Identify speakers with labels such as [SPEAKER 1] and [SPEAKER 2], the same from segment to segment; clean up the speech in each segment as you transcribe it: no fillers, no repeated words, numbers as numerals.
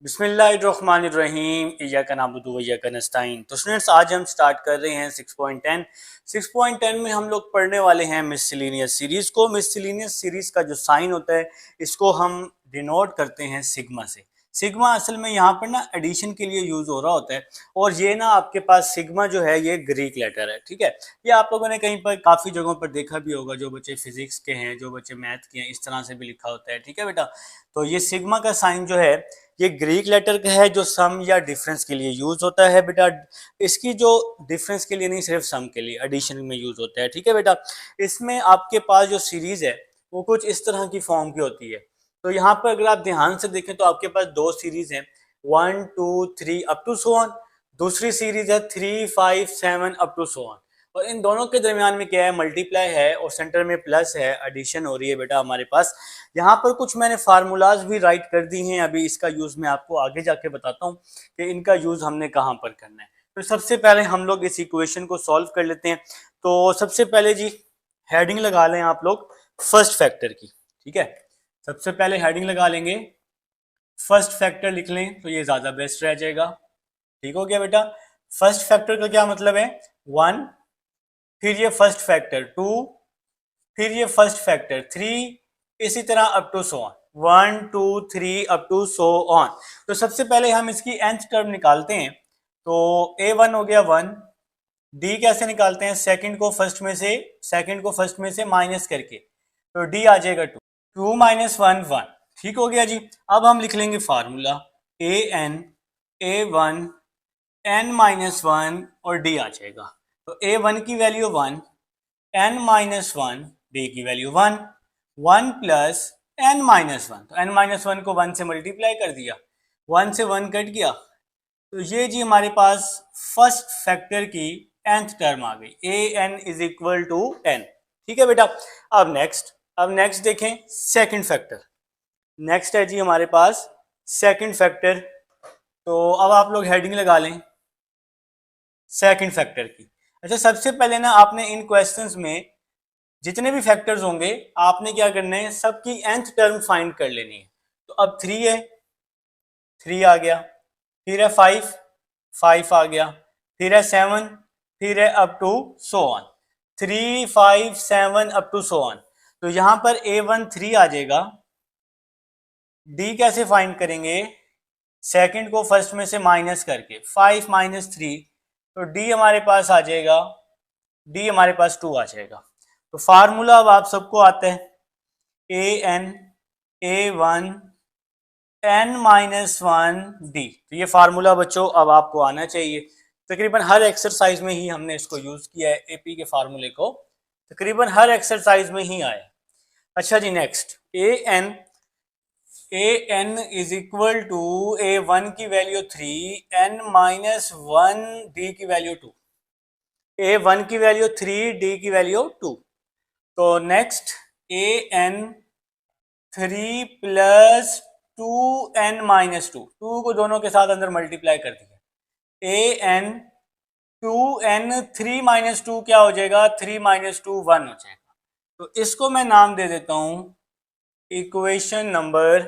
[SPEAKER 1] बिस्मिल्लाहिर्रहमानिर्रहीम इय्याका नअबुदु व इय्याका नस्तईन। तो स्टूडेंट्स, आज हम स्टार्ट कर रहे हैं 6.10। 6.10 में हम लोग पढ़ने वाले हैं मिससेलेनियस सीरीज को। मिससेलेनियस सीरीज का जो साइन होता है इसको हम डिनोट करते हैं सिग्मा से। सिग्मा असल में यहाँ पर ना एडिशन के लिए यूज हो रहा होता है, और ये ना आपके पास सिग्मा जो है ये ग्रीक लेटर है, ठीक है। ये आप लोगों ने कहीं पर काफी जगहों पर देखा भी होगा, जो बच्चे फिजिक्स के हैं, जो बच्चे मैथ के हैं, इस तरह से भी लिखा होता है, ठीक है बेटा। तो ये सिग्मा का साइन जो है ये ग्रीक लेटर का है, जो सम या डिफरेंस के लिए यूज होता है बेटा। इसकी जो डिफरेंस के लिए नहीं, सिर्फ सम के लिए, एडिशन में यूज होता है, ठीक है बेटा। इसमें आपके पास जो सीरीज है वो कुछ इस तरह की फॉर्म की होती है। तो यहाँ पर अगर आप ध्यान से देखें तो आपके पास दो सीरीज हैं, 1 2 3 अप टू सो ऑन। दूसरी सीरीज है 3 5 7 अप टू सो ऑन। और इन दोनों के दरमियान में क्या है, मल्टीप्लाई है और सेंटर में प्लस है, एडिशन हो रही है बेटा हमारे पास। यहाँ पर कुछ मैंने फार्मूलाज भी राइट कर दी हैं, अभी इसका यूज मैं आपको आगे जाके बताता हूँ कि इनका यूज हमने कहाँ पर करना है। तो सबसे पहले हम लोग इस इक्वेशन को सॉल्व कर लेते हैं। तो सबसे पहले जी हेडिंग लगा लें आप लोग फर्स्ट फैक्टर की, ठीक है। सबसे पहले हेडिंग लगा लेंगे, फर्स्ट फैक्टर लिख लें तो ये ज्यादा बेस्ट रह जाएगा। ठीक हो गया बेटा। फर्स्ट फैक्टर का क्या मतलब है, 1, फिर ये फर्स्ट फैक्टर 2, फिर ये फर्स्ट फैक्टर 3, इसी तरह up to so on, 1 2 3 up to so on. तो सबसे पहले हम इसकी nth टर्म निकालते हैं। तो a1 हो गया 1। d कैसे निकालते हैं, सेकंड को फर्स्ट में से माइनस करके, तो d आ जाएगा 2। 2 माइनस 1 1। ठीक हो गया जी। अब हम लिख लेंगे formula an a1 n minus 1 और d आ जाएगा। तो a1 की वैल्यू 1, n माइनस 1, d की वैल्यू 1, 1 प्लस n माइनस 1। तो n माइनस 1 को 1 से मल्टीप्लाई कर दिया, 1 से 1 कट गया। तो ये जी हमारे पास फर्स्ट फैक्टर की nth टर्म आ गई, an is equal to n। ठीक है बेटा। अब नेक्स्ट देखें सेकंड फैक्टर। नेक्स्ट है जी हमारे पास सेकंड फैक्टर। तो अब आप लोग हेडिंग लगा लें सेकंड फैक्टर की। अच्छा, सबसे पहले ना आपने इन क्वेश्चंस में जितने भी फैक्टर्स होंगे आपने क्या करना है, सबकी nth टर्म फाइंड कर लेनी है। तो अब 3 है, 3 आ गया, फिर है 5, 5 आ गया, फिर है 7, फिर है up to so on, 3 5 7 up to so on. तो यहां पर a1 3 आ जाएगा। d कैसे फाइंड करेंगे, सेकंड को फर्स्ट में से माइनस करके, 5 माइनस 3, तो d हमारे पास आ जाएगा, d हमारे पास 2 आ जाएगा। तो फार्मूला अब आप सबको आता है, an a1 n minus 1 d। तो ये फार्मूला बच्चों अब आपको आना चाहिए। तकरीबन हर एक्सरसाइज में ही हमने इसको यूज किया है, एपी के फार्मूले को तकरीबन हर एक्सरसाइज में ही आया। अच्छा जी, next an is equal to a1 की वैल्यू 3, n माइनस 1, d की वैल्यू 2। a1 की वैल्यू 3, d की वैल्यू 2। तो next an 3 plus 2n minus 2, 2 को दोनों के साथ अंदर मल्टीप्लाई कर दिया। an 2n 3 माइनस 2 क्या हो जाएगा, 3 माइनस 2 1 हो जाएगा। तो इसको मैं नाम दे देता हूं, इक्वेशन नंबर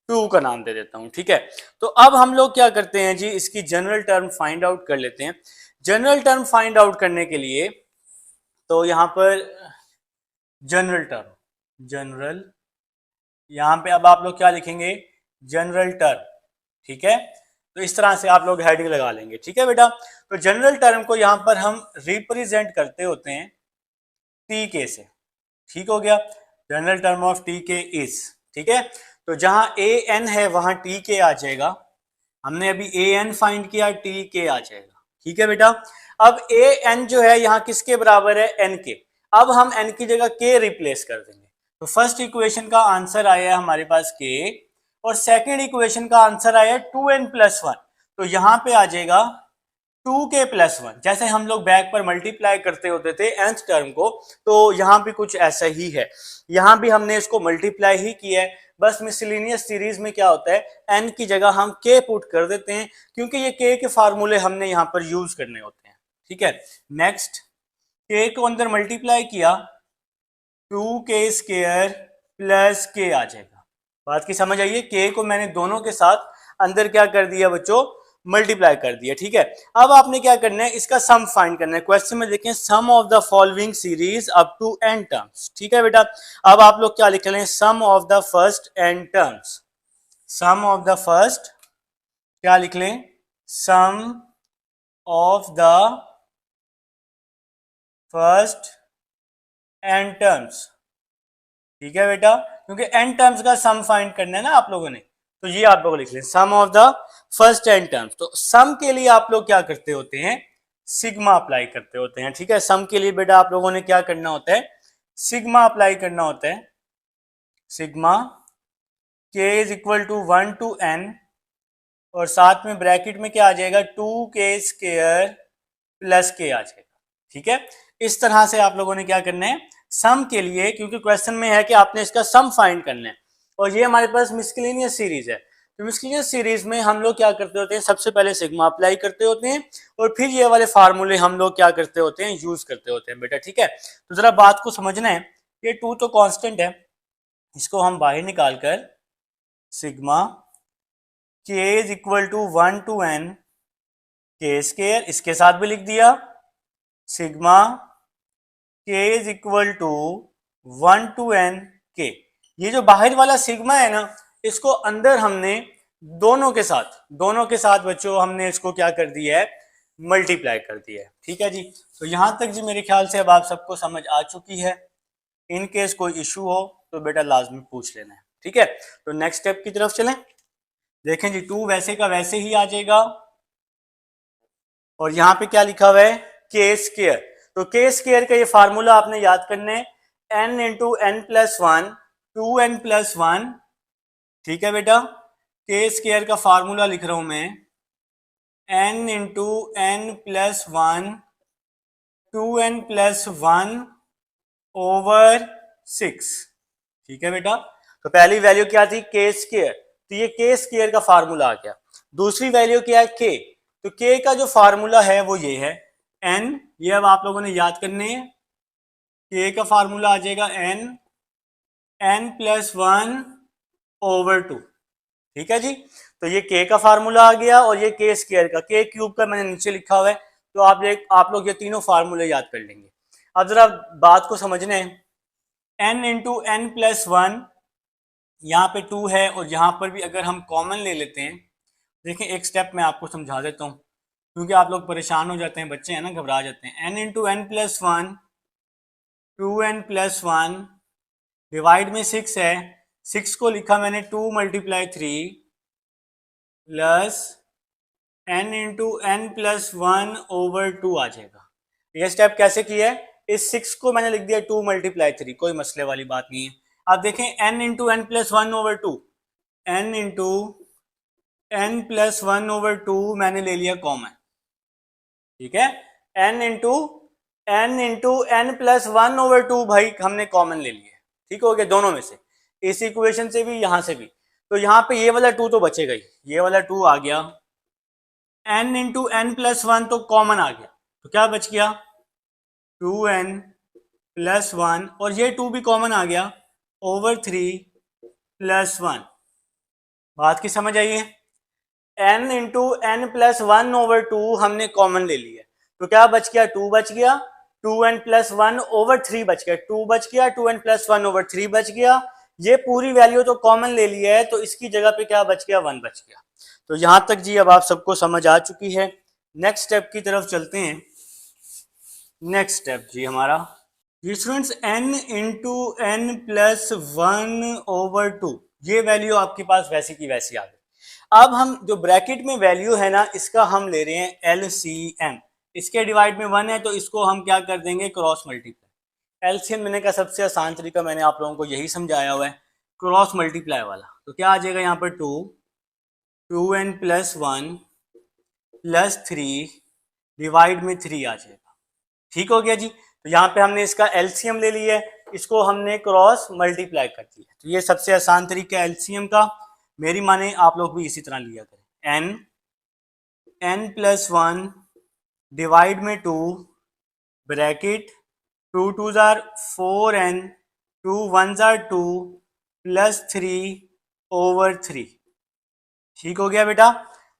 [SPEAKER 1] 2 का नाम दे देता हूं, ठीक है। तो अब हम लोग क्या करते हैं जी, इसकी जनरल टर्म फाइंड आउट कर लेते हैं। जनरल टर्म फाइंड आउट करने के लिए तो यहां पर जनरल यहां पे अब आप लोग क्या लिखेंगे, जनरल टर्म, ठीक है। तो इस तरह से आप लोग हेडिंग लगा लेंगे, ठीक है बेटा। तो जनरल टर्म को यहां पर हम रिप्रेजेंट करते होते हैं टी के से। ठीक हो गया। जनरल टर्म ऑफ टी के इज, ठीक है। तो जहां ए एन है वहां टी के आ जाएगा। हमने अभी ए एन फाइंड किया, टी के आ जाएगा, ठीक है बेटा। अब ए एन जो है यहाँ किसके बराबर है, एन के। अब हम एन की जगह के रिप्लेस कर देंगे। तो फर्स्ट इक्वेशन का आंसर आया हमारे पास के, और सेकेंड इक्वेशन का आंसर आया 2n प्लस 1। तो यहां पे आ जाएगा 2k प्लस 1। जैसे हम लोग बैक पर मल्टीप्लाई करते होते थे nth टर्म को, तो यहाँ भी कुछ ऐसा ही है। यहाँ भी हमने इसको मल्टीप्लाई ही किया है, बस मिसलेनियस सीरीज में क्या होता है, n की जगह हम k पुट कर देते हैं, क्योंकि ये k के फार्मूले हमने यहाँ पर यूज करने होते हैं, ठीक है। नेक्स्ट, k को अंदर मल्टीप्लाई किया, 2k² प्लस k आ जाएगा। बात की समझ आइए, k को मैंने दोनों के साथ अंदर क्या कर दिया बच्चों, मल्टीप्लाई कर दिया। ठीक है, अब आपने क्या करना है, इसका सम फाइंड करना है। क्वेश्चन में देखें sum of the following series up to n terms. ठीक है बेटा, अब आप लोग क्या लिख लें, sum of the first n terms. Sum of the first क्या लिख लें, sum of the first n terms. ठीक है बेटा, क्योंकि n टर्म्स का सम फाइंड करना है ना आप लोगों ने, तो ये आप लोग लिख लें sum of the first n terms. तो सम के लिए आप लोग क्या करते होते हैं, सिग्मा अप्लाई करते होते हैं। ठीक है, सम के लिए बेटा आप लोगों ने क्या करना होता है, सिग्मा अप्लाई करना होता है। Sigma k is equal to 1 to n, और साथ में ब्रैकेट में क्या आ जाएगा, 2k स्क्वायर प्लस k आ जाएगा। ठीक है, इस तरह से आप लोगों ने क्या करना है, सम के लिए, क्योंकि क्वेश्चन में है कि आपने इसका सम फाइंड करना है, और ये हमारे पास मिस्केलेनियस सीरीज है। तो मिस्केलेनियस सीरीज में हम लोग क्या करते होते हैं, सबसे पहले सिग्मा अप्लाई करते होते हैं, और फिर ये वाले फार्मूले हम लोग क्या करते होते हैं, यूज करते होते हैं बेटा। ठीक है, तो जरा बात को समझना है, ये 2 तो कांस्टेंट है, इसको हम बाहर निकाल कर sigma k is equal to 1 to n k square, इसके साथ भी लिख दिया, sigma k is equal to 1 to n k। ये जो बाहर वाला सिग्मा है ना, इसको अंदर हमने दोनों के साथ बच्चों हमने इसको क्या कर दिया है, मल्टीप्लाई कर दिया है। ठीक है जी, तो यहां तक जी मेरे ख्याल से अब आप सबको समझ आ चुकी है। इन केस कोई इशू हो तो बेटा लाजमी पूछ लेना है। ठीक है, तो नेक्स्ट स्टेप की तरफ चलें। देखें जी, 2 वैसे का वैसे ही आ जाएगा, और यहां पे क्या लिखा हुआ है, के स्क्वायर। तो के स्क्वायर का ये फार्मूला आपने याद करना है, n into n plus one, 2n plus one. ठीक है बेटा, के स्क्वायर का फार्मूला लिख रहा हूं मैं, n into n plus one, 2n plus one over 6। ठीक है बेटा, तो पहली वैल्यू क्या थी, के स्क्वायर, तो ये के स्क्वायर का फार्मूला आ गया। दूसरी वैल्यू क्या है, के, तो के का जो फार्मूला है वो ये है n, ये अब आप लोगों ने याद करने हैं। के का फार्मूला आ जाएगा n प्लस वन ओवर 2। ठीक है जी, तो ये k का फार्मूला आ गया, और ये के स्क्वायर का, के क्यूब का मैंने नीचे लिखा हुआ है, तो आप लोग ये तीनों फार्मूले याद कर लेंगे। अब जरा बात को समझना है, n into n plus one, यहाँ पे 2 है, और यहाँ पर भी अगर हम कॉमन ले लेते हैं, देखें एक स्टेप मैं आपको समझा देता हूँ, क्योंकि आप लोग परेशान हो जाते हैं, बच्चे हैं ना, घबरा जाते हैं। n into n plus one, 2n plus one, divide में 6 है, 6 को लिखा मैंने 2 multiply 3 plus n into n plus one over 2 आ जाएगा। ये स्टेप कैसे किया है, इस 6 को मैंने लिख दिया 2 मल्टीप्लाई 3, कोई मसले वाली बात नहीं है। अब देखें n into n plus one over 2, n into n plus one over 2 मैंने ले लिया कॉमन। ठीक है, n into n plus one over 2 भाई हमने कॉमन ले लिया। ठीक हो गया, दोनों में से, इस इक्वेशन से भी, यहां से भी। तो यहाँ पे ये वाला 2 तो बचेगा ही, ये वाला 2 आ गया, n into n plus one तो कॉमन आ गया, तो क्या बच गया, 2n प्लस वन, और ये 2 भी कॉमन आ गया, ओवर 3 प्लस वन। बात की समझ आई है, n into n plus one over 2 हमने कॉमन ले लिया, तो क्या बच गया, 2 बच गया, 2n प्लस वन ओवर 3 बच गया, 2 बच गया, 2n प्लस वन ओवर 3 बच गया। ये पूरी वैल्यू तो कॉमन ले लिया है, तो इसकी जगह पे क्या बच गया, 1 बच गया। तो यहां तक जी अब आप सबको समझ आ चुकी है। नेक्स्ट स्टेप की तरफ चलते हैं। नेक्स्ट स्टेप जी हमारा, जी students, n into n plus one over 2, ये वैल्यू आपके पास वैसी की वैसी आ गई। अब हम जो ब्रैकेट में वैल्यू है ना, इसका हम ले रहे हैं LCM, इसके डिवाइड में 1 है, तो इसको हम क्या कर देंगे, क्रॉस मल्टीप्लाई। LCM मैंने कहा सबसे आसान तरीका मैंने आप लोगों को यही समझाया हुआ है, क्रॉस मल्टीप्लाई वाला। तो क्या आ जाएगा यहाँ पर, 2n plus one plus 3 divide में 3 आ जाएगा। ठीक हो गया जी, तो यहाँ पे हमने इसका एलसीएम ले लिया है, इसको हमने क्रॉस मल्टीप्लाई कर दिया। तो ये सबसे आसान तरीका है एलसीएम का, मेरी माने आप लोग भी इसी तरह लिया करें। n प्लस वन डिवाइड में 2 ब्रैकेट 2 टू जार 4n, 2 वन जार 2 प्लस 3 ओवर 3। ठीक हो गया बेटा।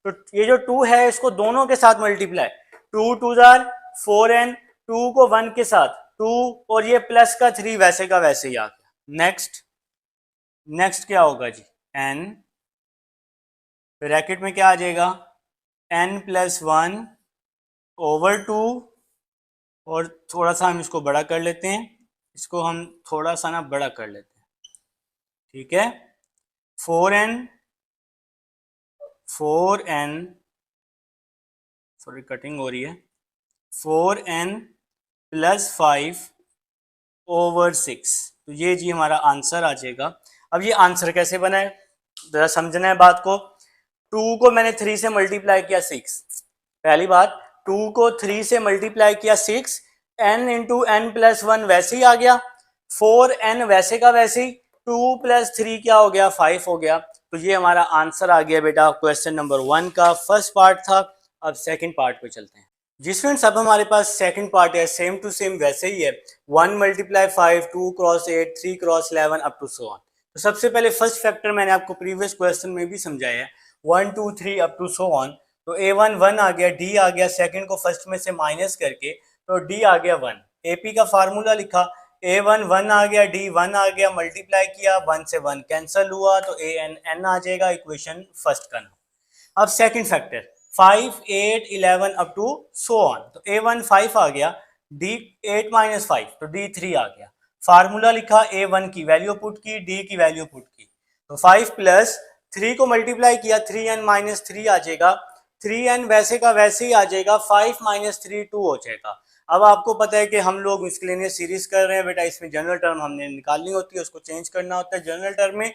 [SPEAKER 1] तो ये जो 2 है इसको दोनों के साथ मल्टीप्लाई, 2 टू जार 4n, 2 को 1 के साथ 2, और ये प्लस का 3 वैसे का वैसे ही आ गया। नेक्स्ट, नेक्स्ट क्या होगा जी, n ब्रैकेट में क्या आ जाएगा, n प्लस 1 ओवर 2, और थोड़ा सा हम इसको बड़ा कर लेते हैं, इसको हम थोड़ा सा ना बड़ा कर लेते हैं, ठीक है। 4n, 4n, सॉरी कटिंग हो रही है, 4n प्लस 5 ओवर 6, तो ये जी हमारा आंसर आ जाएगा। अब ये आंसर कैसे बना है, जरा समझना है बात को। 2 को मैंने 3 से मल्टीप्लाई किया 6, पहली बात 2 को 3 से मल्टीप्लाई किया 6, n इंटू एन प्लस 1 वैसे ही आ गया, 4n वैसे का वैसे ही, 2 प्लस 3 क्या हो गया, 5 हो गया। तो ये हमारा आंसर आ गया बेटा क्वेश्चन नंबर 1 का फर्स्ट पार्ट था। अब सेकंड पार्ट पे चलते हैं जी स्टूडेंट्स। अब हमारे पास सेकंड पार्ट है, सेम टू सेम वैसे ही है, 1 multiply 5, 2 cross 8, 3 cross 11 up to so on. तो सबसे पहले फर्स्ट फैक्टर मैंने आपको प्रीवियस क्वेश्चन में भी समझाया है, 1 2 3 अप टू सो ऑन। तो a1 1 आ गया, d आ गया, सेकंड को फर्स्ट में से माइनस करके तो d आ गया 1। AP का फार्मूला लिखा, a1 1 आ गया, d 1 आ गया, मल्टीप्लाई किया, 1 से 1 कैंसिल हुआ, तो an n आ जाएगा, इक्वेशन फर्स्ट का। अब second factor 5 8 11 up to so on, तो a1 5 आ गया, d 8 माइनस 5 तो d 3 आ गया। फार्मूला लिखा, a1 की वैल्यू पुट की, d की वैल्यू पुट की, तो 5 प्लस 3 को मल्टीप्लाई किया, 3n माइनस 3 आ जाएगा, 3n वैसे का वैसे ही आ जाएगा, 5 माइनस 3 2 हो जाएगा। अब आपको पता है कि हम लोग मिसलेनियस सीरीज कर रहे हैं बेटा, इसमें जनरल टर्म हमने निकालनी होती है, उसको चेंज करना होता है जनरल टर्म में।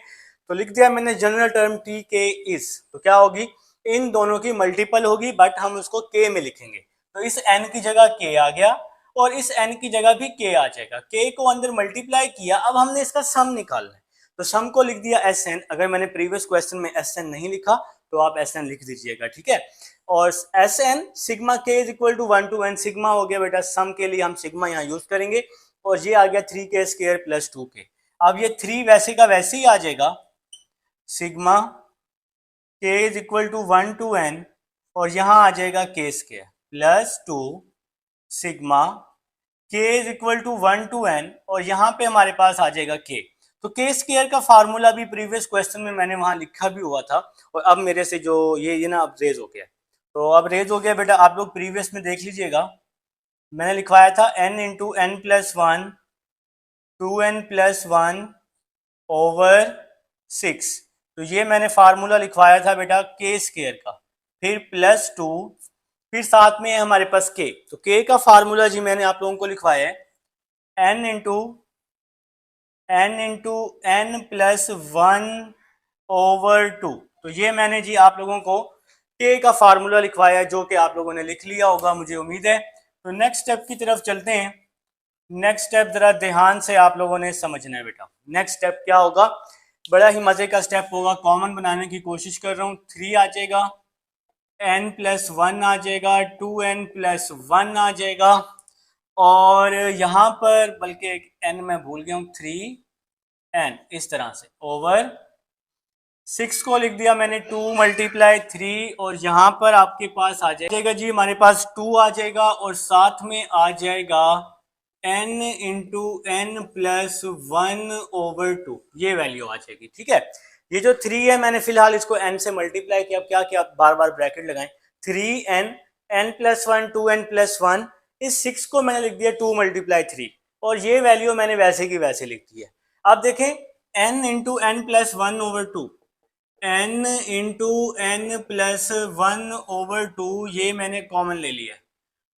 [SPEAKER 1] तो लिख दिया मैंने जनरल टर्म टी के इज, तो क्या होगी, इन दोनों की मल्टीपल होगी, बट हम उसको के में लिखेंगे। तो इस n की जगह के आ गया, और इस n की जगह भी के आ जाएगा, के को अंदर मल्टीप्लाई किया। अब हमने इसका सम निकालना है, तो सम को लिख दिया Sn। अगर मैंने प्रीवियस क्वेश्चन में Sn नहीं लिखा तो आप Sn लिख दीजिएगा, ठीक है। और Sn sigma k is equal to 1 to n sigma हो गया बेटा, सम के लिए हम सिग्मा यहाँ यूज करेंगे, और ये आ गया 3k स्क्वायर प्लस 2k। अब ये 3 वैसे का वैसे ही आ जाएगा, sigma k is equal to 1 to n, और यहां आ जाएगा k square plus 2 sigma k is equal to 1 to n, और यहां पे हमारे पास आ जाएगा k। तो k स्क्वायर का फार्मूला भी प्रीवियस क्वेश्चन में मैंने वहां लिखा भी हुआ था, और अब मेरे से जो ये ना अब रेज हो गया, तो अब रेज हो गया बेटा, आप लोग प्रीवियस में देख लीजिएगा, मैंने लिखवाया था n into n plus 1 2n plus 1 over 6, तो ये मैंने फार्मूला लिखवाया था बेटा के स्क्वायर का, फिर प्लस 2, फिर साथ में है हमारे पास के, तो के का फार्मूला जी मैंने आप लोगों को लिखवाया है n into n plus 1 over 2। तो ये मैंने जी आप लोगों को के का फार्मूला लिखवाया है, जो कि आप लोगों ने लिख लिया होगा मुझे उम्मीद है। तो नेक्स्ट स्टेप की तरफ चलते हैं। नेक्स्ट स्टेप जरा ध्यान से आप लोगों ने समझना है बेटा। नेक्स्ट स्टेप क्या होगा, बड़ा ही मजे का स्टेप होगा, कॉमन बनाने की कोशिश कर रहा हूँ। 3 आ जाएगा, n प्लस 1 आ जाएगा, 2n प्लस 1 आ जाएगा, और यहाँ पर बल्कि एक n मैं भूल गया हूँ, 3n इस तरह से ओवर 6 को लिख दिया मैंने 2 मल्टीप्लाई 3, और यहाँ पर आपके पास आ जाएगा जी हमारे पास 2 आ जाएगा, और साथ में आ जाएगा n into n plus 1 over 2, ये वैल्यू आ जाएगी, ठीक है। ये जो 3 है मैंने फिलहाल इसको n से मल्टीप्लाई किया, क्या किया, बार बार ब्रैकेट लगाएं, 3n n plus 1 2n plus 1, इस 6 को मैंने लिख दिया 2 मल्टीप्लाई 3, और ये वैल्यू मैंने वैसे की वैसे लिख दी है। अब देखें n into n plus 1 over 2, n into n plus 1 over 2, ये मैंने कॉमन ले लिया,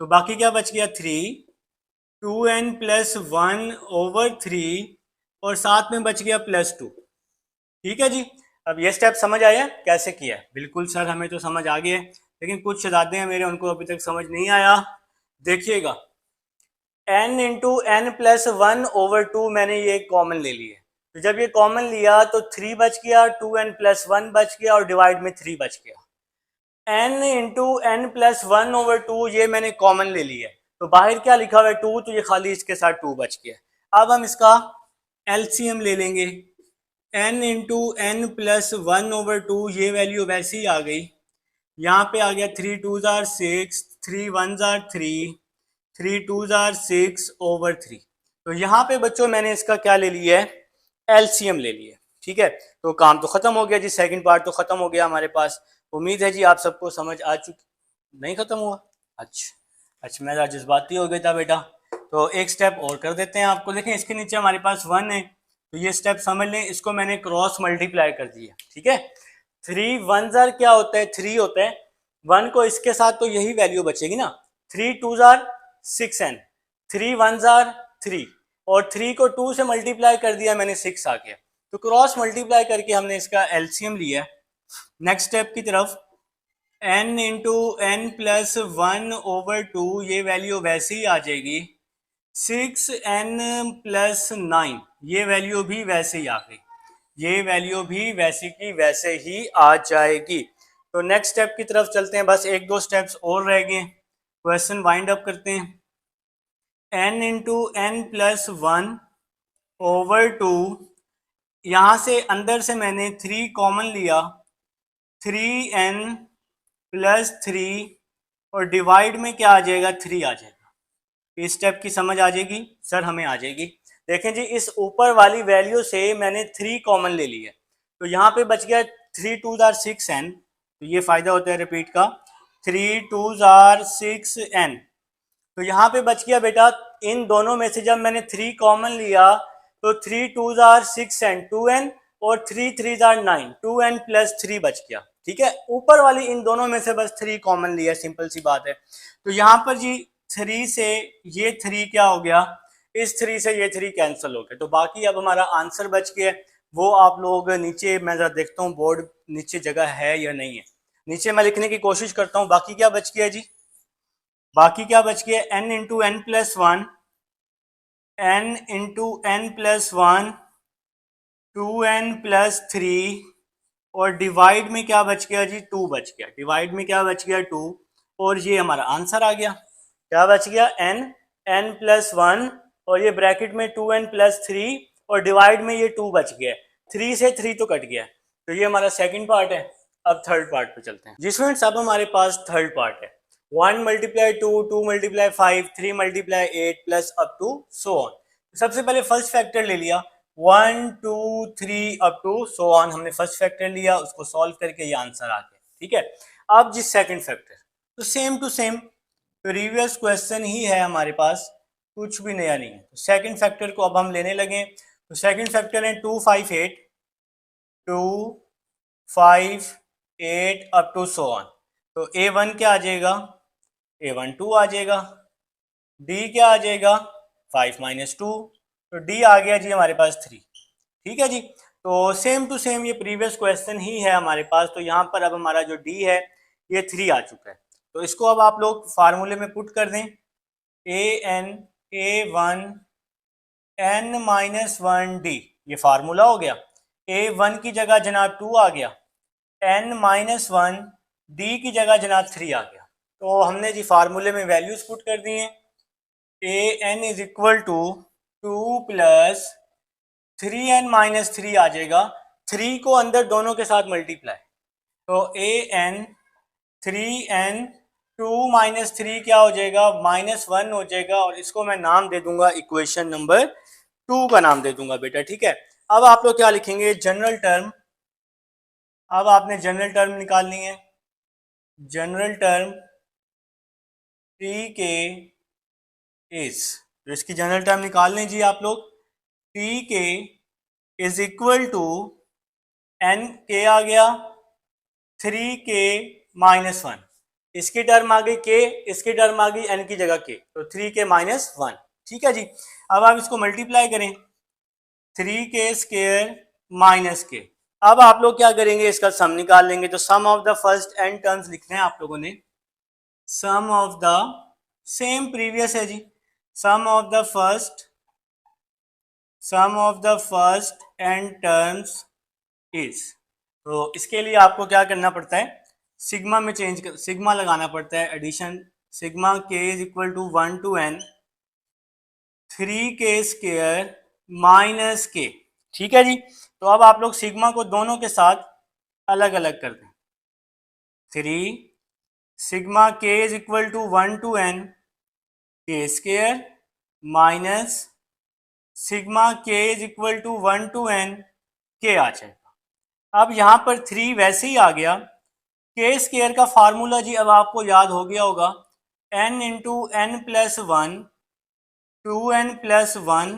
[SPEAKER 1] तो बाकी क्या बच गया, 3 2n प्लस 1 ओवर 3, और साथ में बच गया प्लस 2, ठीक है जी। अब ये स्टेप समझ आया कैसे किया है? बिल्कुल सर हमें तो समझ आ गया है, लेकिन कुछ शहजादे हैं मेरे, उनको अभी तक समझ नहीं आया। देखिएगा n into n plus 1 over 2 मैंने ये कॉमन ले लिया, तो जब ये कॉमन लिया तो 3 बच गया, 2n प्लस 1 बच गया, और डिवाइड में 3 बच गया। n into n plus 1 over 2 ये मैंने कॉमन ले लिया, तो बाहर क्या लिखा हुआ है 2, तो ये खाली इसके साथ 2 बच गया। अब हम इसका एलसीएम ले लेंगे, n इंटू एन प्लस 1/2, ये वैल्यू वैसे ही आ गई। यहाँ पे आ गया 3 2 जार 6, 3 1 जार 3, 3 2 जार 6/3। तो यहाँ पे बच्चों मैंने इसका क्या ले लिया है, एलसीएम ले लिया। ठीक है, तो काम तो खत्म हो गया जी, सेकंड पार्ट तो खत्म हो गया हमारे पास। उम्मीद है जी आप सबको समझ आ चुकी, नहीं खत्म हुआ? अच्छा मैं जज्बाती हो गया था बेटा। तो एक स्टेप और कर देते हैं आपको। देखें इसके नीचे हमारे पास 1 है, तो ये स्टेप समझ लें, इसको मैंने क्रॉस मल्टीप्लाई कर दिया। ठीक है, 3 1 जार क्या होता है, 3 होता है। 1 को इसके साथ तो यही वैल्यू बचेगी ना, 3 2 जार 6n, 3 1 जार 3, और 3 को 2 से मल्टीप्लाई कर दिया मैंने, 6 आ गया। तो क्रॉस मल्टीप्लाई करके हमने इसका एलसीएम लिया। नेक्स्ट स्टेप की तरफ, n इंटू एन प्लस 1/2, ये वैल्यू वैसे ही आ जाएगी। 6n प्लस 9, ये वैल्यू भी वैसे ही आ गई, ये वैल्यू भी वैसे की वैसे ही आ जाएगी। तो नेक्स्ट स्टेप की तरफ चलते हैं, बस एक दो स्टेप्स और रह गए, क्वेश्चन वाइंड अप करते हैं। n इंटू एन प्लस 1/2, यहाँ से अंदर से मैंने 3 कॉमन लिया, 3n प्लस 3, और डिवाइड में क्या आ जाएगा, 3 आ जाएगा। इस स्टेप की समझ आ जाएगी सर, हमें आ जाएगी। देखें जी, इस ऊपर वाली वैल्यू से मैंने 3 कॉमन ले लिया, तो यहाँ पे बच गया 3 2 जार 6n, तो ये फायदा होता है रिपीट का, 3 2 जार 6n। तो यहाँ पे बच गया बेटा, इन दोनों में से जब मैंने 3 कॉमन लिया तो 3 2 जार 6n 2n, और 3 3 जार 9 2n प्लस 3 बच गया। ठीक है, ऊपर वाली इन दोनों में से बस 3 कॉमन लिया, सिंपल सी बात है। तो यहाँ पर जी 3 से ये 3 क्या हो गया, इस 3 से ये 3 कैंसिल हो गया, तो बाकी अब हमारा आंसर बच गया। वो आप लोग नीचे, मैं जरा देखता हूँ बोर्ड नीचे जगह है या नहीं है, नीचे मैं लिखने की कोशिश करता हूँ। बाकी क्या बच गया जी, बाकी क्या बच गया, n into n plus 1, n into n plus 1, 2n plus 3, और डिवाइड में क्या बच गया जी, 2 बच गया। डिवाइड में क्या बच गया, 2, और ये हमारा आंसर आ गया। क्या बच गया, n प्लस 1, और ये ब्रैकेट में 2n प्लस 3, और डिवाइड में ये 2 बच गया। 3 से 3 तो कट गया, तो ये हमारा सेकंड पार्ट है। अब थर्ड पार्ट पे चलते हैं जी स्टूडेंट्स। अब हमारे पास थर्ड पार्ट है, 1 multiply 2, 2 multiply 5, 3 multiply 8 plus up to so on. सबसे पहले फर्स्ट फैक्टर ले लिया, 1 2 3 अप टू सो ऑन, हमने फर्स्ट फैक्टर लिया, उसको सॉल्व करके ये आंसर आ गया। ठीक है, अब जी सेकंड फैक्टर, तो same to same previous question ही है हमारे पास, कुछ भी नया नहीं है। तो सेकंड फैक्टर को अब हम लेने लगे, तो सेकंड फैक्टर है 2 5 8, 2 5 8 अप टू सो ऑन। तो a1 क्या आ जाएगा, a1 2 आ जाएगा, d क्या आ जाएगा 5 माइनस 2, तो d आ गया जी हमारे पास 3। ठीक है जी, तो सेम टू सेम ये प्रीवियस क्वेश्चन ही है हमारे पास। तो यहाँ पर अब हमारा जो d है ये 3 आ चुका है, तो इसको अब आप लोग फार्मूले में पुट कर दें, an a1 n minus 1d, ये फार्मूला हो गया। a1 की जगह जनाब 2 आ गया, n माइनस 1, d की जगह जनाब 3 आ गया। तो हमने जी फार्मूले में वैल्यूज पुट कर दी हैं, an is equal to 2 plus 3n minus 3 आ जाएगा, 3 को अंदर दोनों के साथ मल्टीप्लाई, तो an 3n 2 माइनस 3 क्या हो जाएगा, -1 हो जाएगा, और इसको मैं नाम दे दूंगा इक्वेशन नंबर 2 का नाम दे दूंगा बेटा। ठीक है, अब आप लोग क्या लिखेंगे, जनरल टर्म। अब आपने जनरल टर्म निकालनी है, जनरल टर्म टी के इज, तो इसकी जनरल टर्म निकाल लें जी आप लोग, टी के इज इक्वल टू एन के आ गया 3k माइनस 1, इसकी टर्म आ गई k, इसकी टर्म आ गई n की जगह k, तो 3k माइनस 1। ठीक है जी, अब आप इसको मल्टीप्लाई करें, 3k स्क्वायर माइनस k। अब आप लोग क्या करेंगे, इसका सम निकाल लेंगे, तो sum of the first n terms लिखने हैं आप लोगों ने, sum of the, same previous है जी, sum of the first n terms is, तो इसके लिए आपको क्या करना पड़ता है, सिग्मा में चेंज कर, सिग्मा लगाना पड़ता है, addition, sigma k is equal to 1 to n 3k square minus k। ठीक है जी, तो अब आप लोग सिग्मा को दोनों के साथ अलग अलग कर दें। 3 sigma k is equal to 1 to n k square minus sigma k is equal to 1 to n के आ जाएगा। अब यहाँ पर 3 वैसे ही आ गया। के स्केयर का फार्मूला जी अब आपको याद हो गया होगा, n into n plus 1 2n+1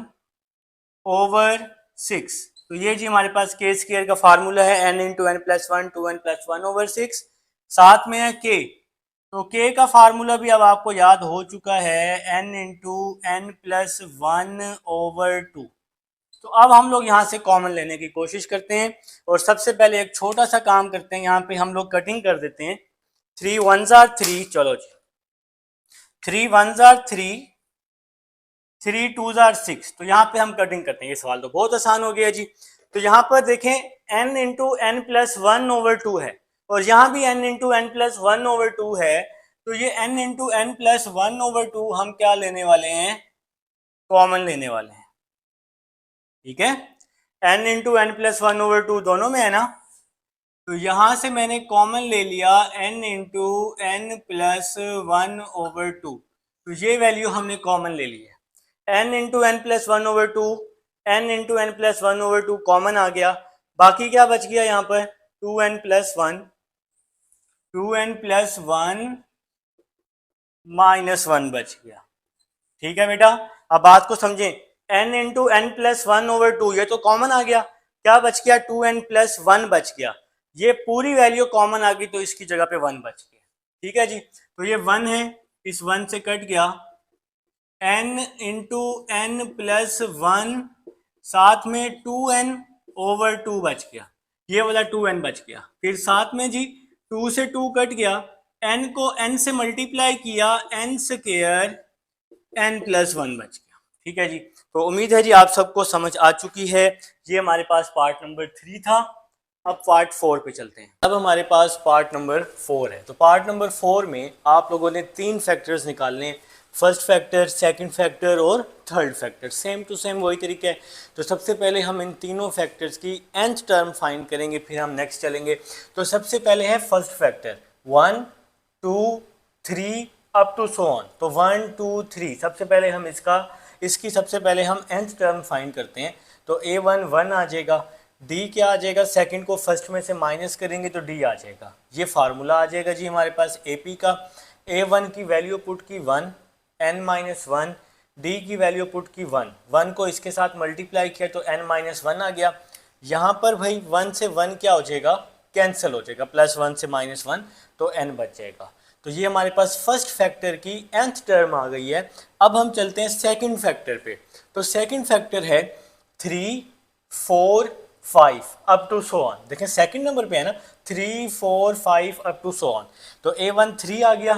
[SPEAKER 1] over 6। तो ये जी हमारे पास के स्केयर का फार्मूला है, n into n plus 1 2n+1 over 6। साथ में है के, तो के का फार्मूला भी अब आपको याद हो चुका है, n into n plus 1 over 2। तो अब हम लोग यहाँ से कॉमन लेने की कोशिश करते हैं और सबसे पहले एक छोटा सा काम करते हैं, यहाँ पे हम लोग कटिंग कर देते हैं। 3 1s are 3, चलो जी 3 1s are 3 3 2s are 6। तो यहाँ पे हम कटिंग करते हैं। ये सवाल तो बहुत आसान हो गया जी। तो यहाँ पर देखें n into n plus 1 over 2 है और यहाँ भी n into n plus 1 over 2 है। तो ये n into n plus 1 over 2 हम क्या लेने वाले हैं, कॉमन लेने वाले हैं। ठीक है, n into n plus 1 over 2 दोनों में है ना, तो यहां से मैंने कॉमन ले लिया n into n plus 1 over 2। तो ये वैल्यू हमने कॉमन ले ली है, n into n plus 1 over 2, n into n plus 1 over 2 common आ गया। बाकी क्या बच गया यहाँ पर, 2n प्लस 1 माइनस 1 बच गया। ठीक है बेटा, अब बात को समझें, n into n plus 1 over 2 ये तो कॉमन आ गया, क्या बच गया, 2n प्लस 1 बच गया। ये पूरी वैल्यू कॉमन आ गई तो इसकी जगह पे 1 बच गया। ठीक है जी, तो ये 1 है, इस 1 से कट गया, n इंटू एन प्लस 1 साथ में 2n ओवर 2 बच गया, ये वाला 2n बच गया। फिर साथ में जी 2 से 2 कट गया, n को n से मल्टीप्लाई किया, n स्क्वायर n प्लस 1 बच गया। ठीक है जी, तो उम्मीद है जी आप सबको समझ आ चुकी है। ये हमारे पास पार्ट नंबर 3 था। अब पार्ट 4 पे चलते हैं। अब हमारे पास पार्ट नंबर 4 है। तो पार्ट नंबर 4 में आप लोगों ने 3 फैक्टर्स निकालने, फर्स्ट फैक्टर, सेकंड फैक्टर और third factor. Same to same वही तरीका है। तो सबसे पहले हम इन तीनों फैक्टर्स की nth टर्म फाइंड करेंगे, फिर हम नेक्स्ट चलेंगे। तो सबसे पहले है first factor, 1 2 3 up to so on. तो 1 2 3 सबसे पहले हम इसकी सबसे पहले हम nth टर्म फाइंड करते हैं। तो a1 1 आ जाएगा, d क्या आ जाएगा, सेकंड को फर्स्ट में से माइनस करेंगे तो d आ जाएगा। ये फार्मूला आ जाएगा जी हमारे पास AP का। a1 की वैल्यू पुट की 1, n माइनस 1, d की वैल्यू पुट की 1, 1 को इसके साथ मल्टीप्लाई किया तो n माइनस 1 आ गया। यहाँ पर भाई 1 से 1 क्या हो जाएगा, कैंसिल हो जाएगा, प्लस 1 से माइनस 1 तो n बच जाएगा। तो ये हमारे पास फर्स्ट फैक्टर की nth टर्म आ गई है। अब हम चलते हैं सेकंड फैक्टर पे। तो सेकंड फैक्टर है 3 4 5 अप टू सो ऑन। देखें सेकंड नंबर पे है ना, 3 4 5 अप टू सो ऑन। तो a1 3 आ गया,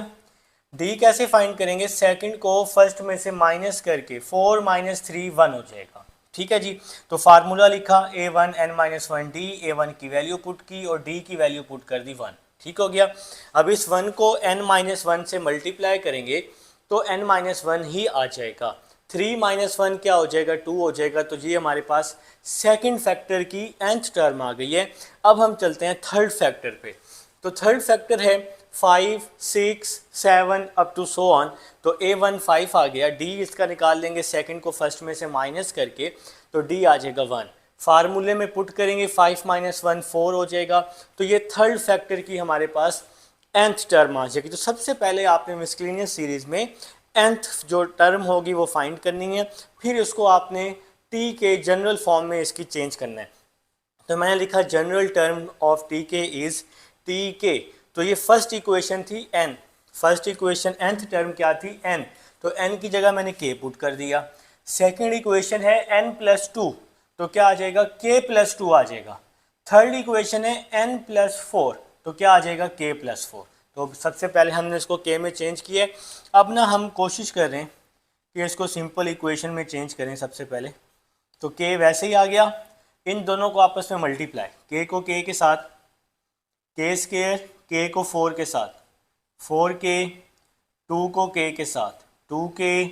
[SPEAKER 1] d कैसे फाइंड करेंगे, सेकंड को फर्स्ट में से माइनस करके 4 माइनस 3 1 हो जाएगा। ठीक है जी, तो फार्मूला लिखा a1 n minus 1 d, a1 की वैल्यू पुट की और d की वैल्यू पुट कर दी 1। ठीक हो गया। अब इस 1 को n माइनस 1 से मल्टीप्लाई करेंगे तो n माइनस 1 ही आ जाएगा। 3 माइनस 1 क्या हो जाएगा, 2 हो जाएगा। तो ये हमारे पास सेकंड फैक्टर की nth टर्म आ गई है। अब हम चलते हैं थर्ड फैक्टर पे। तो थर्ड फैक्टर है 5 6 7 अप टू सो ऑन। तो a1 5 आ गया, d इसका निकाल लेंगे सेकंड को फर्स्ट में से माइनस करके तो d आ जाएगा 1। फार्मूले में पुट करेंगे 5 माइनस 1 4 हो जाएगा। तो ये थर्ड फैक्टर की हमारे पास nth टर्म आ जाएगी। तो सबसे पहले आपने मिसक्लेनियस सीरीज में nth जो टर्म होगी वो फाइंड करनी है, फिर इसको आपने t के जनरल फॉर्म में इसकी चेंज करना है। तो मैंने लिखा जनरल टर्म ऑफ टी के इज टी के। तो ये फर्स्ट इक्वेशन थी n, first equation nth term क्या थी n, तो n की जगह मैंने k पुट कर दिया। सेकंड इक्वेशन है n प्लस 2, तो क्या आ जाएगा, k प्लस 2 आ जाएगा। थर्ड इक्वेशन है n प्लस 4, तो क्या आ जाएगा, k प्लस 4। तो सबसे पहले हमने इसको k में चेंज किया। अब ना हम कोशिश कर रहे हैं कि इसको सिंपल इक्वेशन में चेंज करें सबसे पहले। तो k वैसे ही आ गया, इन दोनों को आपस में मल्टीप्लाई, k को k के साथ, k स्क्वायर, k को 4 के साथ, 4k, 2 को k के साथ, 2k,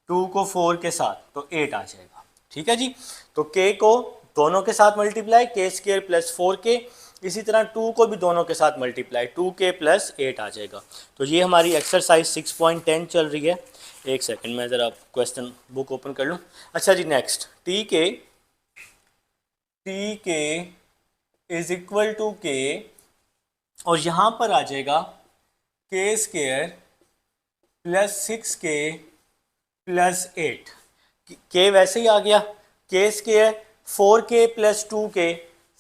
[SPEAKER 1] 2 को 4 के साथ, तो 8 आ जाएगा। ठीक है जी, तो k को दोनों के साथ मल्टीप्लाई के स्क्वायर प्लस 4k, इसी तरह 2 को भी दोनों के साथ मल्टीप्लाई 2k प्लस 8 आ जाएगा। तो ये हमारी एक्सरसाइज 6.10 चल रही है। एक सेकंड में ज़रा क्वेश्चन बुक ओपन कर लूँ। अच्छा जी, नेक्स्ट टी के इज इक्वल टू के, और यहाँ पर आ जाएगा के स्क्वायर प्लस 6k प्लस 8। के वैसे ही आ गया, के square 4k plus 2k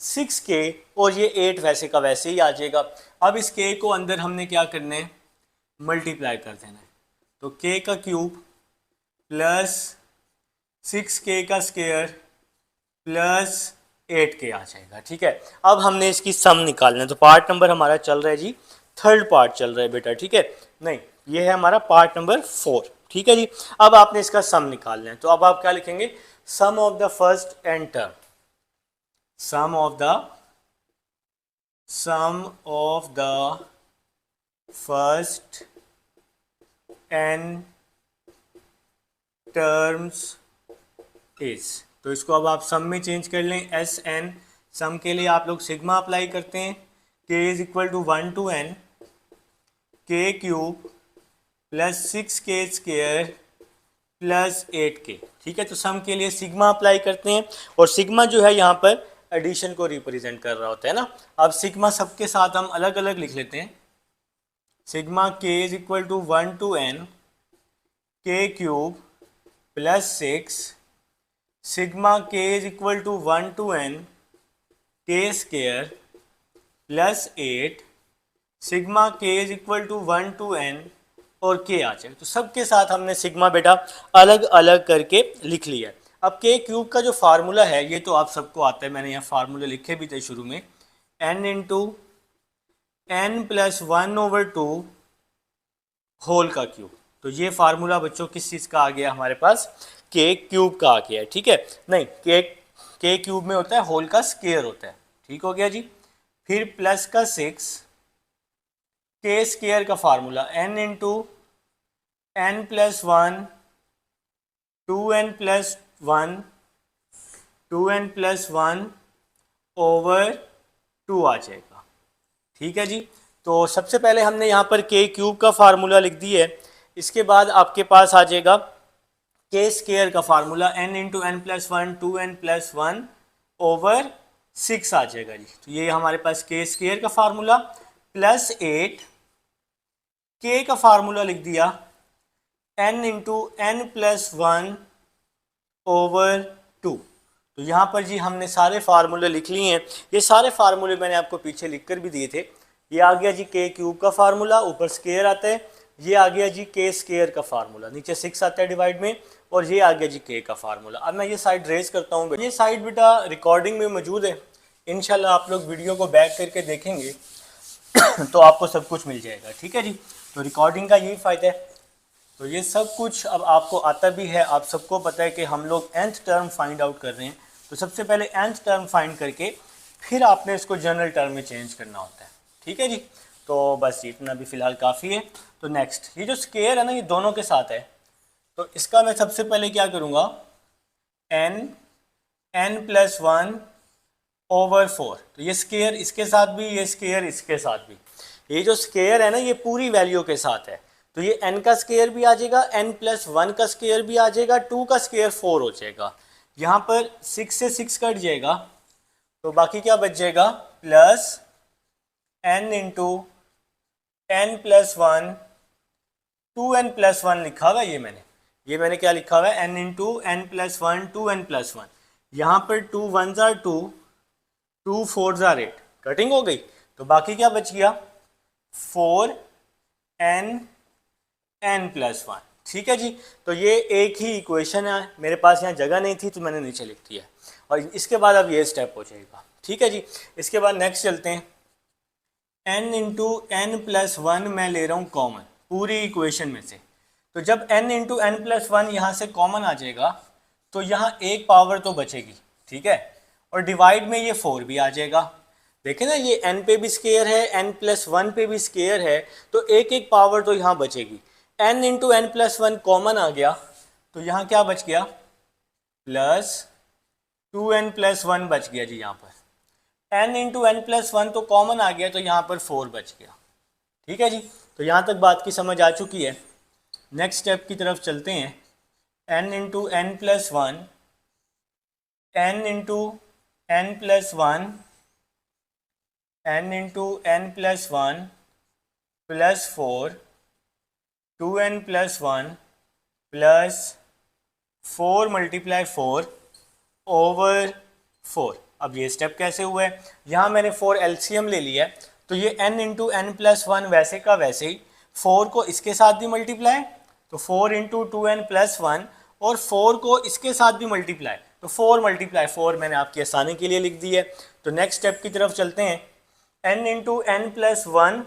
[SPEAKER 1] 6k, और ये 8 वैसे का वैसे ही आ जाएगा। अब इस k को अंदर हमने क्या करना है, मल्टीप्लाई कर देना है। तो k का क्यूब प्लस 6k का स्क्वायर प्लस 8k आ जाएगा। ठीक है, अब हमने इसकी सम निकालना है। तो पार्ट नंबर हमारा चल रहा है जी, थर्ड पार्ट चल रहा है बेटा। ठीक है, नहीं ये है हमारा पार्ट नंबर 4। ठीक है जी, अब आपने इसका सम निकालना है। तो अब आप क्या लिखेंगे, sum of the first n term, sum of the first n terms is, तो इसको अब आप सम में चेंज कर लें, एस एन। सम के लिए आप लोग सिग्मा अप्लाई करते हैं, k is equal to 1 to n k cube plus 6k square plus 8k। ठीक है, तो सम के लिए सिग्मा अप्लाई करते हैं, और सिग्मा जो है यहाँ पर एडिशन को रिप्रेजेंट कर रहा होता है ना। अब सिग्मा सबके साथ हम अलग अलग लिख लेते हैं। Sigma k is equal to 1 to n k cube plus 6, sigma k is equal to 1 to n k square plus 8, sigma k is equal to 1 to n और k आ जाए। तो सबके साथ हमने सिग्मा बेटा अलग अलग करके लिख लिया। अब k क्यूब का जो फार्मूला है ये तो आप सबको आता है, मैंने यहाँ फार्मूले लिखे भी थे शुरू में, n into n plus 1/2 whole का क्यूब। तो ये फार्मूला बच्चों किस चीज़ का आ गया हमारे पास, k क्यूब का आ गया है। ठीक है, नहीं k क्यूब में होता है होल का स्क्वायर होता है। ठीक हो गया जी। फिर प्लस का 6, के स्क्वायर का formula n into n plus 1 2n plus 1 over 2 आ जाएगा। ठीक है जी। तो सबसे पहले हमने यहाँ पर के क्यूब का फार्मूला लिख दिया है। इसके बाद आपके पास आ जाएगा के स्क्वायर का formula n into n plus 1 2n plus 1 over 6 आ जाएगा जी। तो ये हमारे पास के स्क्वायर का फार्मूला प्लस 8, के का फार्मूला लिख दिया n into n plus 1 over 2। तो यहाँ पर जी हमने सारे फार्मूले लिख लिए हैं। ये सारे फार्मूले मैंने आपको पीछे लिख कर भी दिए थे। ये आ गया जी के क्यूब का फार्मूला, ऊपर स्क्वायर आता है। ये आ गया जी के स्क्वायर का फार्मूला, नीचे 6 आता है डिवाइड में, और ये आ गया जी के का फार्मूला। अब मैं ये साइड रेज करता हूँ। ये साइड बेटा रिकॉर्डिंग में मौजूद है, इंशाल्लाह आप लोग वीडियो को बैक करके देखेंगे तो आपको सब कुछ मिल जाएगा। ठीक है जी। तो रिकॉर्डिंग का यही फ़ायदा है। तो ये सब कुछ अब आपको आता भी है। आप सबको पता है कि हम लोग nth टर्म फाइंड आउट कर रहे हैं। तो सबसे पहले nth टर्म फाइंड करके फिर आपने इसको जनरल टर्म में चेंज करना होता है। ठीक है जी। तो बस इतना भी फ़िलहाल काफ़ी है। तो नेक्स्ट, ये जो स्क्वायर है ना, ये दोनों के साथ है। तो इसका मैं सबसे पहले क्या करूँगा, n प्लस 1 ओवर 4। तो ये स्क्वायर इसके साथ भी, ये स्क्वायर इसके साथ भी। ये जो स्क्वायर है ना, ये पूरी वैल्यू के साथ है। तो ये n का स्क्वायर भी आ जाएगा, n प्लस 1 का स्क्वायर भी आ जाएगा, 2 का स्क्वायर 4 हो जाएगा। यहाँ पर 6 से 6 कट जाएगा, तो बाकी क्या बच जाएगा, plus n into n plus 1 2n plus 1 लिखा हुआ है। ये मैंने क्या लिखा हुआ है, n into n plus 1 2n plus 1। यहाँ पर 2 1s are 2 2 4s are 8, cutting हो गई। तो बाकी क्या बच गया, 4n प्लस 1। ठीक है जी। तो ये एक ही इक्वेशन है, मेरे पास यहाँ जगह नहीं थी तो मैंने नीचे लिख दिया, और इसके बाद अब ये स्टेप हो जाएगा। ठीक है जी। इसके बाद नेक्स्ट चलते हैं, n इंटू n प्लस 1 मैं ले रहा हूँ कॉमन पूरी इक्वेशन में से। तो जब n इंटू n प्लस 1 यहाँ से कॉमन आ जाएगा तो यहाँ एक पावर तो बचेगी। ठीक है, और डिवाइड में ये 4 भी आ जाएगा। देखें ना, ये n पे भी स्क्वायर है, n प्लस 1 पे भी स्क्वायर है, तो एक एक पावर तो यहाँ बचेगी। n into n plus 1 common आ गया, तो यहाँ क्या बच गया, प्लस 2n+1 बच गया जी यहाँ पर। n इंटू n+1 तो कॉमन आ गया, तो यहाँ पर 4 बच गया। ठीक है जी, तो यहाँ तक बात की समझ आ चुकी है। नेक्स्ट स्टेप की तरफ चलते हैं। n into n+1, n into n+1, n into n+1 plus 4, 2n+1 plus 4 multiply 4 over 4। अब ये स्टेप कैसे हुआ है, यहाँ मैंने 4 एलसीएम ले लिया है, तो ये n इंटू n+1 वैसे का वैसे ही 4 को इसके साथ भी मल्टीप्लाई, तो 4 इंटू 2n+1 और 4 को इसके साथ भी मल्टीप्लाई, तो 4 मल्टीप्लाई 4 मैंने आपकी आसानी के लिए लिख दी है। तो नेक्स्ट स्टेप की तरफ चलते हैं। n इंटू n+1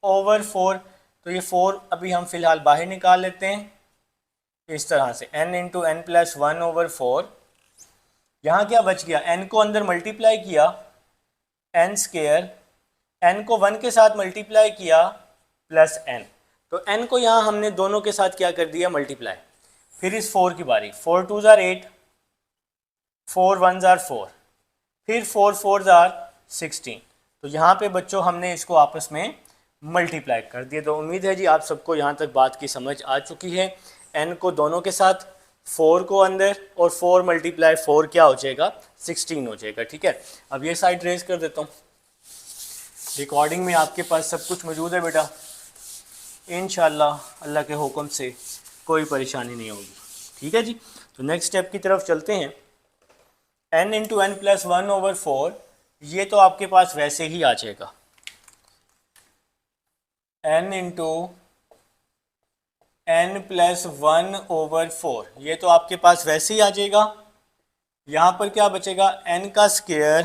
[SPEAKER 1] ओवर 4, तो ये 4 अभी हम फिलहाल बाहर निकाल लेते हैं इस तरह से, n इंटू n+1 ओवर 4। यहाँ क्या बच गया, n को अंदर मल्टीप्लाई किया n स्क्वायर, n को 1 के साथ मल्टीप्लाई किया प्लस n, तो n को यहाँ हमने दोनों के साथ क्या कर दिया, मल्टीप्लाई। फिर इस 4 की बारी, 4 2 ज़ार 8, 4 1 ज़ार 4, फिर 4 4 ज़ार 16। तो यहाँ पे बच्चों हमने इसको आपस में मल्टीप्लाई कर दिया। तो उम्मीद है जी आप सबको यहाँ तक बात की समझ आ चुकी है। n को दोनों के साथ, 4 को अंदर, और 4 मल्टीप्लाई 4 क्या हो जाएगा, 16 हो जाएगा। ठीक है, अब ये साइड रेज कर देता हूँ। रिकॉर्डिंग में आपके पास सब कुछ मौजूद है बेटा, इंशाल्लाह अल्लाह के हुक्म से कोई परेशानी नहीं होगी। ठीक है जी, तो नेक्स्ट स्टेप की तरफ चलते हैं। n इंटू n+1 ओवर 4, ये तो आपके पास वैसे ही आ जाएगा, n इंटू n+1 ओवर 4, ये तो आपके पास वैसे ही आ जाएगा। यहाँ पर क्या बचेगा, n का स्क्वायर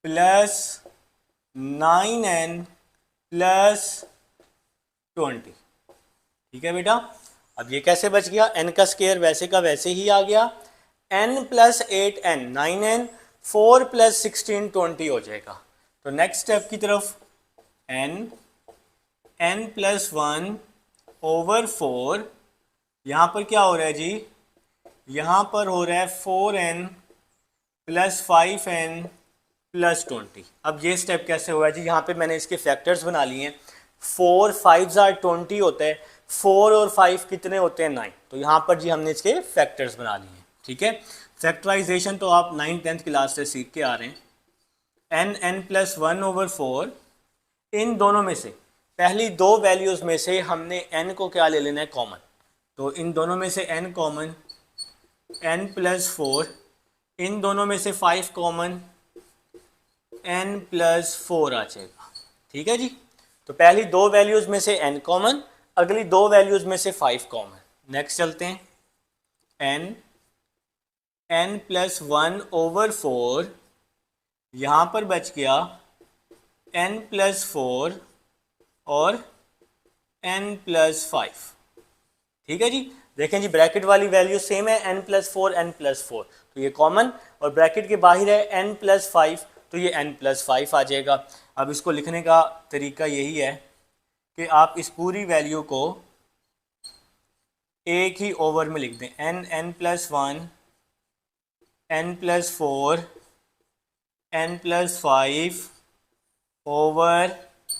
[SPEAKER 1] प्लस 9n प्लस 20। ठीक है बेटा, अब ये कैसे बच गया, n का स्क्वायर वैसे का वैसे ही आ गया, n plus 8n 9n, 4 plus 16 20 हो जाएगा। तो नेक्स्ट स्टेप की तरफ, n+1 ओवर 4, यहाँ पर क्या हो रहा है जी, यहाँ पर हो रहा है 4n प्लस 5n प्लस 20। अब ये स्टेप कैसे हुआ है जी, यहाँ पे मैंने इसके फैक्टर्स बना लिए हैं। 4 5 ज़ार 20 होता है, 4 और 5 कितने होते हैं, 9। तो यहाँ पर जी हमने इसके फैक्टर्स बना लिए हैं। ठीक है, फैक्टराइजेशन तो आप 9th 10th क्लास से सीख के आ रहे हैं। n+1 ओवर 4, इन दोनों में से पहली दो वैल्यूज़ में से हमने n को क्या ले लेना है, कॉमन। तो इन दोनों में से n कॉमन, n+4, इन दोनों में से 5 कॉमन, n+4 आ जाएगा। ठीक है जी, तो पहली दो वैल्यूज़ में से n कॉमन, अगली दो वैल्यूज़ में से 5 कॉमन। नेक्स्ट चलते हैं, n+1 ओवर 4, यहाँ पर बच गया n+4 और n+5। ठीक है जी, देखें जी ब्रैकेट वाली वैल्यू सेम है, n+4 n+4, तो ये कॉमन, और ब्रैकेट के बाहर है n+5, तो ये n+5 आ जाएगा। अब इसको लिखने का तरीका यही है कि आप इस पूरी वैल्यू को एक ही ओवर में लिख दें, n+1 n+4 n+5 ओवर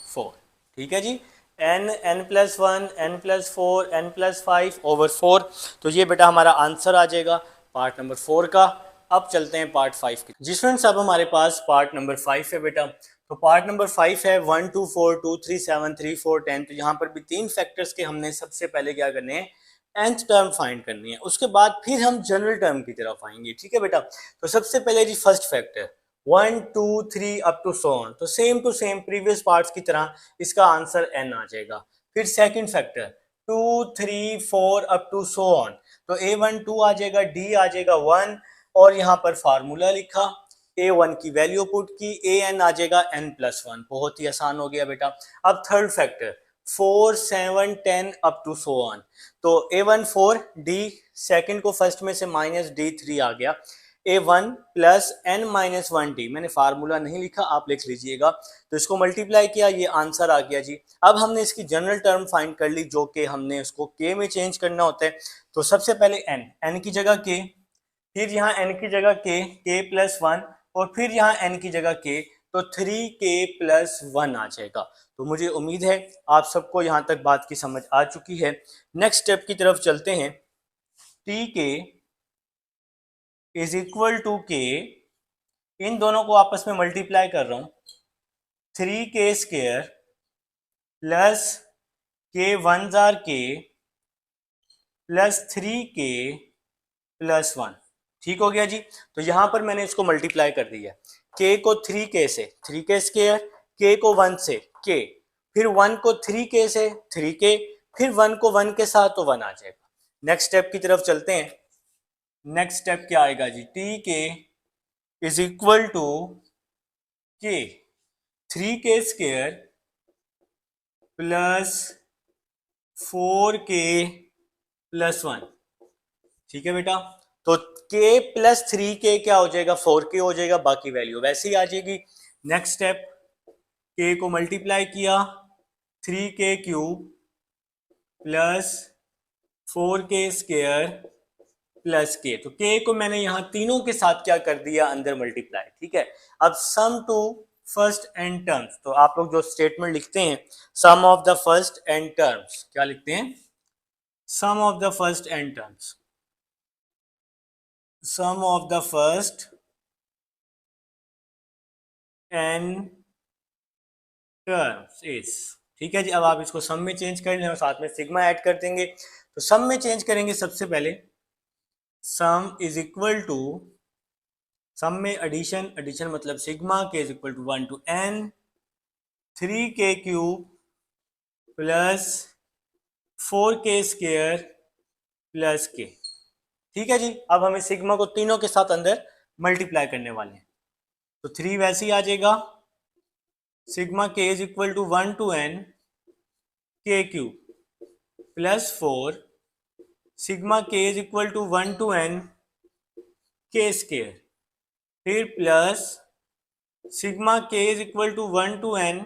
[SPEAKER 1] 4। ठीक है जी, n+1 n+4 n+5 ओवर 4। तो ये बेटा हमारा आंसर आ जाएगा पार्ट नंबर 4 का। अब चलते हैं पार्ट 5 की। जी स्टूडेंट्स, अब हमारे पास पार्ट नंबर 5 है बेटा। तो पार्ट नंबर 5 है 1 2 4 2 3 7 3 4 10। तो यहाँ पर भी 3 फैक्टर्स के हमने सबसे पहले क्या करने हैं, nth टर्म फाइंड करनी है, उसके बाद फिर हम जनरल टर्म की तरफ आएंगे। ठीक है बेटा, तो सबसे पहले जी first factor 1 2 3 up to so on, तो same to same previous parts की तरह इसका आंसर n आ जाएगा। फिर second factor 2 3 4 up to so on, तो a1 2 आ जाएगा, d आ जाएगा 1, और यहाँ पर फार्मूला लिखा, a1 की वैल्यू पुट की, an आ जाएगा n+1। बहुत ही आसान हो गया बेटा। अब third factor 4 7 10 up to so on, तो a1 4, d सेकंड को फर्स्ट में से माइनस d3 आ गया, a1 प्लस n-1d, मैंने फार्मूला नहीं लिखा, आप लिख लीजिएगा। तो इसको मल्टीप्लाई किया, ये आंसर आ गया जी। अब हमने इसकी जनरल टर्म फाइंड कर ली, जो कि हमने उसको k में चेंज करना होता है। तो सबसे पहले n की जगह k, फिर यहाँ n की जगह k प्लस 1, और फिर यहाँ n की जगह k, तो 3k प्लस 1 आ जाएगा। तो मुझे उम्मीद है आप सबको यहाँ तक बात की समझ आ चुकी है। नेक्स्ट स्टेप की तरफ चलते हैं। tk is equal to k, इन दोनों को आपस में मल्टीप्लाई कर रहा हूं, 3k square plus k one जार k प्लस 3k प्लस 1। ठीक हो गया जी। तो यहां पर मैंने इसको मल्टीप्लाई कर दिया, k को 3k से 3k स्क्वायर, k को 1 से k, फिर 1 को 3k से 3k, फिर 1 को 1 के साथ तो 1 आ जाएगा। नेक्स्ट स्टेप की तरफ चलते हैं। नेक्स्ट स्टेप क्या आएगा जी, tk is equal to k 3k square plus 4k plus 1। ठीक है बेटा, तो k प्लस 3k क्या हो जाएगा, 4k हो जाएगा, बाकी वैल्यू वैसे ही आ जाएगी। नेक्स्ट स्टेप, k को मल्टीप्लाई किया 3k cube plus 4k square plus k, तो k को मैंने यहां तीनों के साथ क्या कर दिया, अंदर मल्टीप्लाई। ठीक है, अब sum to first n terms, तो आप लोग जो स्टेटमेंट लिखते हैं sum of the first n terms, क्या लिखते हैं, sum of the first n terms, sum of the first n terms is. ठीक है जी, अब आप इसको सम में चेंज कर लें और साथ में सिग्मा ऐड कर देंगे। तो सम में चेंज करेंगे, सबसे पहले sum is equal to, sum में एडिशन, एडिशन मतलब sigma, k is equal to 1 to n 3k cube plus 4k square plus k। ठीक है जी, अब हमें सिग्मा को तीनों के साथ अंदर मल्टीप्लाई करने वाले हैं, तो 3 वैसे ही आ जाएगा, sigma k is equal to 1 to n k cube plus 4, sigma k is equal to 1 to n k square, फिर plus sigma k is equal to 1 to n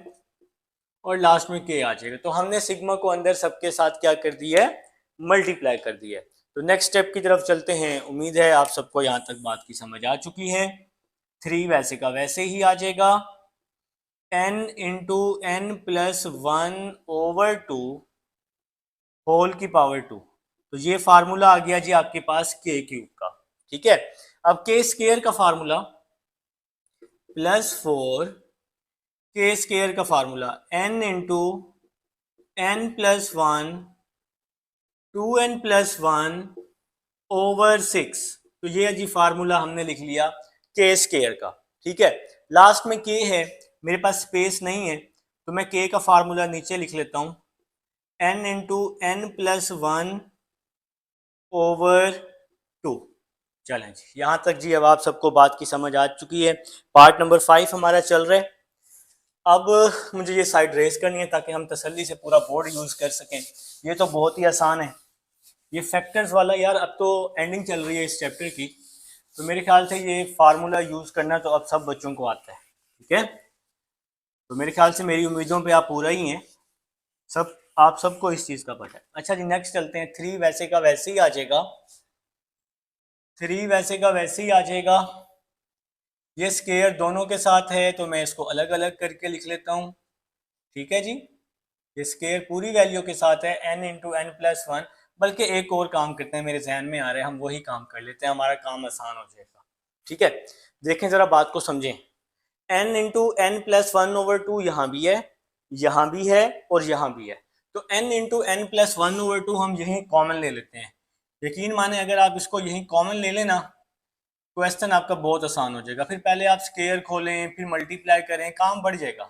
[SPEAKER 1] और लास्ट में k आ जाएगा। तो हमने सिग्मा को अंदर सबके साथ क्या कर दिया है, मल्टीप्लाई कर दिया है। तो नेक्स्ट स्टेप की तरफ चलते हैं। उम्मीद है आप सबको यहाँ तक बात की समझ आ चुकी है। 3 वैसे का वैसे ही आ जाएगा, n into n plus 1 over 2 whole की पावर 2। तो ये फार्मूला आ गया जी आपके पास k क्यूब का। ठीक है, अब k स्क्वायर का फार्मूला प्लस 4 k स्क्वायर का formula n into n plus 1 2n plus 1 over 6। तो ये जी फार्मूला हमने लिख लिया k स्क्वायर का। ठीक है, लास्ट में k है, मेरे पास स्पेस नहीं है, तो मैं k का फार्मूला नीचे लिख लेता हूं, n into n plus 1 over 2। चलें जी, यहाँ तक जी अब आप सबको बात की समझ आ चुकी है। पार्ट नंबर 5 हमारा चल रहा है। अब मुझे ये साइड रेस करनी है ताकि हम तसल्ली से पूरा बोर्ड यूज़ कर सकें। ये तो बहुत ही आसान है, ये फैक्टर्स वाला यार, अब तो एंडिंग चल रही है इस चैप्टर की, तो मेरे ख्याल से ये फार्मूला यूज़ करना तो अब सब बच्चों को आता है। ठीक है, तो मेरे ख्याल से मेरी उम्मीदों पे आप पूरा ही हैं, सब आप सबको इस चीज़ का पता है। अच्छा जी, नेक्स्ट चलते हैं। 3 वैसे का वैसे ही आ जाएगा, 3 वैसे का वैसे ही आ जाएगा। ये स्क्वायर दोनों के साथ है तो मैं इसको अलग अलग करके लिख लेता हूँ। ठीक है जी, ये स्क्वायर पूरी वैल्यू के साथ है n इंटू एन प्लस 1। बल्कि एक और काम करते हैं, मेरे जहन में आ रहा है, हम वही काम कर लेते हैं, हमारा काम आसान हो जाएगा। ठीक है, देखें जरा बात को समझें। n into n plus 1 over 2 यहाँ भी है, यहाँ भी है और यहाँ भी है, तो n into n plus 1 over 2 हम यहीं कॉमन ले लेते हैं। यकीन माने अगर आप इसको यहीं कॉमन ले लेना, क्वेश्चन आपका बहुत आसान हो जाएगा। फिर पहले आप स्क्वायर खोलें, फिर मल्टीप्लाई करें, काम बढ़ जाएगा।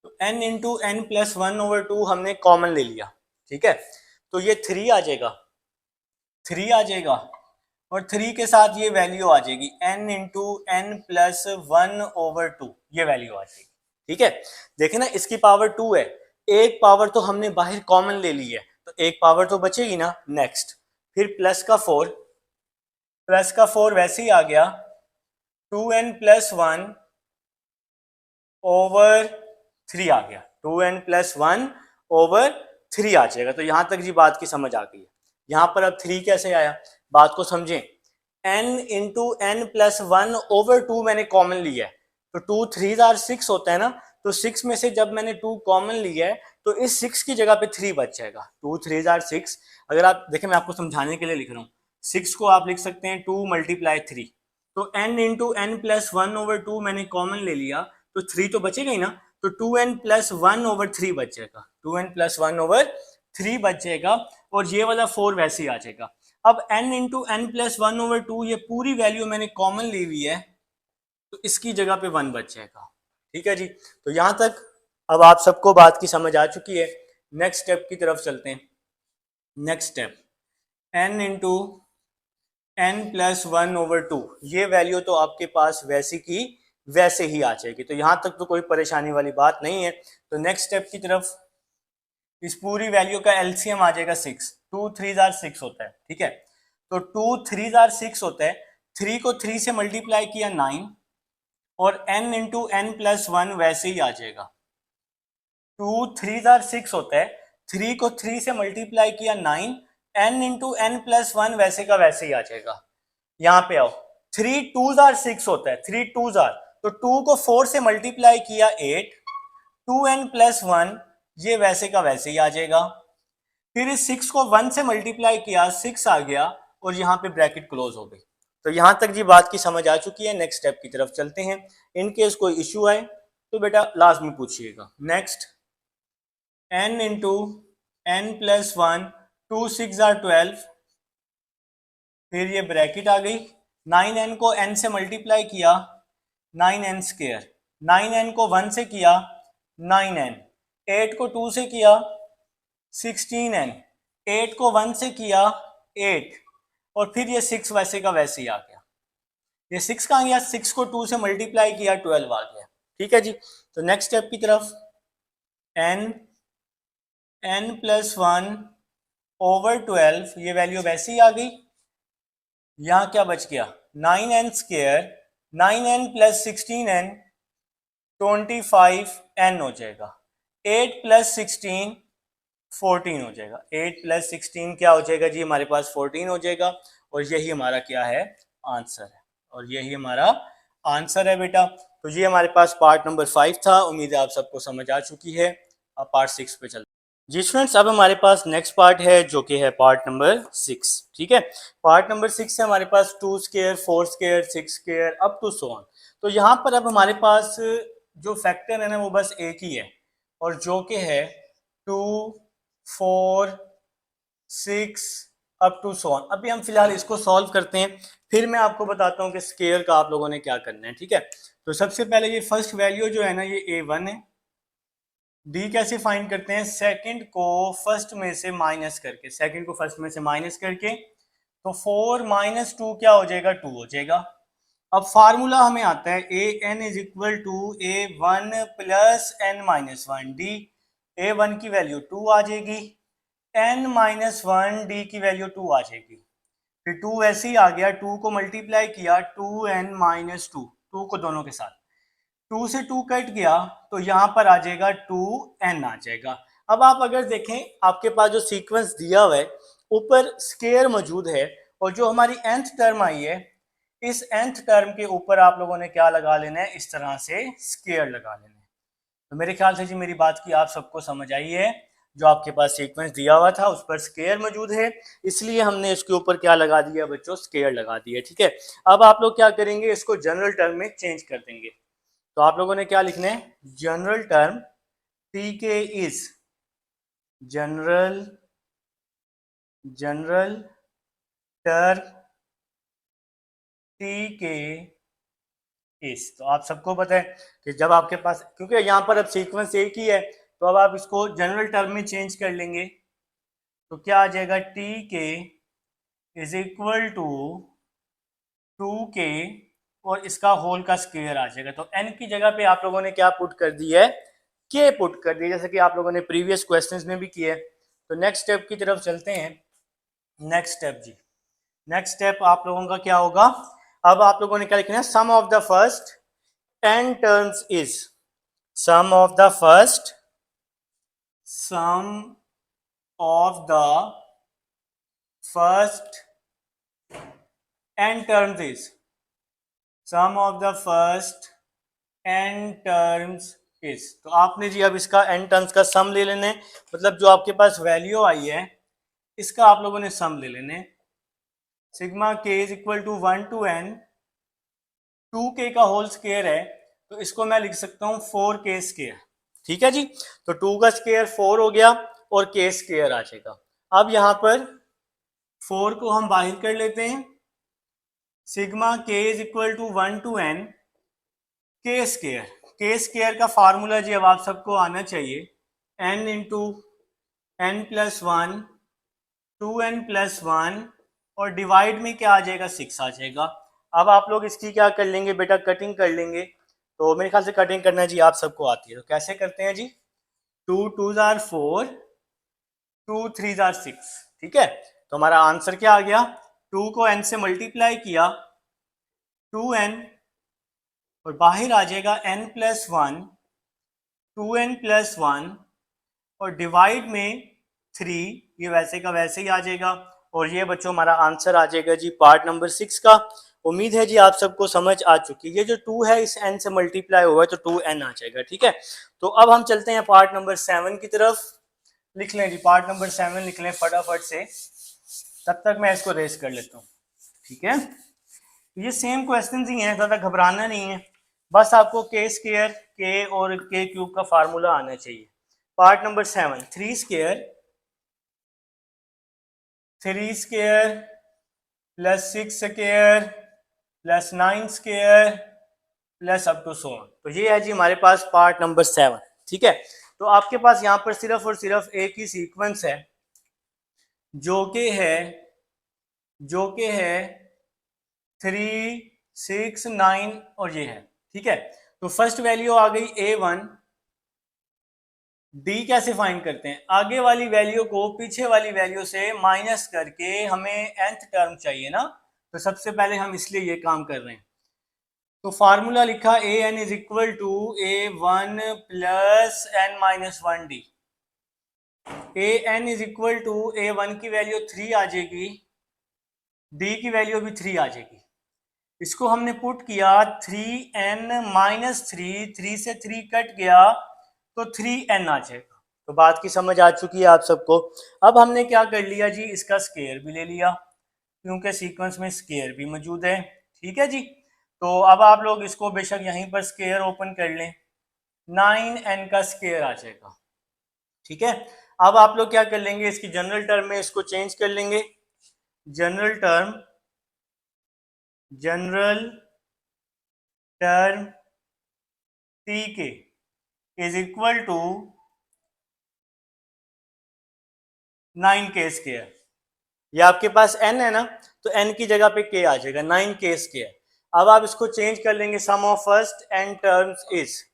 [SPEAKER 1] तो n into n plus 1 over 2 हमने कॉमन ले लिया। ठीक है, तो ये 3 आ जाएगा, 3 आ जाएगा, और 3 के साथ ये वैल्यू आ जाएगी n into n plus 1 over 2, ये वैल्यू आ जाएगी। ठीक है, देखें ना, इसकी पावर 2 है, एक पावर तो हमने बाहर कॉमन ले ली है, तो एक पावर तो बचेगी ना। नेक्स्ट, फिर प्लस का 4, प्लस का 4 वैसे ही आ गया, 2n प्लस 1 ओवर 3 आ गया, 2n प्लस 1 ओवर 3 आ जाएगा। तो यहां तक जी बात की समझ आ गई है। यहां पर अब 3 कैसे आया, बात को समझें। n इंटू एन प्लस 1/2 मैंने कॉमन लिया है, तो 2 3 आर 6 होता है ना, तो 6 में से जब मैंने 2 कॉमन लिया है तो इस 6 की जगह पे 3 बच जाएगा। 2 3 आर 6। अगर आप देखें, मैं आपको समझाने के लिए लिख रहा हूँ, 6 को आप लिख सकते हैं 2 × 3, तो n इंटू एन प्लस 1/2 मैंने कॉमन ले लिया, तो 3 तो बचेगा ही ना, तो 2n प्लस 1/3 बच जाएगा, 2n प्लस 1/3 बच जाएगा, और ये वाला 4 वैसे ही आ जाएगा। अब n इंटू एन प्लस 1/2 ये पूरी वैल्यू मैंने कॉमन ली हुई है, तो इसकी जगह पे 1 बच जाएगा। ठीक है जी, तो यहां तक अब आप सबको बात की समझ आ चुकी है। नेक्स्ट स्टेप की तरफ चलते हैं। Next step, n into n plus 1/2 ये वैल्यू तो आपके पास वैसी की वैसे ही आ जाएगी, तो यहां तक तो कोई परेशानी वाली बात नहीं है। तो नेक्स्ट स्टेप की तरफ, इस पूरी वैल्यू का एलसीएम आ जाएगा 6, 2 3 आर 6 होता है। ठीक है, तो 2 3 आर 6 होता है, 3 को 3 से मल्टीप्लाई किया 9, और n इंटू एन प्लस 1 वैसे ही आ जाएगा। 2 3 आर 6 होता है, 3 को 3 से मल्टीप्लाई किया 9, n इंटू एन प्लस 1 वैसे का वैसे ही आ जाएगा। यहाँ पे आओ, 3 2 आर 6 होता है, 3 2 आर, तो 2 को 4 से मल्टीप्लाई किया 8, 2n प्लस 1 ये वैसे का वैसे ही आ जाएगा। फिर इस 6 को 1 से मल्टीप्लाई किया, 6 आ गया, और यहाँ पे ब्रैकेट क्लोज हो गई। तो यहां तक जी बात की समझ आ चुकी है। नेक्स्ट स्टेप की तरफ चलते हैं। इन केस कोई इश्यू आए तो बेटा लाजमी पूछिएगा। Next, n into n plus 1, 2 6 or 12, फिर ये ब्रैकेट आ गई, 9n को n से मल्टीप्लाई किया 9n स्क्वायर, 9n को 1 से किया 9n, 8 को 2 से किया 16n, 8 को 1 से किया 8, और फिर ये 6 वैसे का वैसे ही आ गया। ये 6 कहाँ गया, 6 को 2 से मल्टीप्लाई किया 12 आ गया। ठीक है जी, तो नेक्स्ट स्टेप की तरफ, n प्लस 1/12 ये वैल्यू वैसे ही आ गई। यहाँ क्या बच गया, 9n square, 9n plus 16n 25n हो जाएगा, 8 प्लस 16 14 हो जाएगा, 8 प्लस 16 क्या हो जाएगा जी, हमारे पास 14 हो जाएगा, और यही हमारा क्या है, आंसर है, और यही हमारा आंसर है बेटा। तो ये हमारे पास पार्ट नंबर 5 था। उम्मीद है आप सबको समझ आ चुकी है। अब पार्ट 6 पे चलते हैं। जी स्टूडेंट्स, अब हमारे पास नेक्स्ट पार्ट है जो कि है पार्ट नंबर 6। ठीक है, पार्ट नंबर 6 है हमारे पास 2 square, 4 square, 6 square up to so on. तो यहाँ पर अब हमारे पास जो फैक्टर है ना वो बस एक ही है, और जो कि है 2 4 6 अप टू सो ऑन। अभी हम फिलहाल इसको सॉल्व करते हैं, फिर मैं आपको बताता हूँ कि स्केयर का आप लोगों ने क्या करना है। ठीक है, तो सबसे पहले ये फर्स्ट वैल्यू जो है ना ये a1 है। डी कैसे फाइंड करते हैं, सेकंड को फर्स्ट में से माइनस करके, सेकंड को फर्स्ट में से माइनस करके, तो 4 माइनस 2 क्या हो जाएगा, 2 हो जाएगा। अब फार्मूला हमें आता है a n is equal to a1 plus n minus 1 d. a1 की वैल्यू 2 आ जाएगी, n माइनस 1 डी की वैल्यू 2 आ जाएगी, फिर 2 ऐसे ही आ गया, 2 को मल्टीप्लाई किया 2n माइनस 2, 2 को दोनों के साथ, 2 से 2 कट गया, तो यहाँ पर आ जाएगा 2n आ जाएगा। अब आप अगर देखें, आपके पास जो सीक्वेंस दिया हुआ है ऊपर स्केयर मौजूद है, और जो हमारी nth टर्म आई है, इस nth टर्म के ऊपर आप लोगों ने क्या लगा लेना है, इस तरह से स्केयर लगा लेना है। तो मेरे ख्याल से जी मेरी बात की आप सबको समझ आई है। जो आपके पास सीक्वेंस दिया हुआ था उस पर स्केयर मौजूद है, इसलिए हमने इसके ऊपर क्या लगा दिया बच्चों, स्केयर लगा दिया। ठीक है, अब आप लोग क्या करेंगे, इसको जनरल टर्म में चेंज कर देंगे। तो आप लोगों ने क्या लिखना है, जनरल टर्म टी के is general general term T के इस। तो आप सबको पता है कि जब आपके पास, क्योंकि यहाँ पर अब सीक्वेंस एक ही है, तो अब आप इसको जनरल टर्म में चेंज कर लेंगे, तो क्या आ जाएगा, टी के इज इक्वल टू 2k, और इसका होल का स्क्वायर आ जाएगा। तो n की जगह पे आप लोगों ने क्या पुट कर दी है, k पुट कर दी, जैसे कि आप लोगों ने प्रीवियस क्वेश्चंस में भी किया है। तो नेक्स्ट स्टेप की तरफ चलते हैं। नेक्स्ट स्टेप जी, नेक्स्ट स्टेप आप लोगों का क्या होगा, अब आप लोगों ने क्या लिखना है, sum of the first n terms is, sum of the first, sum of the first n terms is sum of the first n terms is, तो आपने जी अब इसका n टर्म्स का सम ले लेने, मतलब जो आपके पास वैल्यू आई है इसका आप लोगों ने सम ले लेने। Sigma k is equal to 1 to n, 2k का होल स्क्वायर है तो इसको मैं लिख सकता हूँ 4k स्क्वायर। ठीक है जी, तो 2 का स्क्वायर 4 हो गया और k स्क्वायर आ जाएगा। अब यहाँ पर 4 को हम बाहर कर लेते हैं, sigma k is equal to 1 to n k square. k square का फार्मूला जी अब आप सबको आना चाहिए, n into n plus 1 2n plus 1 और डिवाइड में क्या आ जाएगा 6 आ जाएगा। अब आप लोग इसकी क्या कर लेंगे बेटा, कटिंग कर लेंगे। तो मेरे ख्याल से कटिंग करना जी आप सबको आती है, तो कैसे करते हैं जी, 2 2s are 4 2 3s are 6। ठीक है, तो हमारा आंसर क्या आ गया, 2 को n से मल्टीप्लाई किया 2n और बाहर आ जाएगा n प्लस 1 2n प्लस 1 और डिवाइड में 3, ये वैसे का वैसे ही आ जाएगा और ये बच्चों हमारा आंसर आ जाएगा जी पार्ट नंबर 6 का। उम्मीद है जी आप सबको समझ आ चुकी है, ये जो 2 है इस n से मल्टीप्लाई हुआ है तो 2n आ जाएगा। ठीक है, तो अब हम चलते हैं पार्ट नंबर 7 की तरफ। लिख लें जी, पार्ट नंबर 7 लिख लें फटाफट से, तब तक मैं इसको रेस कर लेता हूँ। ठीक है, ये सेम क्वेश्चन ही हैं, ज़्यादा घबराना नहीं है, बस आपको k स्क्वायर k और k क्यूब का फार्मूला आना चाहिए। Part number 7, 3 square plus 6 square plus 9 square plus up to so on, तो ये है जी हमारे पास पार्ट नंबर 7। ठीक है, तो आपके पास यहाँ पर सिर्फ और सिर्फ एक ही सीक्वेंस है जो कि है 3 6 9 और ये है। ठीक है, तो फर्स्ट वैल्यू आ गई A1, डी कैसे फाइंड करते हैं, आगे वाली वैल्यू को पीछे वाली वैल्यू से माइनस करके हमें nth टर्म चाहिए ना, तो सबसे पहले हम इसलिए ये काम कर रहे हैं। तो फार्मूला लिखा an is equal to a1 plus n minus 1d। an is equal to a1 की वैल्यू 3 आ जाएगी, d की वैल्यू भी 3 आ जाएगी। इसको हमने पुट किया 3n माइनस 3 से 3 कट गया तो 3n आ जाएगा। तो बात की समझ आ चुकी है आप सबको। अब हमने क्या कर लिया जी, इसका स्क्वायर भी ले लिया क्योंकि सीक्वेंस में स्क्वायर भी मौजूद है। ठीक है जी, तो अब आप लोग इसको बेशक यहीं पर स्क्वायर ओपन कर लें, 9n का स्क्वायर आ जाएगा। ठीक है, अब आप लोग क्या कर लेंगे, इसकी जनरल टर्म में इसको चेंज कर लेंगे, general term tk is equal to 9k square. ये आपके पास n है ना, तो n की जगह पे k आ जाएगा, 9k स्क्वायर। अब आप इसको चेंज कर लेंगे, sum of first n terms is,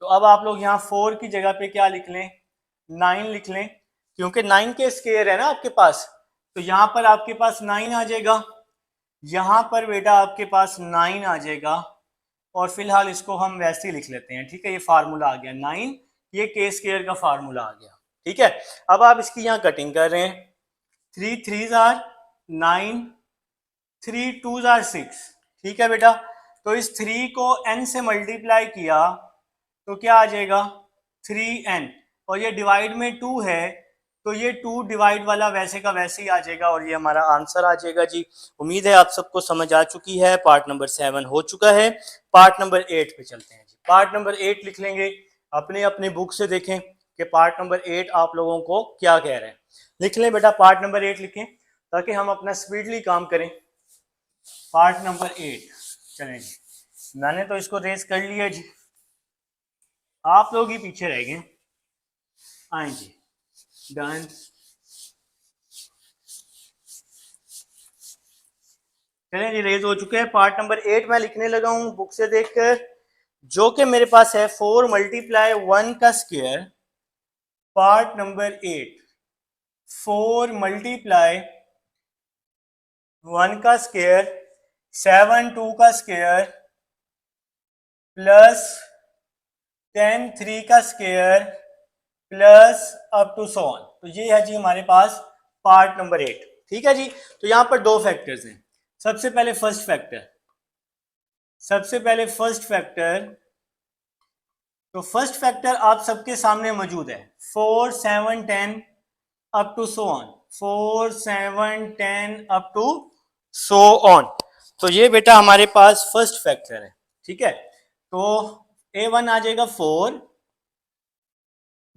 [SPEAKER 1] तो अब आप लोग यहाँ 4 की जगह पे क्या लिख लें, 9 लिख लें, क्योंकि 9k स्क्वायर है ना आपके पास, तो यहाँ पर आपके पास 9 आ जाएगा, यहाँ पर बेटा आपके पास 9 आ जाएगा और फिलहाल इसको हम वैसे ही लिख लेते हैं। ठीक है, ये फार्मूला आ गया 9, ये k स्क्वायर का फार्मूला आ गया। ठीक है, अब आप इसकी यहाँ कटिंग कर रहे हैं, 3 3s are 9 3 2s are 6। ठीक है बेटा, तो इस 3 को n से मल्टीप्लाई किया तो क्या आ जाएगा 3n, और ये डिवाइड में 2 है तो ये 2 डिवाइड वाला वैसे का वैसे ही आ जाएगा और ये हमारा आंसर आ जाएगा जी। उम्मीद है आप सबको समझ आ चुकी है, पार्ट नंबर 7 हो चुका है। पार्ट नंबर 8 पे चलते हैं जी। पार्ट नंबर 8 लिख लेंगे, अपने अपने बुक से देखें कि पार्ट नंबर 8 आप लोगों को क्या कह रहे हैं। लिख लें बेटा, पार्ट नंबर 8 लिखें ताकि हम अपना स्पीडली काम करें। पार्ट नंबर 8, चलें जी, मैंने तो इसको रेस कर लिया जी, आप लोग ही पीछे रह गए। आए जी, डन। चलें जी, रेज हो चुके हैं। पार्ट नंबर 8 मैं लिखने लगा हूं बुक से देखकर, जो कि मेरे पास है 4 मल्टीप्लाई 1 का स्क्वायर। पार्ट नंबर 8, 4 मल्टीप्लाई 1 का स्क्वायर 7 2 का स्क्वायर प्लस 10 3 का square plus up to so on. तो ये है जी हमारे पास पार्ट नंबर 8। ठीक है जी, तो यहाँ पर दो फैक्टर्स हैं, सबसे पहले फर्स्ट फैक्टर, तो फर्स्ट फैक्टर आप सबके सामने मौजूद है, 4, 7, 10 up to so on, 4, 7, 10 up to so on. तो ये बेटा हमारे पास फर्स्ट फैक्टर है, ठीक है। तो A1 आ जाएगा 4,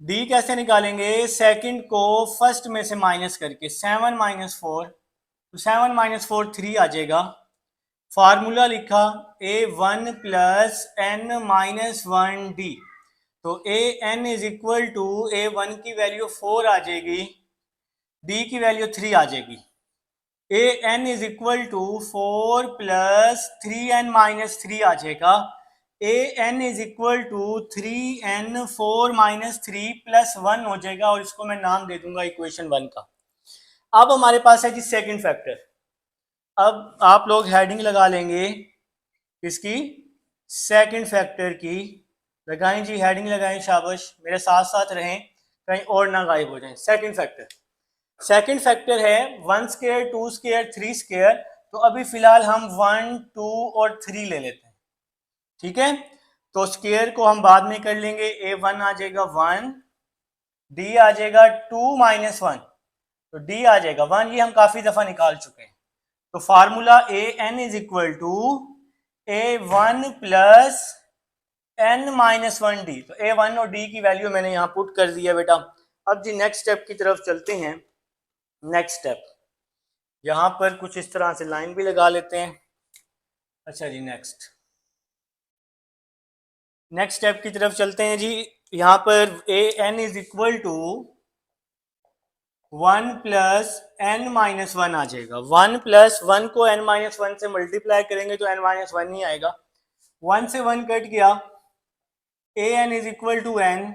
[SPEAKER 1] डी कैसे निकालेंगे, सेकंड को फर्स्ट में से माइनस करके, 7 माइनस 4, तो 7 माइनस 4 3 आ जाएगा। फार्मूला लिखा A1 plus n minus 1 d, तो a n is equal to A1 की वैल्यू 4 आ जाएगी, डी की वैल्यू 3 आ जाएगी। A n is equal to 4 plus 3n minus 3 आ जाएगा। A n is equal to 3n 4 minus 3 plus 1 हो जाएगा, और इसको मैं नाम दे दूंगा इक्वेशन 1 का। अब हमारे पास है जी सेकंड फैक्टर। अब आप लोग हेडिंग लगा लेंगे किसकी, सेकंड फैक्टर की। लगाएं जी, हेडिंग लगाएं, शाबाश, मेरे साथ साथ रहें, कहीं और ना गायब हो जाएं। सेकंड फैक्टर है 1 स्क्वायर, 2 स्क्वायर, 3 स्क्वायर। तो अभी फिलहाल हम 1, 2 और 3 ले लेते हैं, ठीक है। तो स्क्वायर को हम बाद में कर लेंगे। A1 आ जाएगा 1, डी आ जाएगा 2 माइनस 1, तो डी आ जाएगा 1, ये हम काफी दफा निकाल चुके हैं। तो formula AN is equal to A1 plus n minus 1 d. तो A1 और D की वैल्यू मैंने यहाँ पुट कर दिया बेटा। अब जी नेक्स्ट स्टेप की तरफ चलते हैं। नेक्स्ट स्टेप, यहां पर कुछ इस तरह से लाइन भी लगा लेते हैं। अच्छा जी, नेक्स्ट स्टेप की तरफ चलते हैं जी। यहां पर AN is equal to 1 plus n minus 1 आ जाएगा। 1 प्लस 1 को n माइनस 1 से मल्टीप्लाई करेंगे तो n माइनस 1 ही आएगा। 1 से 1 कट गया, AN is equal to n,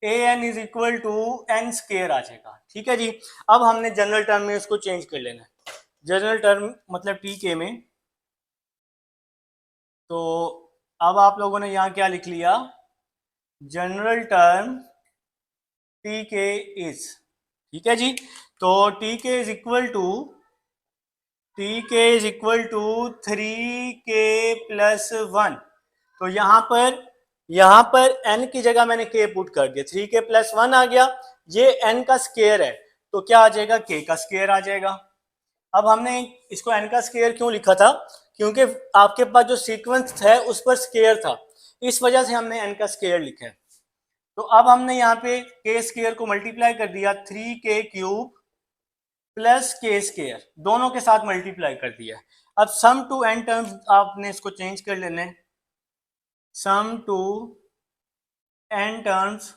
[SPEAKER 1] AN is equal to n square आ जाएगा, ठीक है जी। अब हमने जनरल टर्म में इसको चेंज कर लेना है, जनरल टर्म मतलब TK में। तो अब आप लोगों ने यहाँ क्या लिख लिया, जनरल टर्म TK इज, ठीक है जी। तो TK is equal to 3k plus 1। तो यहाँ पर n की जगह मैंने k पुट कर दिया, 3k प्लस 1 आ गया। ये n का स्क्वायर है, तो क्या आ जाएगा, k का स्क्वायर आ जाएगा। अब हमने इसको n का स्क्वायर क्यों लिखा था, क्योंकि आपके पास जो सीक्वेंस है उस पर स्क्वायर था, इस वजह से हमने n का स्क्वायर लिखा है। तो अब हमने यहाँ पे k स्क्वायर को मल्टीप्लाई कर दिया, 3k cube plus k square, दोनों के साथ मल्टीप्लाई कर दिया। अब सम टू n टर्म्स आपने इसको चेंज कर लेने, सम टू n टर्म्स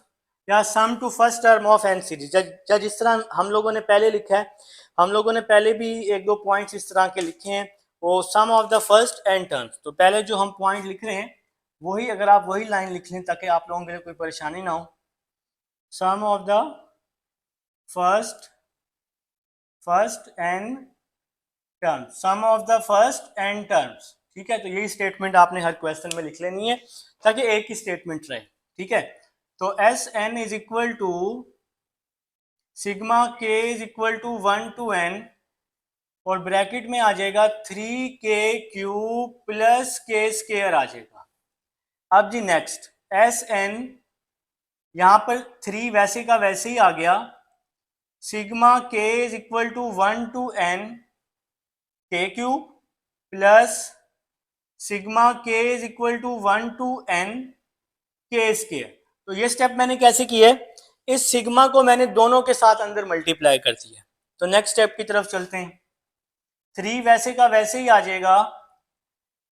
[SPEAKER 1] या sum to first term of n series, जिस तरह हम लोगों ने पहले लिखा है, हम लोगों ने पहले भी एक दो पॉइंट्स इस तरह के लिखे हैं, वो sum of the first n terms. तो पहले जो हम पॉइंट लिख रहे हैं वही, अगर आप वही लाइन लिख लें ताकि आप लोगों के लिए कोई परेशानी ना हो, sum of the first n terms, sum of the first n terms, ठीक है। तो यही स्टेटमेंट आपने हर क्वेश्चन में लिख लेनी है ताकि एक ही स्टेटमेंट रहे, ठीक है। तो Sn is equal to sigma k is equal to 1 to n, और ब्रैकेट में आ जाएगा 3k cube plus k square आ जाएगा। अब जी नेक्स्ट Sn, यहां पर 3 वैसे का वैसे ही आ गया, sigma k is equal to 1 to n k cube plus sigma k is equal to 1 to n k square. तो ये स्टेप मैंने कैसे किया, इस सिग्मा को मैंने दोनों के साथ अंदर मल्टीप्लाई कर दिया। तो नेक्स्ट स्टेप की तरफ चलते हैं। 3 वैसे का वैसे ही आ जाएगा,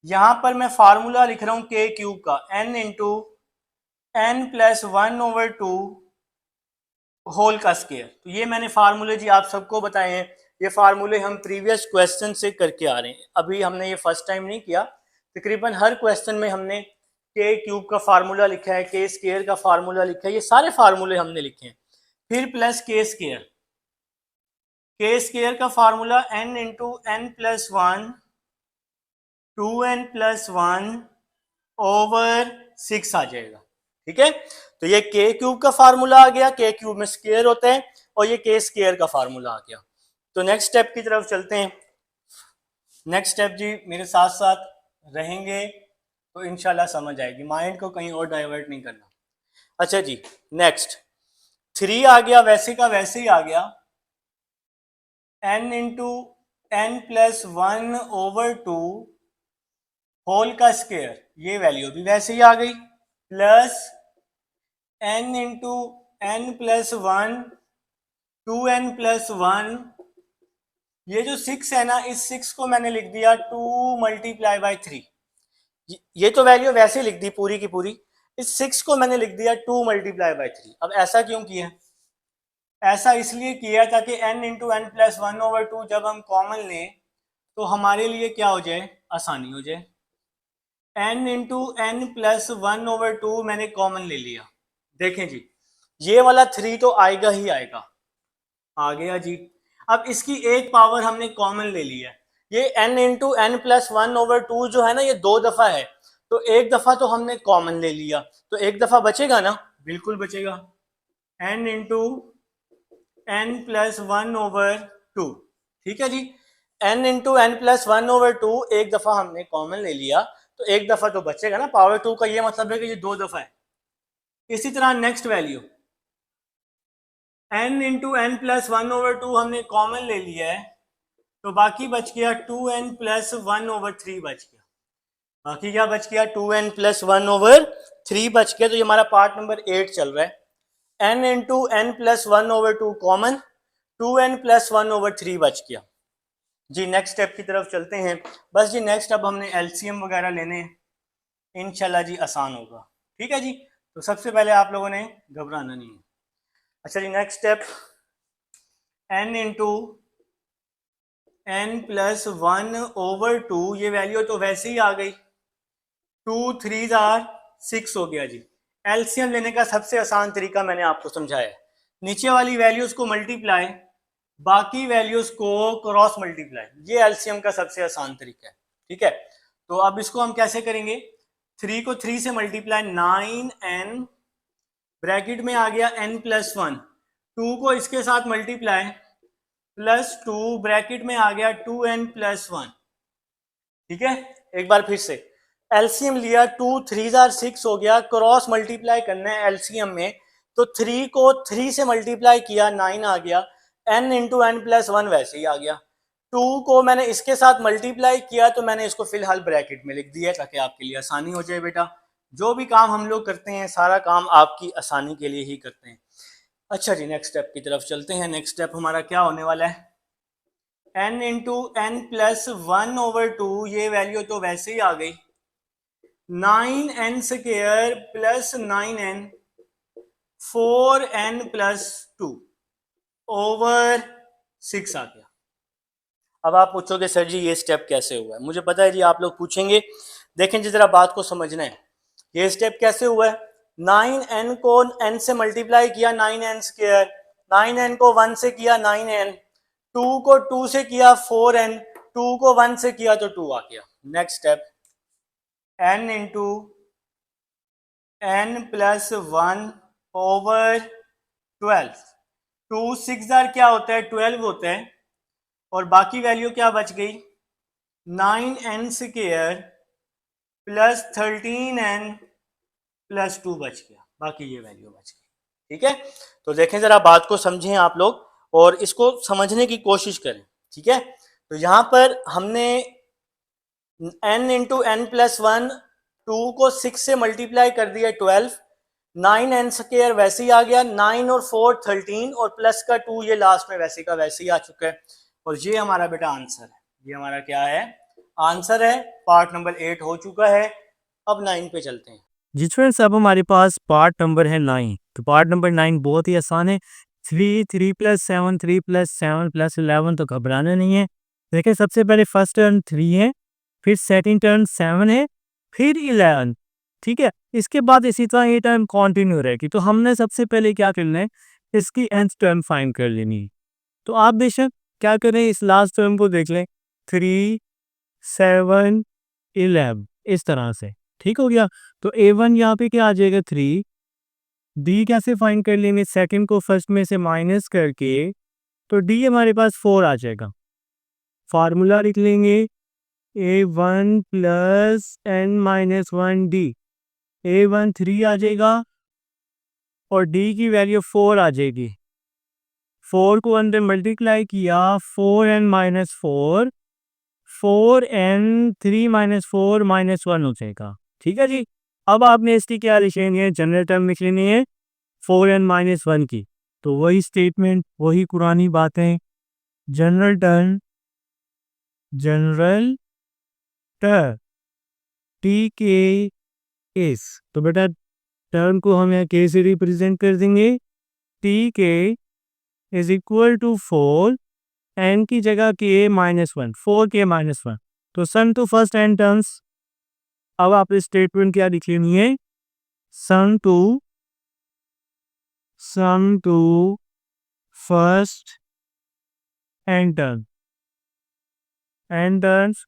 [SPEAKER 1] यहां पर मैं फार्मूला लिख रहा हूं k क्यूब का, n into n plus 1 over 2 whole का स्क्वायर। तो ये मैंने फार्मूले जी आप सबको बताए हैं, ये फार्मूले हम प्रीवियस क्वेश्चन से करके आ रहे हैं, अभी हमने ये फर्स्ट टाइम नहीं किया। तकरीबन हर क्वेश्चन में हमने k क्यूब का फार्मूला लिखा है, k स्क्वायर का फार्मूला लिखा है, ये सारे फार्मूले हमने लिखे हैं। फिर प्लस k स्क्वायर का formula n into n plus 1 2n plus 1 over 6 आ जाएगा, ठीक है। तो ये k क्यूब का फार्मूला आ गया, k क्यूब में स्क्वायर होता है, और ये k स्क्वायर का फार्मूला आ गया। तो नेक्स्ट स्टेप की तरफ चलते हैं। नेक्स्ट स्टेप जी मेरे साथ साथ रहेंगे तो इंशाल्लाह समझ आएगी, माइंड को कहीं और डाइवर्ट नहीं करना। अच्छा जी, नेक्स्ट 3 आ गया, वैसे का वैसे ही आ गया, n into n plus 1/2 whole का स्क्वायर, ये वैल्यू भी वैसे ही आ गई, plus n into n plus 1 2n plus 1, ये जो 6 है ना, इस 6 को मैंने लिख दिया 2 मल्टीप्लाई बाई 3, ये तो वैल्यू वैसे लिख दी पूरी की पूरी, इस 6 को मैंने लिख दिया 2 मल्टीप्लाई बाई 3। अब ऐसा क्यों किया? ऐसा इसलिए किया ताकि n इंटू एन प्लस 1/2 जब हम कॉमन लें तो हमारे लिए क्या हो जाए, आसानी हो जाए। n इंटू एन प्लस 1/2 मैंने कॉमन ले लिया, देखें जी ये वाला 3 तो आएगा ही आएगा, आ गया जी। अब इसकी एक पावर हमने कॉमन ले लिया है, ये n इंटू एन प्लस 1/2 जो है ना, ये 2 दफा है, तो एक दफा तो हमने कॉमन ले लिया, तो एक दफा बचेगा ना, बिल्कुल बचेगा, n इंटू एन प्लस 1/2, ठीक है जी। n इंटू एन प्लस 1/2 एक दफा हमने कॉमन ले लिया, तो एक दफा तो बचेगा ना, पावर 2 का ये मतलब है कि ये 2 दफा है। इसी तरह next value n into n plus 1/2 हमने कॉमन ले लिया है, तो बाकी बच गया 2n प्लस 1/3 बच गया, बाकी क्या बच गया 2n प्लस 1/3 बच गया, तो ये हमारा पार्ट नंबर 8 चल रहा है। n into n plus 1/2 common, 2n plus 1/3 बच गया जी। नेक्स्ट स्टेप की तरफ चलते हैं, बस जी नेक्स्ट अब हमने एलसीएम वगैरह लेने हैं, इंशाल्लाह जी आसान होगा, ठीक है जी। तो सबसे पहले आप लोगों ने घबराना नहीं है। अच्छा जी, next step n into n plus 1/2, ये वैल्यू तो वैसे ही आ गई, 2 3 6 हो गया जी। एलसीएम लेने का सबसे आसान तरीका मैंने आपको समझाया, नीचे वाली वैल्यूज को मल्टीप्लाई, बाकी वैल्यूज को क्रॉस मल्टीप्लाई, ये एलसीएम का सबसे आसान तरीका है, ठीक है। तो अब इसको हम कैसे करेंगे, 3 को 3 से मल्टीप्लाई, 9n ब्रैकेट में आ गया n प्लस 1, 2 को इसके साथ मल्टीप्लाई प्लस 2 ब्रैकेट में आ गया 2n प्लस 1, ठीक है। एक बार फिर से एलसीएम लिया, 2 3 6 हो गया, क्रॉस मल्टीप्लाई करना है एलसीएम में, तो 3 को 3 से मल्टीप्लाई किया 9 आ गया, n इंटू एन प्लस 1 वैसे ही आ गया, 2 को मैंने इसके साथ मल्टीप्लाई किया तो मैंने इसको फिलहाल ब्रैकेट में लिख दिया ताकि आपके लिए आसानी हो जाए। बेटा जो भी काम हम लोग करते हैं सारा काम आपकी आसानी के लिए ही करते हैं। अच्छा जी, नेक्स्ट स्टेप की तरफ चलते हैं। नेक्स्ट स्टेप हमारा क्या होने वाला है, n इंटू एन प्लस 1/2, ये वैल्यू तो वैसे ही आ गई, 9n square plus 9n 4n plus 2 over 6 आ गया। अब आप पूछोगे सर जी ये स्टेप कैसे हुआ है, मुझे पता है जी आप लोग पूछेंगे, देखें जी जरा बात को समझना है, ये स्टेप कैसे हुआ है, 9n को n से मल्टीप्लाई किया 9n स्क्वायर, 9n को 1 से किया 9n, 2 को 2 से किया 4n, 2 को 1 से किया तो 2 आ गया। Next step n into n plus 1/12, 2 6 क्या होता है 12 होता है, और बाकी वैल्यू क्या बच गई 9n square plus 13n plus 2 बच गया, बाकी ये वैल्यू बच गई, ठीक है। तो देखें जरा बात को समझें आप लोग और इसको समझने की कोशिश करें, ठीक है। तो यहाँ पर हमने n इंटू एन प्लस 1, 2 को 6 से मल्टीप्लाई कर दिया 12, 9n स्क्वायर वैसे ही आ गया, 9 और 4 13 और प्लस का 2 ये लास्ट में वैसे का वैसे ही आ चुका है, और ये हमारा बेटा आंसर है, ये हमारा क्या है आंसर है। पार्ट नंबर 8 हो चुका है, अब 9 पे चलते हैं
[SPEAKER 2] जी फ्रेंड्स, अब हमारे पास पार्ट नंबर है 9। तो पार्ट नंबर 9 बहुत ही आसान है, 3 प्लस 7 3 प्लस 7 प्लस 11, तो घबराना नहीं है। देखिए सबसे पहले फर्स्ट टर्न 3 है, फिर सेकंड टर्न 7 है, फिर 11, ठीक है। इसके बाद इसी तरह ये टर्म कंटिन्यू रहेगी। तो हमने सबसे पहले क्या करना है, इसकी nth टर्म फाइंड कर लेनी है। तो आप बेशक क्या करें, इस लास्ट टर्म को देख लें, 3 7 11 इस तरह से, ठीक हो गया। तो a1 यहाँ पे क्या आ जाएगा 3, d कैसे फाइंड कर लेंगे, सेकंड को फर्स्ट में से माइनस करके, तो d हमारे पास 4 आ जाएगा। फार्मूला लिख लेंगे A1 plus n minus 1 d. A1 3 आ जाएगा और d की वैल्यू 4 आ जाएगी। 4 को अंदर मल्टीप्लाई किया, 4n minus 4, 4n 3 minus 4 minus 1 हो जाएगा। ठीक है जी। अब आपने इसकी क्या लिखनी है, जनरल टर्म लिख लेनी है 4n माइनस 1 की। तो वही स्टेटमेंट, वही पुरानी बातें, general term, general term T के एस। तो बेटा टर्म को हम यहाँ के से रिप्रेजेंट कर देंगे। टी के इज इक्वल टू 4, एन की जगह के माइनस 1, 4 के माइनस 1। तो सम टू फर्स्ट एन टर्म्स। अब आप स्टेटमेंट क्या लिख लेनी है, सम टू फर्स्ट एन टर्म्स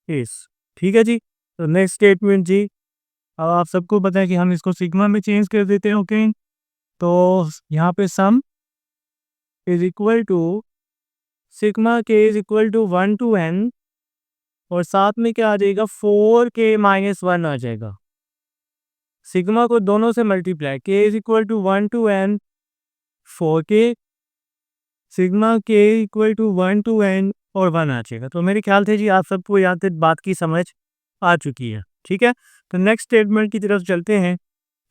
[SPEAKER 2] इस। ठीक है जी। तो नेक्स्ट स्टेटमेंट जी, अब आप सबको पता है कि हम इसको सिग्मा में चेंज कर देते हैं। ओके, तो यहाँ पे sum is equal to sigma k is equal to 1 to n, और साथ में क्या आ जाएगा, 4k माइनस 1 आ जाएगा। सिग्मा को दोनों से multiply, k is equal to 1 to n 4k, sigma k equal to 1 to n और 1 आ जाएगा। तो मेरे ख्याल से जी आप सबको यहाँ तक बात की समझ आ चुकी है। ठीक है, तो नेक्स्ट स्टेटमेंट की तरफ चलते हैं।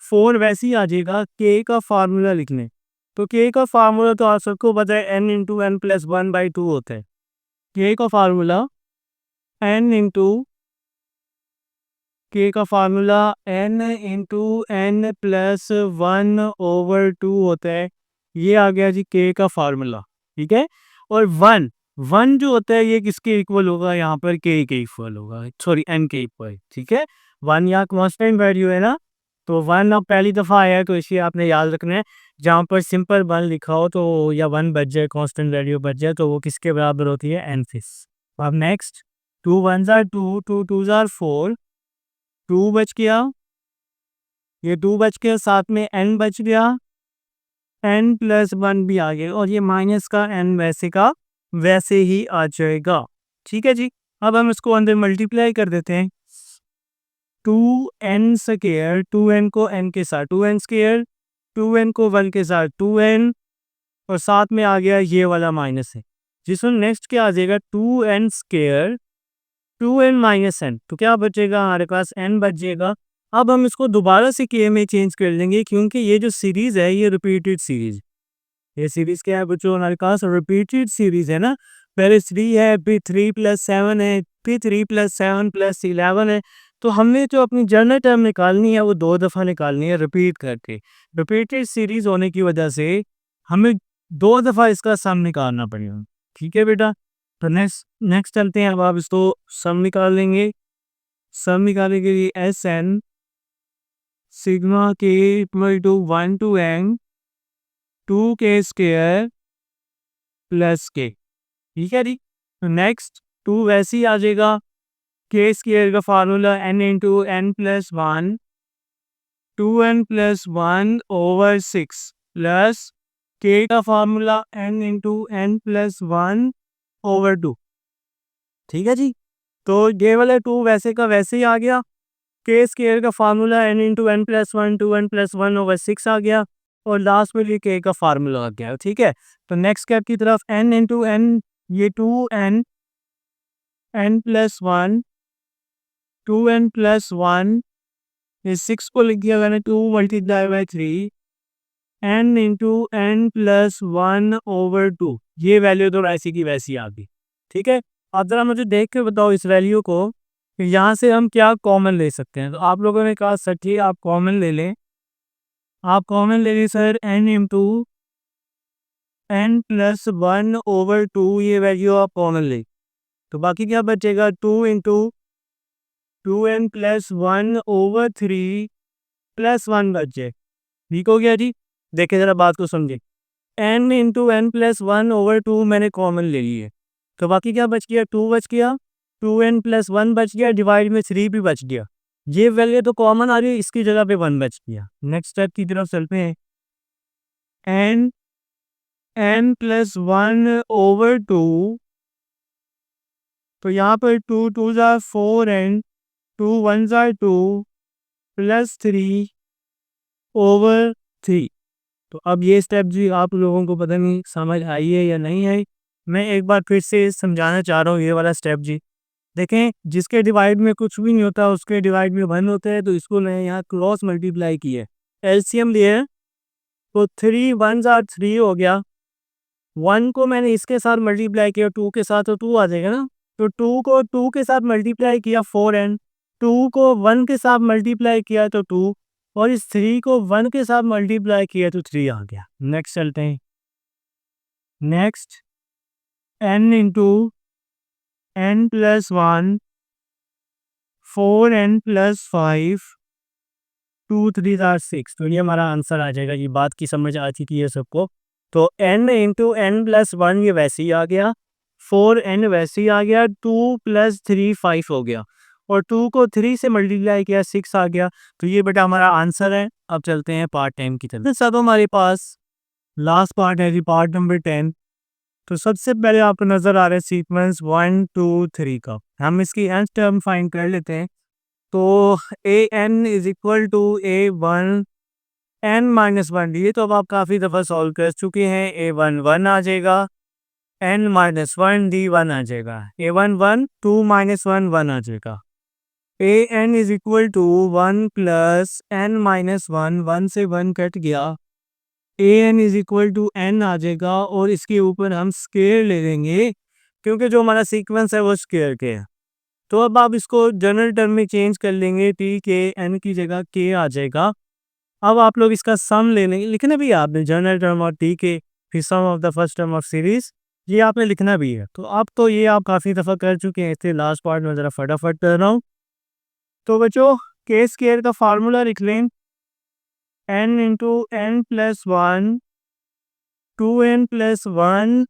[SPEAKER 2] 4 वैसे ही आ जाएगा k का फार्मूला लिखने। तो k का फार्मूला तो आप सबको पता है n इंटू एन प्लस 1/2 होता है। k का formula n into n into n plus 1/2 होता है। ये आ गया जी k का फार्मूला। ठीक है, और 1 जो होता है ये किसके इक्वल होगा, यहाँ पर k के इक्वल होगा, सॉरी n के इक्वल। ठीक है, 1 यहाँ कांस्टेंट वैल्यू है ना, तो 1 अब पहली दफ़ा आया है तो इसे आपने याद रखना है। जहाँ पर सिंपल 1 लिखा हो तो या 1 बच जाए, कांस्टेंट वैल्यू बच जाए, तो वो किसके बराबर होती है, n से। अब नेक्स्ट 2 1 2, 2 2 4, 2 बच गया, ये 2 बच गया, साथ में n बच गया, n प्लस 1 भी आ गया, और ये माइनस का n वैसे का वैसे ही आ जाएगा। ठीक है जी। अब हम इसको अंदर मल्टीप्लाई कर देते हैं। 2n स्क्वायर, 2n को n के साथ 2n स्क्वायर, 2n को 1 के साथ 2n, और साथ में आ गया ये वाला माइनस है, जिसमें नेक्स्ट क्या आ जाएगा, 2n square 2n minus n। तो क्या बचेगा, हमारे पास n बच जाएगा। अब हम इसको दोबारा से k में चेंज कर लेंगे, क्योंकि ये जो सीरीज है ये रिपीटेड सीरीज, ये सीरीज क्या है बच्चों, हमारे पास रिपीटेड सीरीज है ना। पहले 3 है, फिर 3 प्लस 7 है, फिर 3 प्लस 7 प्लस 11 है। तो हमने जो अपनी जनरल टर्म निकालनी है वो 2 दफ़ा निकालनी है रिपीट करके। रिपीटेड सीरीज होने की वजह से हमें 2 दफ़ा इसका सम निकालना पड़ेगा। ठीक है बेटा, तो नेक्स्ट चलते हैं। अब आप इसको सम निकाल लेंगे। सम निकालने के लिए S n sigma k equal to 1 to n 2k square plus k। ठीक है जी। तो नेक्स्ट 2 वैसे ही आ जाएगा, k स्क्वायर का formula n into n plus 1, 2n plus 1/6 plus k का formula n into n plus 1/2। ठीक है जी। तो ये वाला 2 वैसे का वैसे ही आ गया, k स्क्वायर का formula n into n plus 1, 2n plus 1/6 आ गया, और लास्ट में ये k का फार्मूला आ गया। ठीक है, तो नेक्स्ट स्टेप की तरफ n इंटू एन, ये 2n n plus 1, 2n plus 1, ये 6 को लिख दिया मैंने 2 multiply by 3, n into n plus 1/2। ये वैल्यू तो वैसी की वैसी आ गई। ठीक है, आप ज़रा मुझे देख के बताओ इस वैल्यू को कि यहाँ से हम क्या कॉमन ले सकते हैं। तो आप लोगों ने कहा सर ठीक आप कॉमन ले लें, आप कॉमन ले लें sir n into n plus 1/2, ये वैल्यू आप कॉमन ले, तो बाकी क्या बचेगा, 2 इंटू 2n प्लस 1/3 प्लस 1 बच जाए। ठीक हो गया जी। देखिए ज़रा बात को समझे, n इंटू एन प्लस 1/2 मैंने कॉमन ले ली है, तो बाकी क्या बच गया, 2 बच गया, 2n प्लस 1 बच गया, डिवाइड में 3 भी बच गया। ये वैल्यू तो कॉमन आ रही है, इसकी जगह पे 1 बच गया। नेक्स्ट स्टेप की तरफ चलते हैं। n प्लस 1/2 तो यहाँ पर 2 2 ज़ा 4 एंड 2 1 ज़ा 2 प्लस 3 ओवर 3। तो अब ये स्टेप जी आप लोगों को पता नहीं समझ आई है या नहीं आई। मैं एक बार फिर से समझाना चाह रहा हूँ ये वाला स्टेप जी। देखें, जिसके डिवाइड में कुछ भी नहीं होता उसके डिवाइड में 1 होता है, तो इसको मैंने यहाँ क्रॉस मल्टीप्लाई किया है, एलसीएम लिया है। तो 3 1 ज़ा 3 हो गया, 1 को मैंने इसके साथ मल्टीप्लाई किया 2 के साथ, तो 2 आ जाएगा ना। तो 2 को 2 के साथ मल्टीप्लाई किया 4 एन, 2 को 1 के साथ मल्टीप्लाई किया तो 2, और इस 3 को 1 के साथ मल्टीप्लाई किया तो 3 आ गया। नेक्स्ट चलते हैं। Next n into n plus 1 4n plus 5 2 3 or 6। तो ये हमारा आंसर आ जाएगा। ये बात की समझ आ चुकी है सबको। तो n इंटू n प्लस 1 ये वैसे ही आ गया, 4n वैसे ही आ गया, 2 प्लस 3 5 हो गया, और 2 को 3 से मल्टीप्लाई किया 6 आ गया। तो ये बेटा हमारा आंसर है। अब चलते हैं पार्ट 10 की तरफ। सब हमारे पास लास्ट पार्ट है जी, पार्ट नंबर 10। तो सबसे पहले आपको नजर आ रहा है सीक्वेंस 1 2 3 का। हम इसकी nth टर्म फाइंड कर लेते हैं। तो a n is equal to a one n minus one. ये तो अब आप काफ़ी दफ़ा सॉल्व कर चुके हैं। ए वन 1 आ जाएगा, एन माइनस वन डी 1 आ जाएगा, ए वन 1 2 माइनस 1 1 आ जाएगा। A n is equal to 1 plus n minus one, 1 से 1 कट गया, a n is equal to n आ जाएगा, और इसके ऊपर हम स्क्वायर ले लेंगे क्योंकि जो हमारा सीक्वेंस है वो स्क्वायर के है। तो अब आप इसको जनरल टर्म में चेंज कर लेंगे, टी के एन की जगह के आ जाएगा। अब आप लोग इसका सम ले लेंगे, लिखना भी है आपने जनरल टर्म और टी के, फिर sum of the first term of series, ये आपने लिखना भी है। तो अब तो ये आप काफ़ी दफ़ा कर चुके हैं, इसलिए लास्ट पार्ट में ज़रा फटाफट कर रहा हूँ। तो बच्चों, के स्क्वायर का फार्मूला लिख लें, n into n plus one 2n plus 1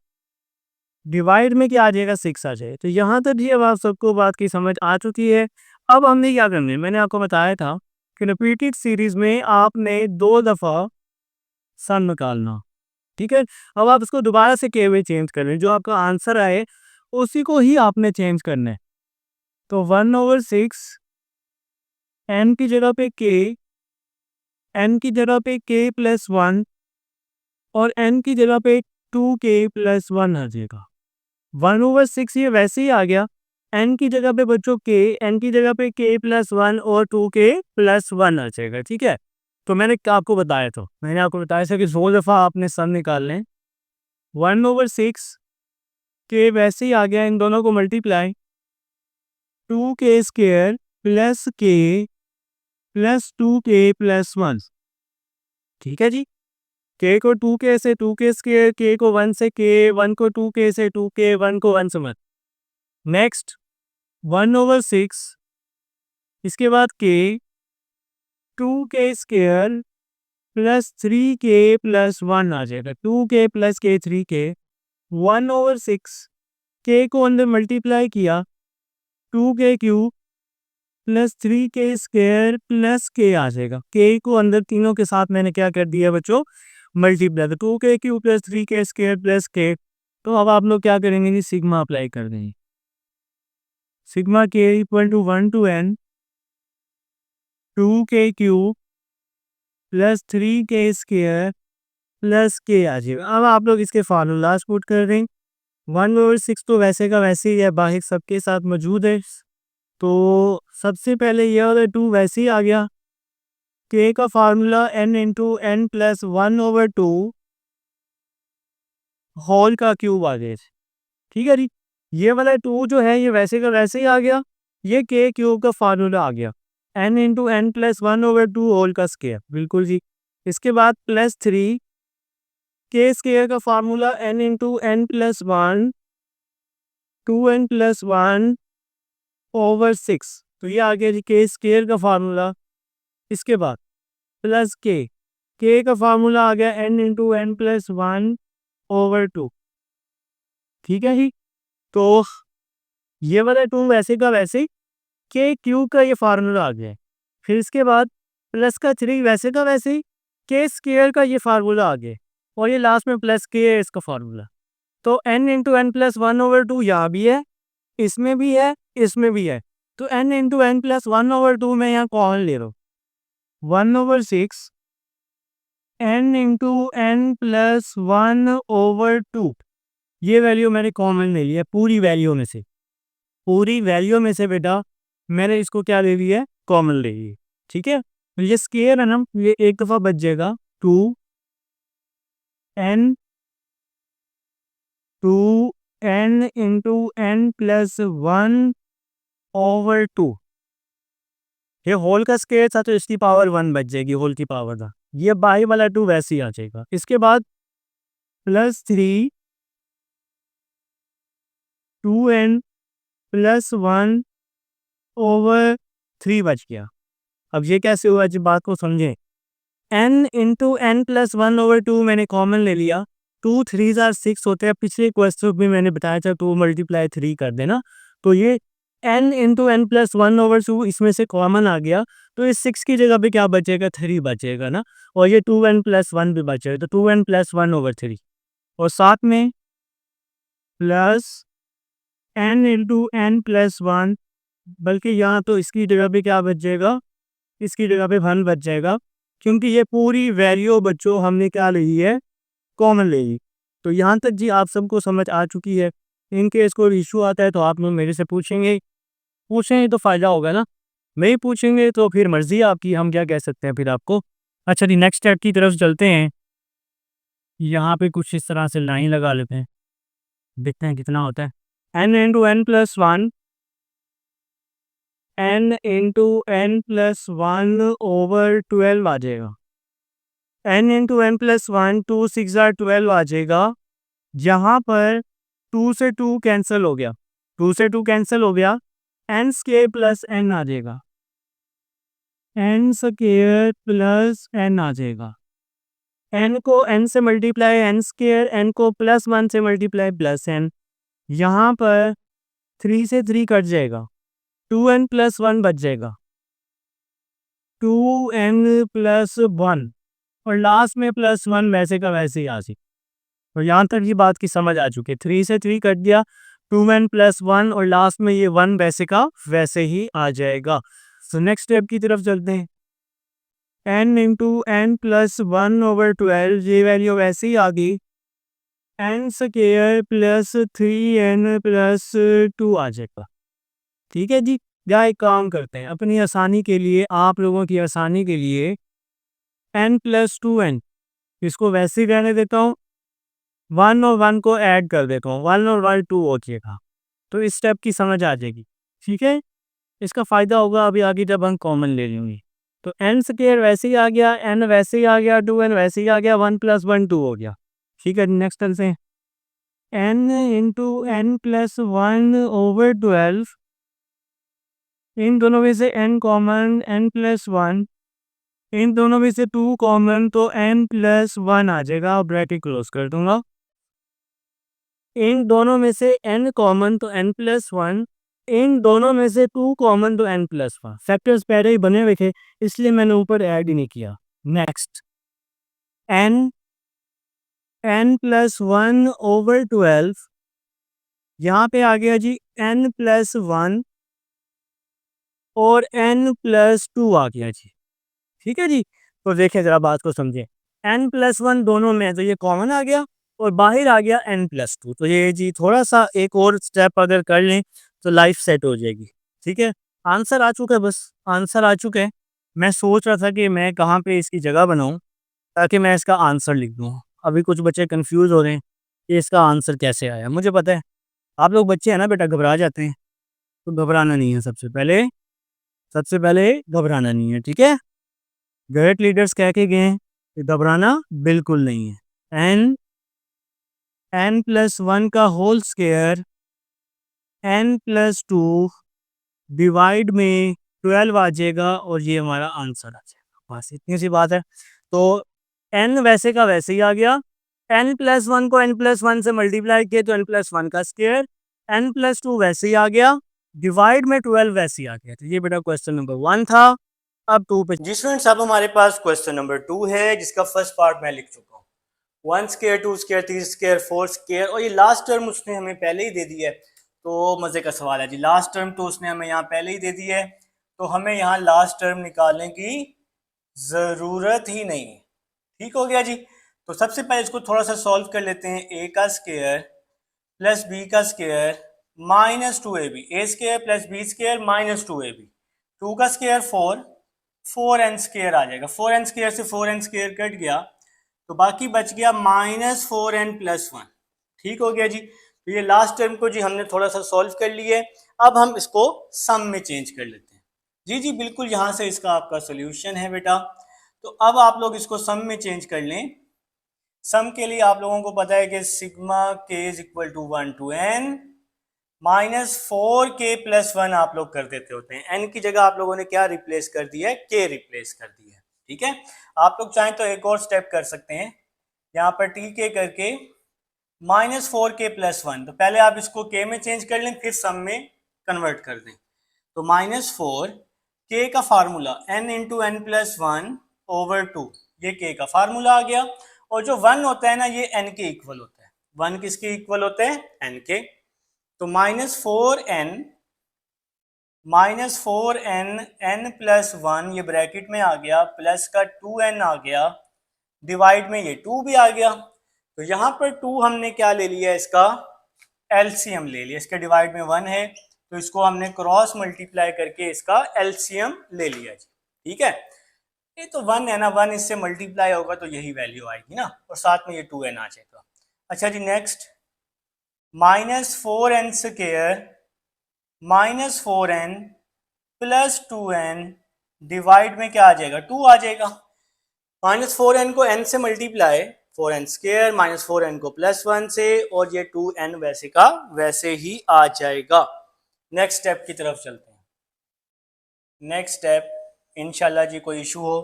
[SPEAKER 2] divide में क्या आ जाएगा 6 आ जाएगा। तो यहाँ तक भी अब आप सबको बात की समझ आ चुकी है। अब हमने क्या करना है, मैंने आपको बताया था कि रिपीटेड सीरीज में आपने 2 दफ़ा सम निकालना, ठीक है। अब आप इसको दोबारा से के में चेंज कर लें, जो आपका आंसर आए उसी को ही आपने चेंज करना है। तो 1/6 n की जगह पे k, n की जगह पे k प्लस 1, और n की जगह पे 2k प्लस 1 आ जाएगा। 1/6 ये वैसे ही आ गया, n की जगह पे बच्चों k, n की जगह पे k प्लस 1 और 2k प्लस 1 आ जाएगा, ठीक है। तो मैंने आपको बताया था कि 2 दफ़ा आपने सम निकाल लें। 1/6 k वैसे ही आ गया, इन दोनों को multiply 2k square plus k plus 2k plus 1, ठीक है जी। k को 2k से 2k स्क्वायर, k को 1 से k, 1 को 2k से 2k, 1 को 1 से 1। नेक्स्ट 1/6, इसके बाद k 2k square plus 3k plus 1 आ जाएगा, 2k plus k 3k। 1/6 k को अंदर मल्टीप्लाई किया, 2k cube plus 3k square plus k आ जाएगा। k को अंदर तीनों के साथ मैंने क्या कर दिया बच्चों, मल्टीप्लाई। तो 2k cube plus 3k square plus k। तो अब आप लोग क्या करेंगे जी, सिग्मा अप्लाई कर देंगे। Sigma k equal to 1 to n 2k cube plus 3k square plus k आ जाएगा। अब आप लोग इसके फार्मूलाज पुट कर दें। 1/6 तो वैसे का वैसे ही है, बाहर सबके साथ मौजूद है। तो सबसे पहले ये वाला 2 वैसे ही आ गया। k का formula n into n plus 1/2 whole का क्यूब आ गया, ठीक है जी। ये वाला 2 जो है ये वैसे का वैसे ही आ गया, ये k क्यूब का फार्मूला आ गया, n into n plus 1/2 whole का स्क्वायर, बिल्कुल जी। इसके बाद प्लस 3 k स्क्वायर का formula n into n plus 1 2n plus 1/6। तो ये आ गया जी k स्क्वायर का फार्मूला। इसके बाद प्लस k का फार्मूला आ गया n इंटू n प्लस 1/2, ठीक है जी। तो ये वाला 2 वैसे का वैसे ही, k क्यूब का ये फार्मूला आ गया है। फिर इसके बाद प्लस का 3 वैसे का वैसे ही, k स्क्वायर का ये फार्मूला आ गया, और ये लास्ट में प्लस k है इसका फार्मूला। तो n इंटू n प्लस 1/2 यहाँ भी है, इसमें भी है, इसमें भी है, तो n इंटू एन प्लस 1/2 मैं यहाँ कॉमन ले रहा हूँ, 1/6 n इंटू एन प्लस 1/2, ये वैल्यू मैंने कॉमन ले लिया पूरी वैल्यू में से, पूरी वैल्यू में से बेटा मैंने इसको क्या ले लिया है, कॉमन ले लिया। ठीक है, तो ये स्केयर है ना, ये एक दफ़ा बच जाएगा 2n इंटू एन प्लस 1/2, ये होल का स्केयर था तो इसकी पावर 1 बच जाएगी, होल की पावर था, ये बाई वाला 2 वैसे ही आ जाएगा। इसके बाद प्लस 2n प्लस 1/3 बच गया। अब ये कैसे हुआ, जब बात को समझें, n इंटू एन प्लस 1/2 मैंने कॉमन ले लिया, 2 3 6 होते हैं, पिछले क्वेश्चन में मैंने बताया था 2 × 3 कर देना, तो ये n इंटू एन प्लस 1/2 इसमें से कॉमन आ गया, तो इस 6 की जगह पे क्या बचेगा, 3 बचेगा ना, और ये 2n प्लस 1 भी बचेगा, तो 2n प्लस 1/3, और साथ में plus n into n plus 1, बल्कि यहाँ तो इसकी जगह पे क्या बच जाएगा, इसकी जगह पे 1 बच जाएगा, क्योंकि ये पूरी वैल्यू बच्चों हमने क्या ली है, कॉमन ले ली। तो यहाँ तक जी आप सबको समझ आ चुकी है। इन केस कोई इशू आता है तो आप लोग मेरे से पूछेंगे तो फ़ायदा होगा ना, नहीं पूछेंगे तो फिर मर्ज़ी है आपकी, हम क्या कह सकते हैं फिर आपको। अच्छा जी, नेक्स्ट स्टेप की तरफ चलते हैं। यहाँ पे कुछ इस तरह से लाइन लगा लेते हैं, देखते हैं कितना होता है। n into n plus 1, n into n plus 1/12 आ जाएगा, n इंटू एन प्लस 1, 2 6 12 आ जाएगा। यहाँ पर 2 से 2 कैंसिल हो गया, 2 से 2 कैंसिल हो गया, n स्क्वायर प्लस n आ जाएगा, n स्क्वायर प्लस n आ जाएगा। n को n से मल्टीप्लाई n स्क्वायर, n को प्लस 1 से मल्टीप्लाई प्लस n, यहाँ पर 3 से 3 कट जाएगा, 2n प्लस 1 बच जाएगा, 2n प्लस 1, और लास्ट में प्लस 1 वैसे का वैसे ही आ जाए। तो यहाँ तक ये बात की समझ आ चुकी है, 3 से 3 कट गया, 2n प्लस 1, और लास्ट में ये 1 वैसे का वैसे ही आ जाएगा। तो नेक्स्ट स्टेप की तरफ चलते हैं। n इंटू एन प्लस 1/12, ये वैल्यू वैसे ही आ गई, n square plus 3n plus 2 आ जाएगा। ठीक है जी, या एक काम करते हैं अपनी आसानी के लिए, आप लोगों की आसानी के लिए n प्लस 2n इसको वैसे ही रहने देता हूँ, 1 और 1 को ऐड कर देता हूँ, 1 और 1 2 हो जाएगा, तो इस स्टेप की समझ आ जाएगी। ठीक है, इसका फ़ायदा होगा अभी आगे जब हम कॉमन ले लेंगे। तो n स्क्वायर वैसे ही आ गया, n वैसे ही आ गया, 2n वैसे ही आ गया, 1 + 1 2 हो गया। ठीक है, नेक्स्ट चलते हैं। n इंटू एन प्लस 1/12, इन दोनों में से n कॉमन, n प्लस 1, इन दोनों में से 2 कॉमन, तो n प्लस 1 आ जाएगा, और ब्रैकेट क्लोज कर दूंगा। इन दोनों में से n कॉमन तो n प्लस 1, इन दोनों में से 2 कॉमन तो n प्लस 1, फैक्टर्स पहले ही बने हुए थे इसलिए मैंने ऊपर ऐड ही नहीं किया। नेक्स्ट, n प्लस 1/12, यहाँ पे आ गया जी n प्लस 1 और n प्लस 2 आ गया जी। ठीक है जी, तो देखिए ज़रा बात को समझें, n प्लस 1 दोनों में है तो ये कॉमन आ गया, और बाहर आ गया n प्लस 2, तो ये जी थोड़ा सा एक और स्टेप अगर कर लें तो लाइफ सेट हो जाएगी। ठीक है, आंसर आ चुका है, बस आंसर आ चुका है। मैं सोच रहा था कि मैं कहाँ पे इसकी जगह बनाऊँ ताकि मैं इसका आंसर लिख दूँ। अभी कुछ बच्चे कंफ्यूज हो रहे हैं कि इसका आंसर कैसे आया। मुझे पता है आप लोग बच्चे हैं ना बेटा, घबरा जाते हैं, तो घबराना नहीं है, सबसे पहले घबराना नहीं है। ठीक है, ग्रेट लीडर्स कह के गए हैं कि घबराना बिल्कुल नहीं है। n प्लस 1 का whole square n plus 2 divide में 12 आ जाएगा, और ये हमारा आंसर आ जाएगा, बस इतनी सी बात है। तो n वैसे का वैसे ही आ गया, n प्लस 1 को n प्लस 1 से मल्टीप्लाई किए तो n प्लस 1 का स्क्वायर, n प्लस 2 वैसे ही आ गया, डिवाइड में 12 वैसे ही आ गया। तो ये बेटा क्वेश्चन नंबर 1 था। अब 2 पे
[SPEAKER 1] जी स्टूडेंट्स, अब हमारे पास क्वेश्चन नंबर 2 है जिसका फर्स्ट पार्ट मैं लिख चुका हूँ। 1 स्क्वायर, 2 स्क्वायर, 3 स्क्वायर, 4 स्क्वायर, और ये लास्ट टर्म उसने हमें पहले ही दे दिया है, तो मज़े का सवाल है जी। लास्ट टर्म तो उसने हमें यहाँ पहले ही दे दी है, तो हमें यहाँ लास्ट टर्म निकालने की ज़रूरत ही नहीं है। ठीक हो गया जी। तो सबसे पहले इसको थोड़ा सा सॉल्व कर लेते हैं। ए का स्क्वायर प्लस बी का square minus 2ab, a square plus b square minus 2ab, 2 का स्क्वायर 4n स्क्वायर आ जाएगा। 4n स्क्वायर से 4n स्क्वायर कट गया, तो बाकी बच गया माइनस 4n प्लस 1। ठीक हो गया जी। तो ये लास्ट टर्म को जी हमने थोड़ा सा सॉल्व कर लिए। अब हम इसको सम में चेंज कर लेते हैं। जी जी बिल्कुल, यहाँ से इसका आपका सोल्यूशन है बेटा। तो अब आप लोग इसको सम में चेंज कर लें। सम के लिए आप लोगों को पता है कि sigma k is equal to 1 to n minus 4k plus 1 आप लोग कर देते होते हैं। n की जगह आप लोगों ने क्या रिप्लेस कर दिया है? k रिप्लेस कर दिया है। ठीक है, आप लोग चाहें तो एक और स्टेप कर सकते हैं, यहाँ पर tk करके माइनस 4k प्लस 1। तो पहले आप इसको k में चेंज कर लें, फिर सम में कन्वर्ट कर दें। तो माइनस 4k का formula n into n plus 1 over 2, ये k का फार्मूला आ गया। और जो 1 होता है ना, ये n के इक्वल होता है। 1 किसके इक्वल होते हैं? n के। तो माइनस 4n n प्लस 1 ये ब्रैकेट में आ गया, प्लस का 2n आ गया, डिवाइड में ये 2 भी आ गया। तो यहाँ पर 2 हमने क्या ले लिया? इसका एलसीएम ले लिया। इसके डिवाइड में 1 है, तो इसको हमने क्रॉस मल्टीप्लाई करके इसका एलसीएम ले लिया जी। ठीक है, ये तो 1 है ना, 1 इससे मल्टीप्लाई होगा तो यही वैल्यू आएगी ना, और साथ में ये 2n आ जाएगा। अच्छा जी, next minus 4n square minus 4n plus 2n divide में क्या आ जाएगा? 2 आ जाएगा। माइनस 4n को n से multiply, 4n square minus 4n को प्लस 1 से, और ये 2n वैसे का वैसे ही आ जाएगा। नेक्स्ट स्टेप की तरफ चलते हैं। नेक्स्ट स्टेप इंशाल्लाह जी, कोई इशू हो?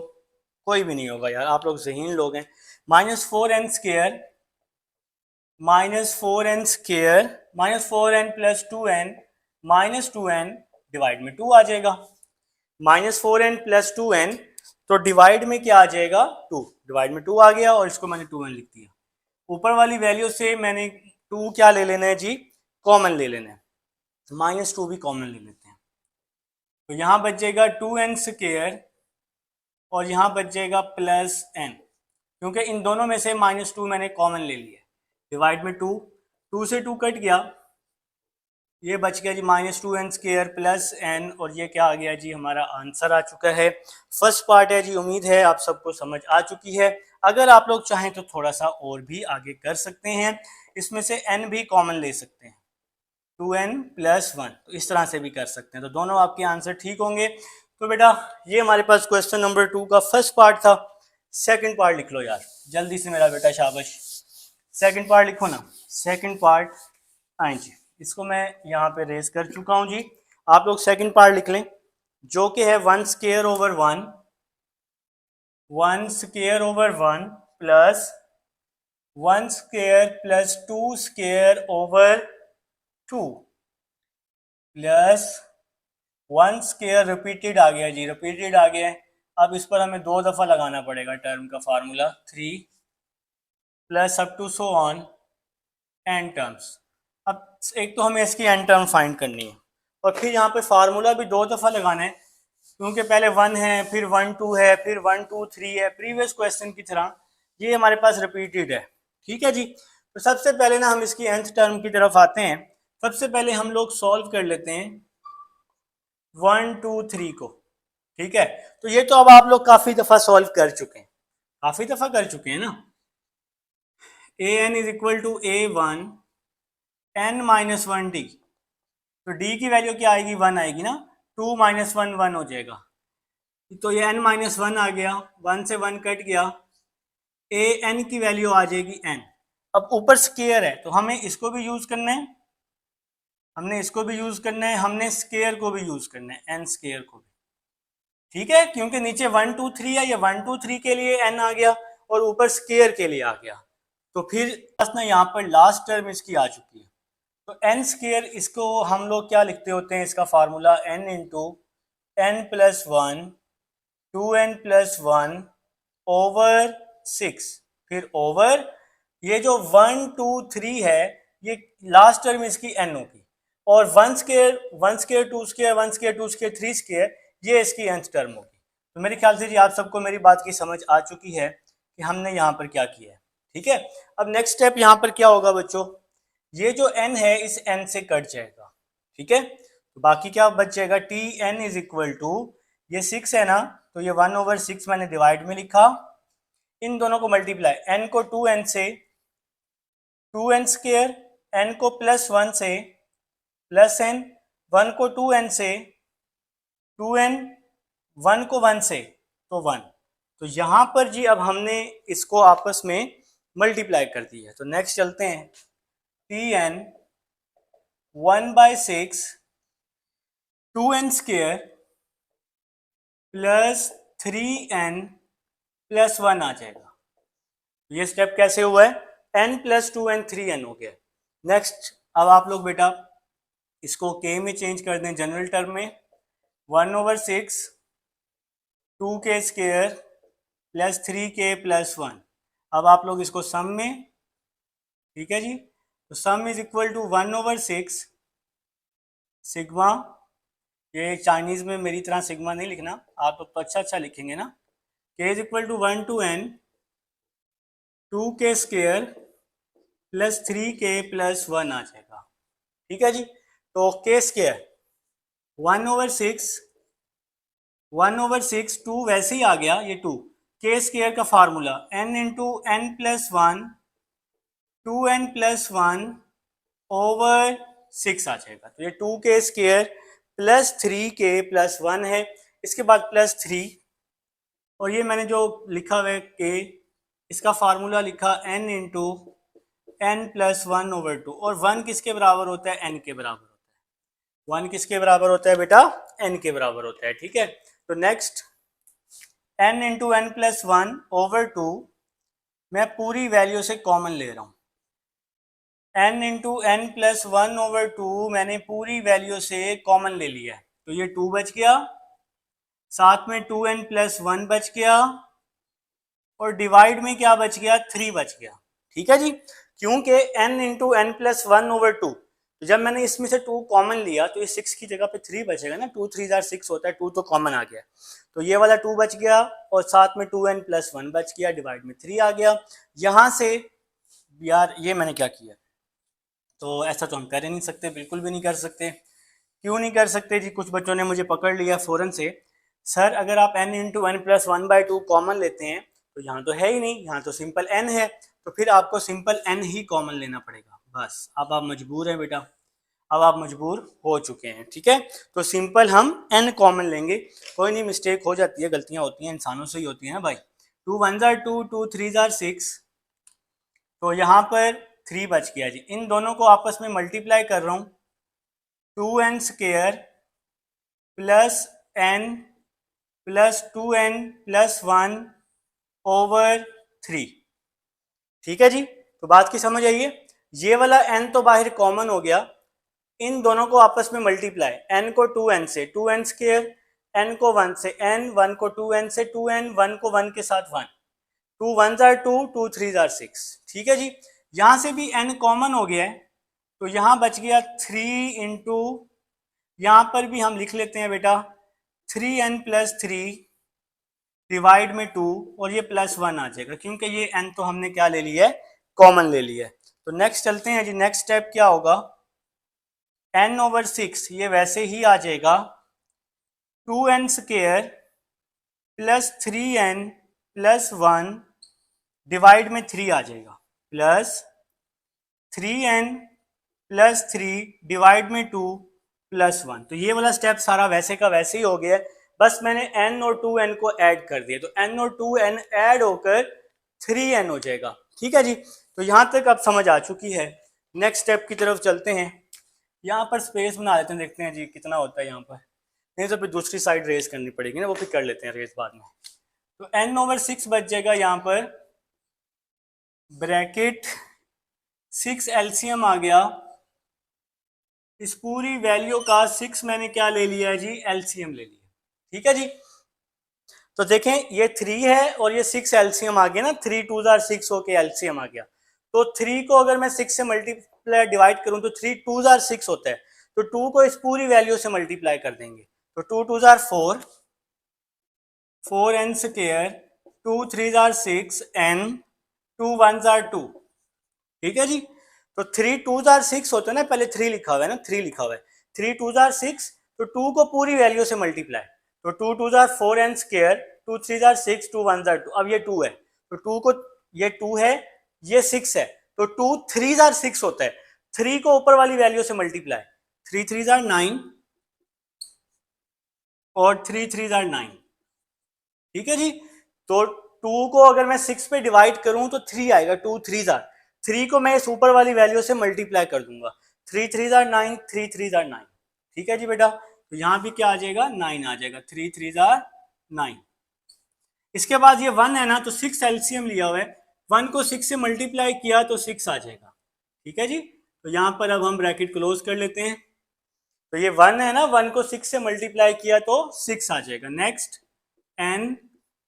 [SPEAKER 1] कोई भी नहीं होगा यार, आप लोग ज़हीन लोग हैं। Minus 4n square minus 4n square minus 4n plus 2n minus 2n divide में 2 आ जाएगा। माइनस 4n प्लस 2n, तो डिवाइड में क्या आ जाएगा? 2। डिवाइड में 2 आ गया, और इसको मैंने 2n लिख दिया। ऊपर वाली वैल्यू से मैंने 2 क्या ले लेना है जी? कॉमन ले लेना है। माइनस 2 भी कॉमन ले लेते हैं, तो यहाँ बच जाएगा 2n स्क्वायर, और यहाँ बच जाएगा प्लस n, क्योंकि इन दोनों में से माइनस 2 मैंने कॉमन ले लिया। डिवाइड में 2, 2 से 2 कट गया, ये बच गया जी minus 2n square plus n, और ये क्या आ गया जी? हमारा आंसर आ चुका है। फर्स्ट पार्ट है जी, उम्मीद है आप सबको समझ आ चुकी है। अगर आप लोग चाहें तो थोड़ा सा और भी आगे कर सकते हैं, इसमें से n भी कॉमन ले सकते हैं, 2n प्लस 1, तो इस तरह से भी कर सकते हैं। तो दोनों आपके आंसर ठीक होंगे। तो बेटा ये हमारे पास क्वेश्चन नंबर 2 का फर्स्ट पार्ट था। सेकंड पार्ट लिख लो यार, जल्दी से मेरा बेटा, शाबाश। सेकंड पार्ट लिखो ना, सेकंड पार्ट। आए जी, इसको मैं यहाँ पे रेस कर चुका हूँ जी। आप लोग सेकंड पार्ट लिख लें, जो कि है 1 square over 1, 1 square over 1 plus 1 square plus 2 square over 2 plus 1 square repeated आ गया जी, रिपीटेड आ गया है। अब इस पर हमें 2 दफ़ा लगाना पड़ेगा टर्म का formula, 3 plus up to so on n terms. अब एक तो हमें इसकी एन टर्म फाइंड करनी है, और फिर यहाँ पे फार्मूला भी 2 दफ़ा लगाना है, क्योंकि पहले 1 है, फिर 1 2 है, फिर 1 2 3 है, प्रीवियस क्वेश्चन की तरह ये हमारे पास रिपीटेड है। ठीक है जी। तो सबसे पहले ना हम इसकी nth टर्म की तरफ आते हैं। सबसे पहले हम लोग सॉल्व कर लेते हैं 1 2 3 को। ठीक है, तो ये तो अब आप लोग काफ़ी दफ़ा सॉल्व कर चुके हैं, काफ़ी दफ़ा कर चुके हैं ना। A n is equal to A1 n minus 1 d, तो d की वैल्यू क्या आएगी? 1 आएगी ना, 2 माइनस 1 1 हो जाएगा, तो ये n माइनस 1 आ गया, 1 से 1 कट गया, ए एन की वैल्यू आ जाएगी n। अब ऊपर स्केयर है, तो हमें इसको भी यूज करना है, हमने इसको भी यूज करना है, हमने स्केयर को भी यूज करना है, n स्केयर को भी। ठीक है, क्योंकि नीचे 1 2 3 है, ये 1 2 3 के लिए n आ गया, और ऊपर स्केयर के लिए आ गया। तो फिर ना यहाँ पर लास्ट टर्म इसकी आ चुकी है, तो n स्केयर, इसको हम लोग क्या लिखते होते हैं? इसका formula n into n plus 1 2n plus 1 over 6, फिर ओवर ये जो 1 2 3 है, ये लास्ट टर्म इसकी n होगी, और 1 square 1 square 2 square 1 square 2 square 3 square ये इसकी nth टर्म होगी। तो मेरे ख्याल से जी आप सबको मेरी बात की समझ आ चुकी है कि हमने यहाँ पर क्या किया है। ठीक है, अब नेक्स्ट स्टेप यहाँ पर क्या होगा बच्चों, ये जो n है इस n से कट जाएगा। ठीक है, तो बाकी क्या बच जाएगा, t n is equal to, ये 6 है ना, तो ये 1/6 मैंने डिवाइड में लिखा, इन दोनों को मल्टीप्लाई, n को 2n से 2n स्क्वायर, n को +1 से प्लस n, 1 को 2n से 2n, 1 को 1 से तो 1। तो यहाँ पर जी अब हमने इसको आपस में मल्टीप्लाई कर दिया है। तो नेक्स्ट चलते हैं, t n 1/6 2n square plus 3n plus 1 आ जाएगा। ये स्टेप कैसे हुआ है, n प्लस 2n 3n हो गया। नेक्स्ट अब आप लोग बेटा इसको k में चेंज कर दें जनरल टर्म में, 1/6 2k square plus 3k plus 1। अब आप लोग इसको सम में, ठीक है जी, तो sum is equal to 1/6 sigma, ये चाइनीज में मेरी तरह सिग्मा नहीं लिखना, आप लोग तो अच्छा लिखेंगे ना, k is equal to 1 to n 2k square plus 3k plus 1 आ जाएगा। ठीक है जी, तो k स्क्वायर 1/6 2 वैसे ही आ गया, ये 2 k स्क्वायर का formula n into n plus 1 2n plus 1 over 6 आ जाएगा। तो ये 2k square plus 3k plus 1 है, इसके बाद प्लस 3, और ये मैंने जो लिखा हुआ है k, इसका फार्मूला लिखा n into n plus 1 over 2, और 1 किसके बराबर होता है, n के बराबर होता है। 1 किसके बराबर होता है बेटा, n के बराबर होता है। ठीक है, तो next n into n plus 1 over 2, मैं पूरी वैल्यू से कॉमन ले रहा हूँ, n into n plus 1 over 2 मैंने पूरी वैल्यू से कॉमन ले लिया है, तो ये 2 बच गया, साथ में 2n प्लस 1 बच गया, और डिवाइड में क्या बच गया, 3 बच गया। ठीक है जी, क्योंकि n into n plus 1 over 2, तो जब मैंने इसमें से 2 कॉमन लिया तो ये 6 की जगह पे 3 बचेगा ना, 2 3 6 होता है, 2 तो कॉमन आ गया, तो ये वाला 2 बच गया, और साथ में 2n प्लस 1 बच गया, डिवाइड में 3 आ गया। यहाँ से यार ये मैंने क्या किया, तो ऐसा तो हम कर ही नहीं सकते, बिल्कुल भी नहीं कर सकते। क्यों नहीं कर सकते जी, कुछ बच्चों ने मुझे पकड़ लिया फ़ौरन से, सर अगर आप n into n plus 1/2 common लेते हैं तो यहाँ तो है ही नहीं, यहाँ तो सिंपल n है, तो फिर आपको सिंपल n ही कॉमन लेना पड़ेगा। बस अब आप मजबूर हैं बेटा, अब आप मजबूर हो चुके हैं। ठीक है, तो सिंपल हम n कॉमन लेंगे, कोई नहीं, मिस्टेक हो जाती है, गलतियां होती हैं, इंसानों से ही होती हैं ना भाई। 2 1 2 2 3 6, तो यहाँ पर 3 बच गया जी, इन दोनों को आपस में मल्टीप्लाई कर रहा हूँ, 2n square plus n plus 2n plus 1 over 3। ठीक है जी, तो बात की समझ आई है, ये वाला n तो बाहर कॉमन हो गया, इन दोनों को आपस में मल्टीप्लाई, n को 2n से 2n स्क्वायर, n को 1 से n, 1 को 2n से 2n, 1 को 1 के साथ 1, 2 1 2 2 3 6। ठीक है जी, यहाँ से भी n कॉमन हो गया है, तो यहाँ बच गया 3 इंटू, यहाँ पर भी हम लिख लेते हैं बेटा 3n प्लस 3 डिवाइड में 2, और ये प्लस 1 आ जाएगा, क्योंकि ये n तो हमने क्या ले लिया है, कॉमन ले लिया है। तो नेक्स्ट चलते हैं जी, नेक्स्ट स्टेप क्या होगा, n ओवर 6 ये वैसे ही आ जाएगा, 2n square plus 3n plus 1 divide में 3 आ जाएगा, प्लस 3n प्लस 3 डिवाइड में 2 प्लस 1। तो ये वाला स्टेप सारा वैसे का वैसे ही हो गया है, बस मैंने n और 2n को ऐड कर दिया, तो n और 2n ऐड होकर 3n हो जाएगा। ठीक है जी, तो यहाँ तक अब समझ आ चुकी है। नेक्स्ट स्टेप की तरफ चलते हैं, यहाँ पर स्पेस बना लेते हैं, देखते हैं जी कितना होता है यहाँ पर, नहीं तो फिर दूसरी साइड रेस करनी पड़ेगी ना, वो फिर कर लेते हैं रेस बाद में। तो n ओवर 6 बच जाएगा, यहाँ पर ब्रैकेट 6 एलसीएम आ गया, इस पूरी वैल्यू का 6 मैंने क्या ले लिया है जी, एलसीएम ले लिया। ठीक है जी, तो देखें ये 3 है और ये 6 एलसीएम आ गया ना, 3 2 6 होके एलसीएम आ गया, तो 3 को अगर मैं 6 से मल्टीप्लाई डिवाइड करूं तो 3 2 6 होता है, तो 2 को इस पूरी वैल्यू से मल्टीप्लाई कर देंगे, तो 2 2 jar 4, 4n square, 2 3 jar 6 n, 2 1 jar 2, ठीक है जी। तो 3 2 जार 6 होता है ना, पहले 3 लिखा हुआ है ना, 3 लिखा हुआ है, 3 2 जार 6, तो 2 को पूरी वैल्यू से मल्टीप्लाई, तो 2 2 jar 4n square, 2 3 jar 6, 2 1 jar 2, अब ये 2 है, तो 2 को, ये 2 है, ये 6 है, तो 2 3 जार 6 होता है, 3 को ऊपर वाली वैल्यू से मल्टीप्लाई, 3 3 जार 9 और 3 3 जार 9, ठीक है जी। तो 2 को अगर मैं 6 पे डिवाइड करूं तो 3 आएगा, 2 3 जार, 3 को मैं इस ऊपर वाली वैल्यू से मल्टीप्लाई कर दूंगा, 3 3 जार 9, 3 3 जार 9, ठीक है जी बेटा। तो यहां भी क्या आ जाएगा, 9 आ जाएगा, 3 3 जार 9। इसके बाद ये 1 है ना, तो 6 एलसीएम लिया हुआ है, 1 को 6 से मल्टीप्लाई किया तो 6 आ जाएगा, ठीक है जी। तो यहां पर अब हम ब्रैकेट क्लोज कर लेते हैं, तो ये 1 है ना, 1 को 6 से मल्टीप्लाई किया तो 6 आ जाएगा। Next n,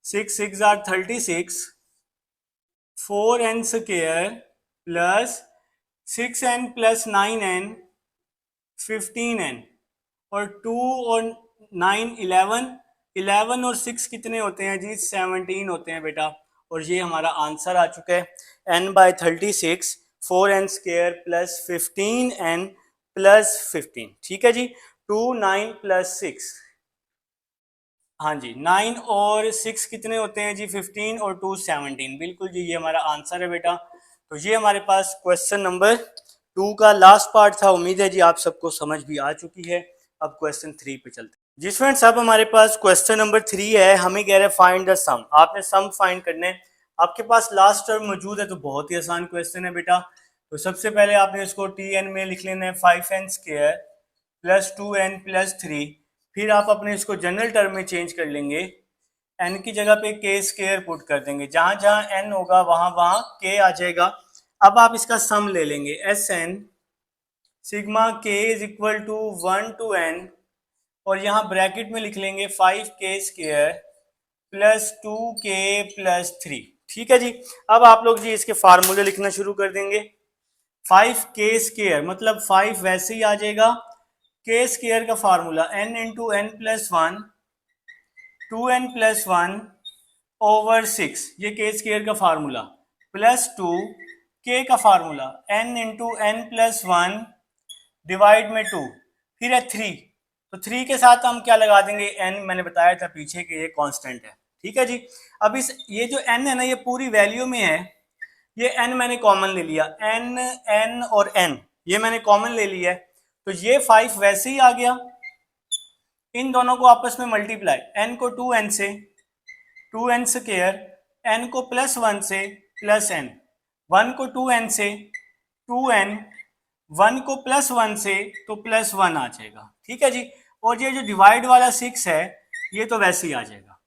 [SPEAKER 1] 6 6 jar 36, 4n square plus 6n plus 9n 15n, और 2 और 9 11, 11 और 6 कितने होते हैं जी, 17 होते हैं बेटा। और ये हमारा आंसर आ चुका है n by 36, 4n square plus 15n plus 15, ठीक है जी। 2 9 प्लस 6, हाँ जी, 9 और 6 कितने होते हैं जी, 15 और 2 17, बिल्कुल जी, ये हमारा आंसर है बेटा। तो ये हमारे पास क्वेश्चन नंबर 2 का लास्ट पार्ट था। उम्मीद है जी आप सबको समझ भी आ चुकी है। अब क्वेश्चन 3 पे चलते हैं जी फ्रेंड्स। अब हमारे पास क्वेश्चन नंबर 3 है, हमें कह रहे हैं फाइंड द सम। आपने सम फाइंड करने, आपके पास लास्ट टर्म मौजूद है, तो बहुत ही आसान क्वेश्चन है बेटा। तो सबसे पहले आपने इसको tn में लिख लेना है, 5n square plus 2n plus 3, फिर आप अपने इसको जनरल टर्म में चेंज कर लेंगे, n की जगह पे k स्क्वायर पुट कर देंगे, जहां जहां n होगा वहां वहां k आ जाएगा। अब आप इसका सम ले लेंगे, Sn sigma k is equal to 1 to n, और यहाँ ब्रैकेट में लिख लेंगे 5k square plus 2k plus 3, ठीक है जी। अब आप लोग जी इसके फार्मूले लिखना शुरू कर देंगे। 5k स्क्वायर मतलब 5 वैसे ही आ जाएगा, k स्क्वायर का formula n into n plus 1, 2n plus 1 over 6, ये k स्क्वायर का फार्मूला, प्लस 2 k का formula n into n plus 1 divide में 2, फिर है 3, तो 3 के साथ हम क्या लगा देंगे, n, मैंने बताया था पीछे कि ये कांस्टेंट है, ठीक है जी। अब इस ये जो n है ना, ये पूरी वैल्यू में है, ये n मैंने कॉमन ले लिया, n और n ये मैंने कॉमन ले लिया है, तो ये 5 वैसे ही आ गया। इन दोनों को आपस में मल्टीप्लाई, n को 2n से 2n स्क्वायर, n को प्लस 1 से प्लस n, 1 को 2n से 2n, 1 को प्लस 1 से तो प्लस 1 आ जाएगा, ठीक है जी। और ये जो डिवाइड वाला 6 है, ये तो वैसे ही आ जाएगा,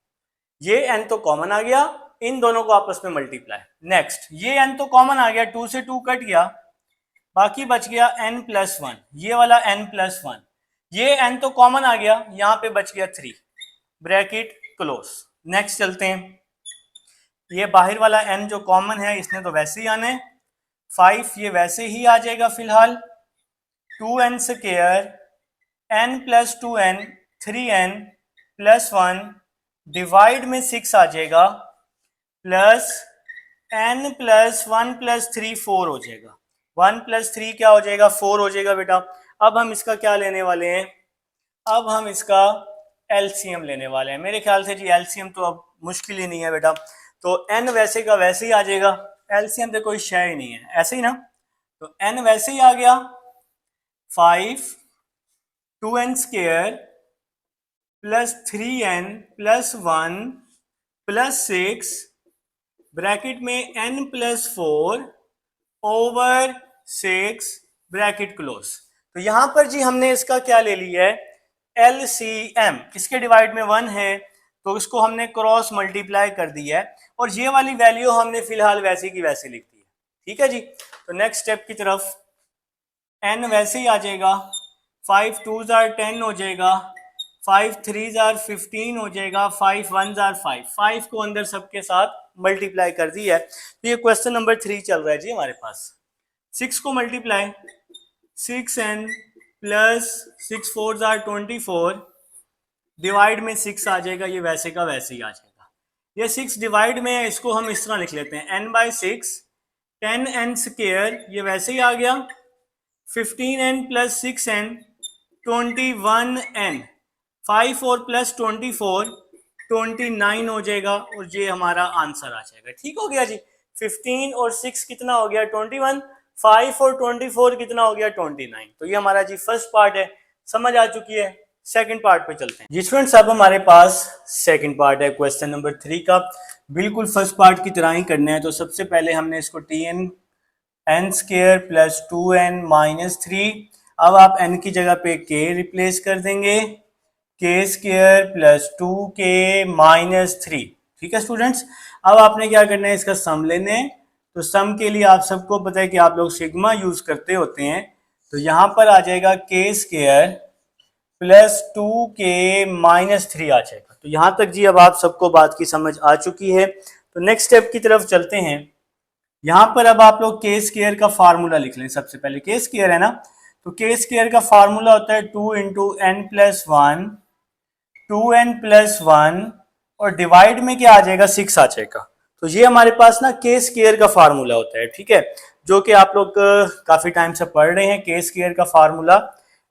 [SPEAKER 1] ये n तो कॉमन आ गया, इन दोनों को आपस में मल्टीप्लाई। नेक्स्ट ये n तो कॉमन आ गया, 2 से 2 कट गया, बाकी बच गया n प्लस 1, ये वाला n प्लस 1, ये n तो कॉमन आ गया, यहां पे बच गया 3, ब्रैकेट क्लोज। नेक्स्ट चलते हैं, ये बाहर वाला n जो कॉमन है इसने तो वैसे ही आना है, 5 ये वैसे ही आ जाएगा फिलहाल, 2n square n plus 2n 3n plus 1 divide में 6 आ जाएगा, प्लस n प्लस 1 प्लस 3 4 हो जाएगा, 1 प्लस 3 क्या हो जाएगा, 4 हो जाएगा बेटा। अब हम इसका क्या लेने वाले हैं, अब हम इसका एलसीएम लेने वाले हैं। मेरे ख्याल से जी एलसीएम तो अब मुश्किल ही नहीं है बेटा, तो n वैसे का वैसे ही आ जाएगा, एलसीएम से कोई शय ही नहीं है, ऐसे ही ना, तो n वैसे ही आ गया, 5 2n square plus 3n plus 1 plus 6 bracket में n plus 4 over 6 bracket close. तो यहां पर जी हमने इसका क्या ले लिया है, एलसीएम, इसके डिवाइड में 1 है तो इसको हमने क्रॉस मल्टीप्लाई कर दिया है, और ये वाली वैल्यू हमने फिलहाल वैसे की वैसे लिख दी है, ठीक है जी। तो नेक्स्ट स्टेप की तरफ, n वैसे ही आ जाएगा, 5 2 जार 10 हो जाएगा, 5 3 जार 15 हो जाएगा, 5 1 जार 5, 5 को अंदर सबके साथ मल्टीप्लाई कर दिया है। तो ये क्वेश्चन नंबर 3 चल रहा है जी हमारे पास। 6 को multiply, 6n plus 6 4 jar 24 divide में 6 आ जाएगा, ये वैसे का वैसे ही आ जाएगा। ये 6 डिवाइड में है, इसको हम इस तरह लिख लेते हैं n/6 10n स्क्वायर, ये वैसे ही आ गया 15n प्लस 6n 21n 5 और प्लस 24 29 हो जाएगा और ये हमारा आंसर आ जाएगा। ठीक हो गया जी। 15 और 6 कितना हो गया 21, 5 और 24 कितना हो गया 29। तो ये हमारा जी फर्स्ट पार्ट है, समझ आ चुकी है। सेकंड पार्ट पे चलते हैं जी स्टूडेंट्स। अब हमारे पास सेकंड पार्ट है क्वेश्चन नंबर 3 का, बिल्कुल फर्स्ट पार्ट की तरह ही करना है। तो सबसे पहले हमने इसको tn n square plus 2n minus 3, अब आप n की जगह पे k रिप्लेस कर देंगे, k square plus 2k minus 3। ठीक है स्टूडेंट्स, अब आपने क्या करना है, इसका सम लेना है। तो सम के लिए आप सबको पता है कि आप लोग सिग्मा यूज करते होते हैं, तो यहां पर आ जाएगा k square plus 2k minus 3 आ जाएगा। तो यहां तक जी अब आप सबको बात की समझ आ चुकी है। तो नेक्स्ट स्टेप की तरफ चलते हैं। यहां पर अब आप लोग के स्क्वायर का फार्मूला लिख लें। सबसे पहले के स्क्वायर है ना, तो के स्क्वायर का फार्मूला होता है 2 into n plus 1, 2n plus 1 और डिवाइड में क्या आ जाएगा 6 आ जाएगा। तो ये हमारे पास ना के स्क्वायर का फार्मूला होता है, ठीक है, जो कि आप लोग काफी टाइम से पढ़ रहे हैं। के स्क्वायर का फार्मूला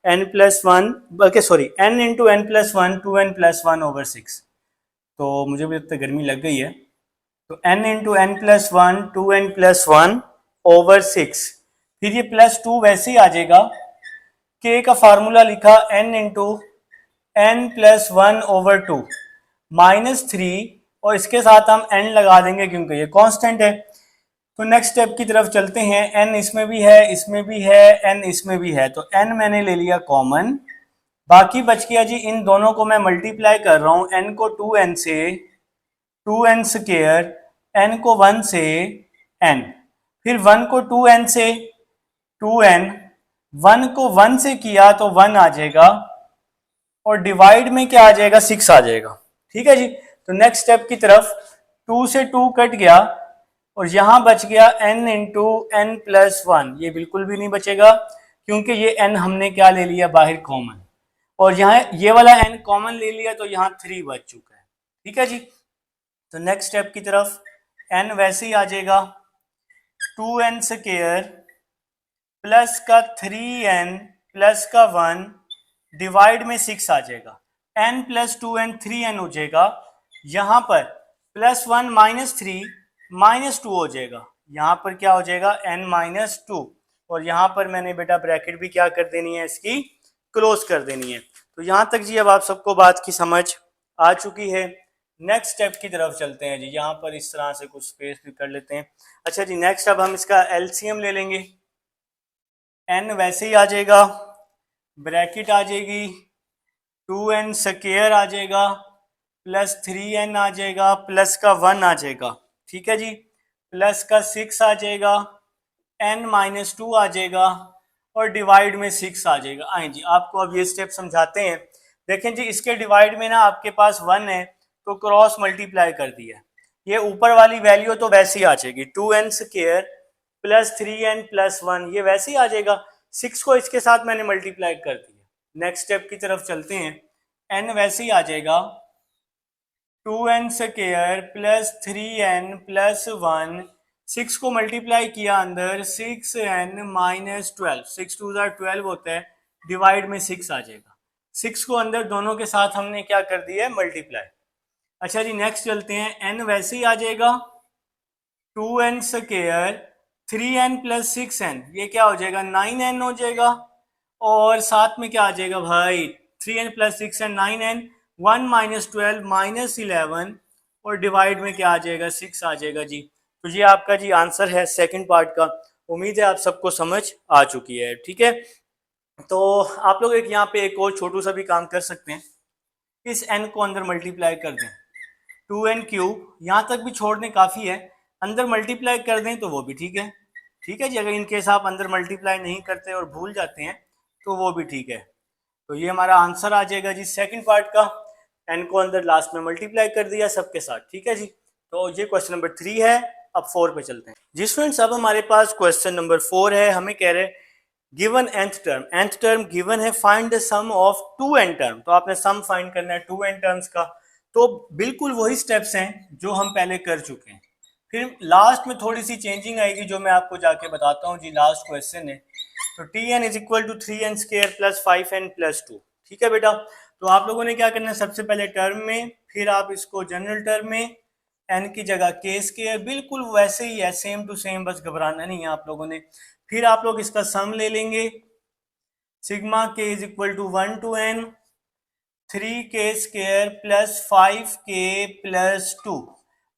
[SPEAKER 1] n प्लस 1 बल्कि sorry n into n plus 1 2n plus 1 over 6। तो मुझे भी इतनी गर्मी लग गई है। तो n into n plus 1 2n plus 1 over 6, फिर ये प्लस 2 वैसे ही आ जाएगा। k का फार्मूला लिखा n into n plus 1 over 2 minus 3 और इसके साथ हम n लगा देंगे क्योंकि ये कांस्टेंट है। तो नेक्स्ट स्टेप की तरफ चलते हैं। n इसमें भी है, इसमें भी है, n इसमें भी है, तो n मैंने ले लिया कॉमन, बाकी बच गया जी इन दोनों को मैं मल्टीप्लाई कर रहा हूं। n को 2n से 2n स्क्वायर, n को 1 से n, फिर 1 को 2n से 2n, 1 को 1 से किया तो 1 आ जाएगा और डिवाइड में क्या आ जाएगा 6 आ जाएगा। ठीक है जी। तो नेक्स्ट स्टेप की तरफ 2 से 2 कट गया और यहां बच गया n इंटू एन प्लस 1। ये बिल्कुल भी नहीं बचेगा क्योंकि ये n हमने क्या ले लिया बाहर कॉमन, और यहाँ ये वाला n कॉमन ले लिया तो यहाँ 3 बच चुका है। ठीक है जी। तो नेक्स्ट स्टेप की तरफ n वैसे ही आ जाएगा 2n स्क्वायर प्लस का 3n प्लस का 1 डिवाइड में 6 आ जाएगा। n प्लस 2n 3n हो जाएगा, यहां पर प्लस 1 माइनस 3 माइनस 2 हो जाएगा। यहां पर क्या हो जाएगा n माइनस 2, और यहां पर मैंने बेटा ब्रैकेट भी क्या कर देनी है, इसकी क्लोज कर देनी है। तो यहां तक जी अब आप सबको बात की समझ आ चुकी है। नेक्स्ट स्टेप की तरफ चलते हैं जी। यहाँ पर इस तरह से कुछ स्पेस भी कर लेते हैं। अच्छा जी, नेक्स्ट अब हम इसका एलसीएम ले लेंगे। n वैसे ही आ जाएगा, ब्रैकेट आ जाएगी 2n स्क्वायर आ जाएगा प्लस 3n आ जाएगा प्लस का 1 आ जाएगा। ठीक है जी, प्लस का 6 आ जाएगा, n माइनस 2 आ जाएगा और डिवाइड में 6 आ जाएगा। आए जी, आपको अब ये स्टेप समझाते हैं। देखें जी, इसके डिवाइड में ना आपके पास 1 है तो क्रॉस मल्टीप्लाई कर दिया, ये ऊपर वाली वैल्यू तो वैसे ही आ जाएगी 2n square plus 3n plus 1, ये वैसे ही आ जाएगा। 6 को इसके साथ मैंने मल्टीप्लाई कर दिया। नेक्स्ट स्टेप की तरफ चलते हैं। n वैसे ही आ जाएगा 2n square plus 3n plus 1, 6 को मल्टीप्लाई किया अंदर 6n माइनस 12, 6 2 12 होता है, डिवाइड में 6 आ जाएगा। 6 को अंदर दोनों के साथ हमने क्या कर दिया है मल्टीप्लाई। अच्छा जी, नेक्स्ट चलते हैं। n वैसे ही आ जाएगा 2n square 3n plus 6n, ये क्या हो जाएगा 9n हो जाएगा, और साथ में क्या आ जाएगा भाई 3n plus 6n 9n, 1 minus 12 minus 11 और डिवाइड में क्या आ जाएगा 6 आ जाएगा जी। तो ये आपका जी आंसर है सेकंड पार्ट का। उम्मीद है आप सबको समझ आ चुकी है। ठीक है, तो आप लोग एक यहाँ पे एक और छोटू सा भी काम कर सकते हैं। इस n को अंदर मल्टीप्लाई कर दें 2n क्यूब, यहाँ तक भी छोड़ने काफ़ी है, अंदर मल्टीप्लाई कर दें तो वो भी ठीक है। ठीक है जी, अगर इनकेस आप अंदर मल्टीप्लाई नहीं करते और भूल जाते हैं तो वो भी ठीक है। तो ये हमारा आंसर आ जाएगा जी सेकंड पार्ट का। n को अंदर लास्ट में मल्टीप्लाई कर दिया सबके साथ। ठीक है जी, तो ये क्वेश्चन नंबर 3 है। अब 4 पे चलते हैं जी स्टूडेंट्स। अब हमारे पास क्वेश्चन नंबर 4 है। हमें कह रहे गिवन nth टर्म गिवन है, find the sum of 2n term, तो आपने सम फाइंड करना है 2n टर्म्स का। तो बिल्कुल वही स्टेप्स हैं जो हम पहले कर चुके हैं, फिर लास्ट में थोड़ी सी चेंजिंग आएगी जो मैं आपको जाके बताता हूँ जी। लास्ट क्वेश्चन है तो tn is equal to 3n square plus 5n plus 2। ठीक है बेटा, तो आप लोगों ने क्या करना है, सबसे पहले टर्म में, फिर आप इसको जनरल टर्म में, n की जगह k स्क्वायर, बिल्कुल वैसे ही है, सेम टू सेम, बस घबराना नहीं है आप लोगों ने। फिर आप लोग इसका सम ले लेंगे, sigma k is equal to 1 to n 3k square plus 5k plus 2।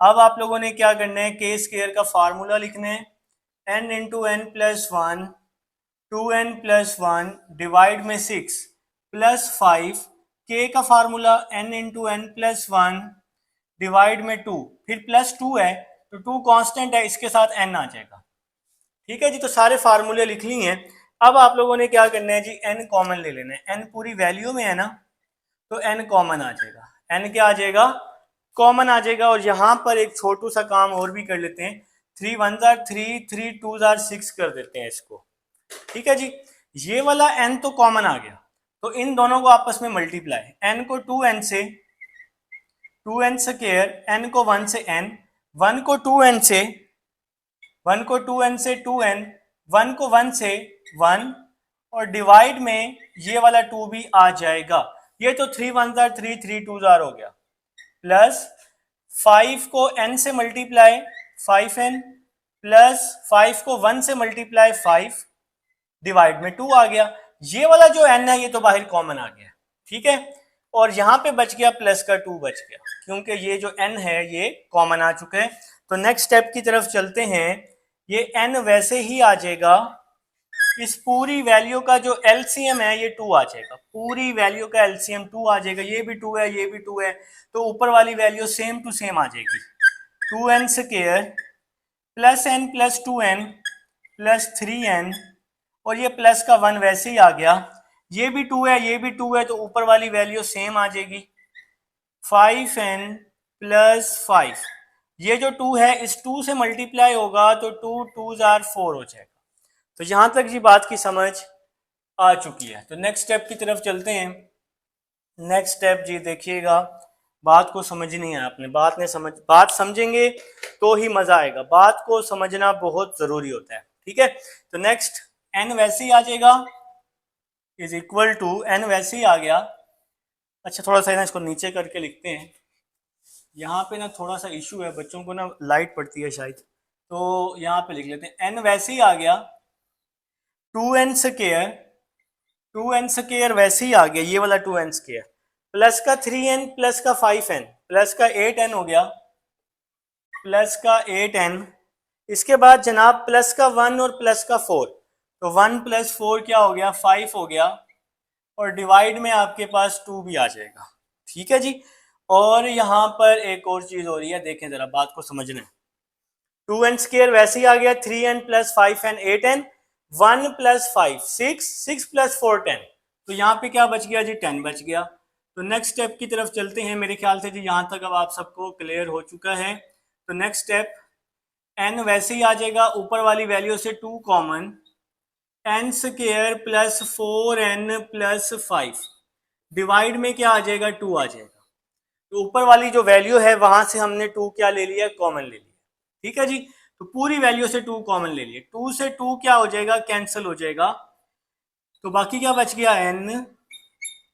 [SPEAKER 1] अब आप लोगों ने क्या करना है, k स्क्वायर का फार्मूला लिखना है, n into n plus 1 2n plus 1 divide में 6 प्लस 5, k का formula n into n plus 1 divide में 2, फिर प्लस 2 है तो 2 कांस्टेंट है, इसके साथ n आ जाएगा। ठीक है जी, तो सारे फार्मूले लिख ली हैं। अब आप लोगों ने क्या करना है जी, n कॉमन ले लेना है, n पूरी वैल्यू में है ना, तो n कॉमन आ जाएगा, n क्या आ जाएगा, कॉमन आ जाएगा। और यहाँ पर एक छोटू सा काम और भी कर लेते हैं, 3 1 जार 3 3 2 जार 6 कर देते हैं इसको। ठीक है जी, ये वाला n तो कॉमन आ गया, तो इन दोनों को आपस में मल्टीप्लाई, n को 2n से 2n स्क्वायर, n को 1 से n, 1 को 2n से 1 को 2n से 2n, 1 को 1 से 1, और डिवाइड में ये वाला 2 भी आ जाएगा। ये तो 3 1 जार 3 3 2 जार हो गया, प्लस 5 को n से मल्टीप्लाई 5n, प्लस 5 को 1 से मल्टीप्लाई 5, डिवाइड में 2 आ गया। ये वाला जो n है ये तो बाहर कॉमन आ गया। ठीक है, और यहाँ पे बच गया प्लस का 2 बच गया, क्योंकि ये जो n है ये कॉमन आ चुका है। तो नेक्स्ट स्टेप की तरफ चलते हैं, ये n वैसे ही आ जाएगा, इस पूरी वैल्यू का जो एलसीएम है ये 2 आ जाएगा, पूरी वैल्यू का एलसीएम 2 आ जाएगा, ये भी 2 है ये भी 2 है, तो ऊपर वाली वैल्यू सेम टू सेम आ जाएगी, 2n square plus n plus 2n plus 3n, और ये प्लस का 1 वैसे ही आ गया, ये भी 2 है ये भी 2 है, तो ऊपर वाली वैल्यू सेम आ जाएगी, 5n प्लस 5, ये जो 2 है इस 2 से मल्टीप्लाई होगा तो 2 2 जार 4 हो जाएगा। तो यहां तक जी बात की समझ आ चुकी है। तो नेक्स्ट स्टेप की तरफ चलते हैं। नेक्स्ट स्टेप जी देखिएगा, बात को समझनी है आपने, बात समझेंगे तो ही मजा आएगा, बात को समझना बहुत जरूरी होता है। ठीक है, तो नेक्स्ट n वैसे ही आ जाएगा, इज इक्वल टू, n वैसे ही आ गया। अच्छा थोड़ा सा ना इसको नीचे करके लिखते हैं, यहाँ पे ना थोड़ा सा इशू है, बच्चों को ना लाइट पड़ती है शायद, तो यहाँ पे लिख लेते हैं, n वैसे ही आ गया, 2n स्क्वायर, 2n स्क्वायर वैसे ही आ गया, ये वाला 2n स्क्वायर, प्लस का 3n प्लस का 5n प्लस का 8n हो गया, प्लस का 8n, इसके बाद जनाब प्लस का 1 और प्लस का 4, तो 1 प्लस 4 क्या हो गया, 5 हो गया, और डिवाइड में आपके पास 2 भी आ जाएगा। ठीक है जी, और यहाँ पर एक और चीज हो रही है, देखें जरा बात को समझना है, 2n स्क्वायर वैसे ही आ गया, 3n plus 5n 8n, 1 plus 5 6, 6 plus 4 10, तो यहाँ पे क्या बच गया जी, 10 बच गया। तो नेक्स्ट स्टेप की तरफ चलते हैं, मेरे ख्याल से जी यहाँ तक अब आप सबको क्लियर हो चुका है। तो नेक्स्ट स्टेप, n वैसे ही आ जाएगा, ऊपर वाली वैल्यू से 2 common, n square plus 4n plus 5, divide में क्या आ जाएगा, 2 आ जाएगा, तो ऊपर वाली जो वैल्यू है वहां से हमने 2 क्या ले लिया, कॉमन ले लिया। ठीक है जी, तो पूरी वैल्यू से 2 कॉमन ले लिए, 2 से 2 क्या हो जाएगा, कैंसिल हो जाएगा, तो बाकी क्या बच गया,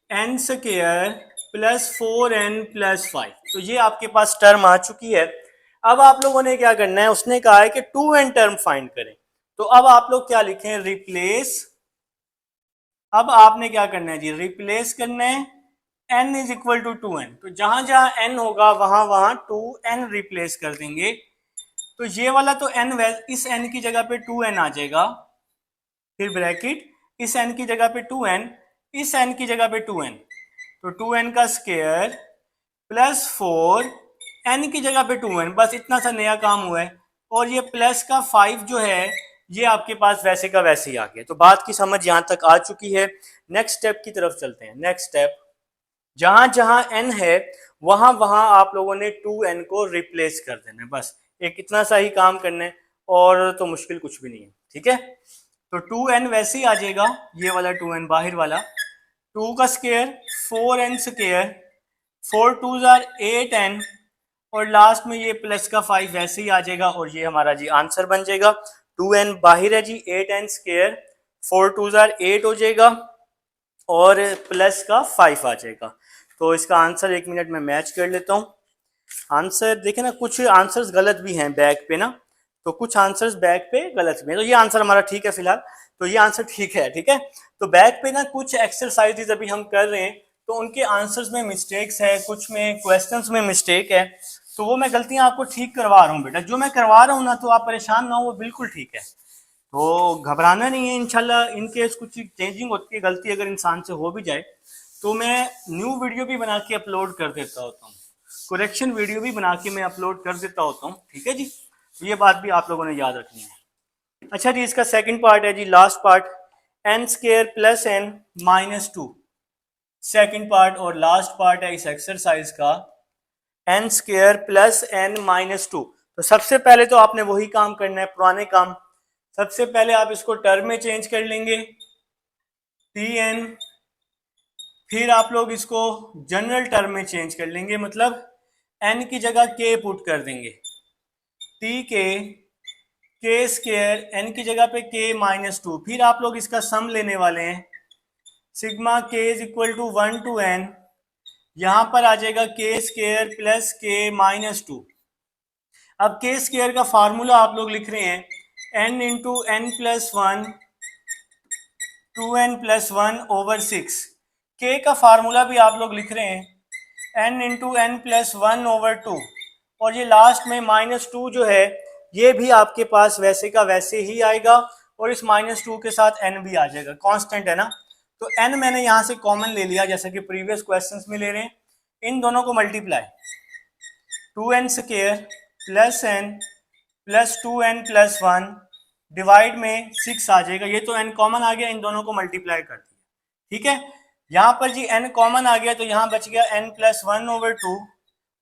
[SPEAKER 1] n square plus 4n plus 5, तो ये आपके पास टर्म आ चुकी है। अब आप लोगों ने क्या करना है, उसने कहा है कि 2n टर्म फाइंड करें, तो अब आप लोग क्या लिखें, रिप्लेस, अब आपने क्या करना है जी, रिप्लेस करना है, n is equal to 2n, तो जहां जहां n होगा वहां वहां 2n रिप्लेस कर देंगे, तो ये वाला तो n, इस n की जगह पे 2n आ जाएगा, फिर ब्रैकेट, इस n की जगह पे 2n, इस n की जगह पे 2n, तो 2n का स्क्वायर प्लस 4, n की जगह पे 2n, बस इतना सा नया काम हुआ है, और ये प्लस का 5 जो है ये आपके पास वैसे का वैसे ही आ गया। तो बात की समझ यहाँ तक आ चुकी है। नेक्स्ट स्टेप की तरफ चलते हैं। नेक्स्ट स्टेप, जहां जहां n है वहां वहां आप लोगों ने 2n को रिप्लेस कर देना है, बस एक इतना सा ही काम करना है, और तो मुश्किल कुछ भी नहीं है। ठीक है, तो 2n वैसे ही आ जाएगा, ये वाला 2n बाहर वाला, 2 का square 4n square, 4 2 jar 8n, और लास्ट में ये प्लस का 5 वैसे ही आ जाएगा, और ये हमारा जी आंसर बन जाएगा। 2n बाहर है जी, 8n स्क्वायर, 4 2 जार 8 हो जाएगा और प्लस का 5 आ जाएगा। तो इसका आंसर 1 मिनट में मैच कर लेता हूँ। आंसर देखे ना, कुछ आंसर्स गलत भी हैं बैक पे ना, तो कुछ आंसर्स बैक पे गलत भी हैं। तो ये आंसर हमारा ठीक है फिलहाल, तो ये आंसर ठीक है, ठीक है। तो बैक पे ना कुछ एक्सरसाइजेज अभी हम कर रहे हैं, तो उनके आंसर्स में मिस्टेक्स है, कुछ में क्वेश्चंस में मिस्टेक है, तो वो मैं गलतियां आपको ठीक करवा रहा हूँ बेटा। जो मैं करवा रहा हूँ ना, तो आप परेशान ना हो, वो बिल्कुल ठीक है, तो घबराना नहीं है। इंशाल्लाह इन केस कुछ चेंजिंग होती है, गलती अगर इंसान से हो भी जाए, तो मैं न्यू वीडियो भी बना के अपलोड कर देता होता हूँ, करेक्शन वीडियो भी बना के मैं अपलोड कर देता होता हूँ, ठीक है जी। तो ये बात भी आप लोगों ने याद रखनी है। अच्छा जी, इसका सेकंड पार्ट है जी, last part, n square plus n minus 2, second part और लास्ट पार्ट है इस एक्सरसाइज का, n square plus n minus 2। तो सबसे पहले तो आपने वही काम करना है, पुराने काम। सबसे पहले आप इसको टर्म में चेंज कर लेंगे, tn, फिर आप लोग इसको जनरल टर्म में चेंज कर लेंगे, मतलब n की जगह k पुट कर देंगे, k स्क्वायर, n की जगह पे k माइनस 2। फिर आप लोग इसका सम लेने वाले हैं, sigma k is equal to 1 to n, यहां पर आ जाएगा k square plus k minus 2। अब k स्क्वायर का फार्मूला आप लोग लिख रहे हैं n into n plus 1, 2n plus 1 over 6। k का फार्मूला भी आप लोग लिख रहे हैं n into n plus 1 over 2, और ये लास्ट में माइनस 2 जो है, ये भी आपके पास वैसे का वैसे ही आएगा, और इस माइनस 2 के साथ n भी आ जाएगा, कांस्टेंट है ना। तो n मैंने यहां से कॉमन ले लिया, जैसा कि प्रीवियस क्वेश्चंस में ले रहे हैं। इन दोनों को multiply, 2n square plus n plus 2n plus 1 divide में 6 आ जाएगा। ये तो n कॉमन आ गया, इन दोनों को मल्टीप्लाई कर दिया, ठीक है। यहाँ पर जी n कॉमन आ गया, तो यहाँ बच गया n प्लस 1 ओवर 2,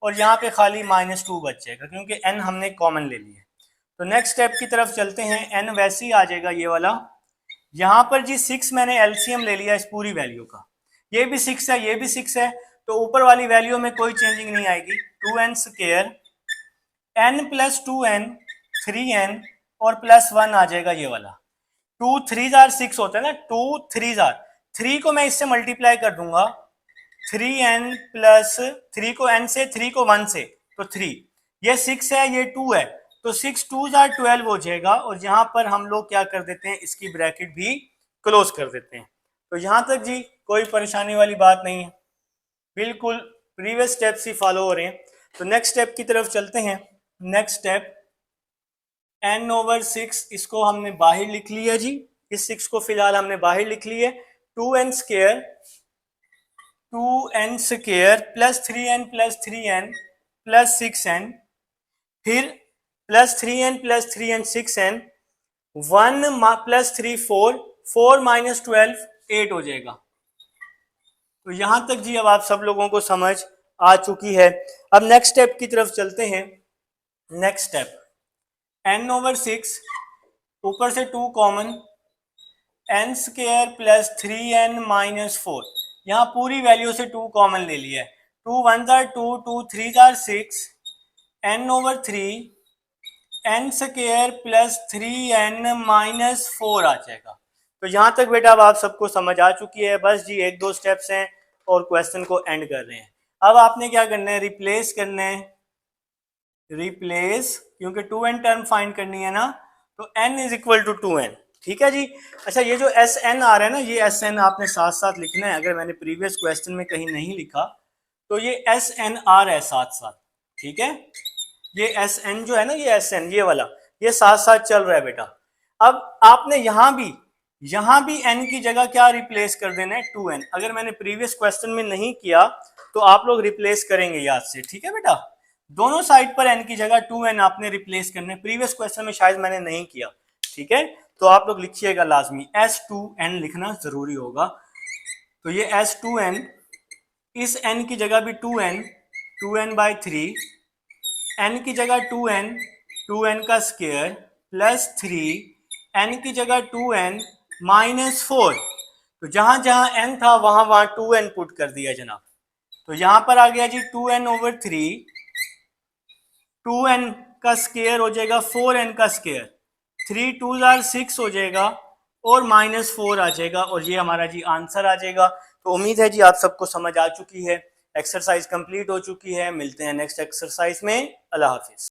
[SPEAKER 1] और यहाँ पे खाली माइनस 2 बच जाएगा, क्योंकि n हमने कॉमन ले लिया। तो नेक्स्ट स्टेप की तरफ चलते हैं, n वैसे ही आ जाएगा ये वाला। यहाँ पर जी 6 मैंने एलसीएम ले लिया इस पूरी वैल्यू का, ये भी 6 है, ये भी 6 है, तो ऊपर वाली वैल्यू में कोई चेंजिंग नहीं आएगी। 2n square, n plus 2n, 3n और प्लस 1 आ जाएगा ये वाला। 2 3 जार 6 होता है ना, 2 3 जार, 3 को मैं इससे मल्टीप्लाई कर दूंगा, 3n प्लस 3 को n से, 3 को 1 से, तो 3, ये 6 है, ये 2 है, तो 6 2 जार 12 हो जाएगा। और यहां पर हम लोग क्या कर देते हैं, इसकी ब्रैकेट भी क्लोज कर देते हैं। तो यहां तक जी कोई परेशानी वाली बात नहीं है, बिल्कुल प्रीवियस स्टेप्स ही फॉलो हो रहे हैं। तो नेक्स्ट स्टेप की तरफ चलते हैं। नेक्स्ट स्टेप, n ओवर 6, इसको हमने बाहर लिख लिया जी, इस 6 को फिलहाल हमने बाहर लिख लिया। 2n square, 2n square plus 3n plus 3n plus 6n, फिर plus 3n plus 3n 6n, 1 plus 3 4, 4 minus 12 8 हो जाएगा। तो यहां तक जी अब आप सब लोगों को समझ आ चुकी है। अब नेक्स्ट स्टेप की तरफ चलते हैं। नेक्स्ट स्टेप, n ओवर 6, ऊपर से 2 common, n square plus 3n minus 4, यहाँ पूरी वैल्यू से 2 कॉमन ले लिया है। 2 1 jar 2, 2 3 jar 6, n over 3, n square plus 3n minus 4 आ जाएगा। तो यहाँ तक बेटा अब आप सबको समझ आ चुकी है। बस जी 1-2 स्टेप्स हैं और क्वेश्चन को एंड कर रहे हैं। अब आपने क्या करना है, रिप्लेस करना है, रिप्लेस, क्योंकि 2n टर्म फाइंड करनी है ना, तो n is equal to 2n, ठीक है जी। अच्छा, ये जो Sn आ रहा है ना, ये Sn आपने साथ साथ लिखना है। अगर मैंने प्रीवियस क्वेश्चन में कहीं नहीं लिखा तो ये Sn आ रहा है साथ साथ, ठीक है। ये Sn जो है ना, ये Sn ये वाला, ये साथ साथ चल रहा है बेटा। अब आपने यहां भी n की जगह क्या रिप्लेस कर देना है, 2n। अगर मैंने प्रीवियस क्वेश्चन में नहीं किया तो आप लोग रिप्लेस करेंगे याद से, ठीक है बेटा। दोनों साइड पर n की जगह 2n आपने रिप्लेस करने, प्रीवियस क्वेश्चन में शायद मैंने नहीं किया, ठीक है। तो आप लोग लिखिएगा लाजमी, S2n लिखना जरूरी होगा। तो ये S2n, इस n की जगह भी 2n, 2n बाई 3, n की जगह 2n, 2n का स्क्वायर प्लस 3, n की जगह 2n माइनस 4, तो जहां जहां n था वहां वहां 2n पुट कर दिया जनाब। तो यहां पर आ गया जी 2n/3, 2n का स्क्वायर हो जाएगा 4n का स्क्वायर, 3 2 6 हो जाएगा और -4 आ जाएगा, और ये हमारा जी आंसर आ जाएगा। तो उम्मीद है जी आप सबको समझ आ चुकी है, एक्सरसाइज कंप्लीट हो चुकी है। मिलते हैं नेक्स्ट एक्सरसाइज में। अल्लाह हाफिज।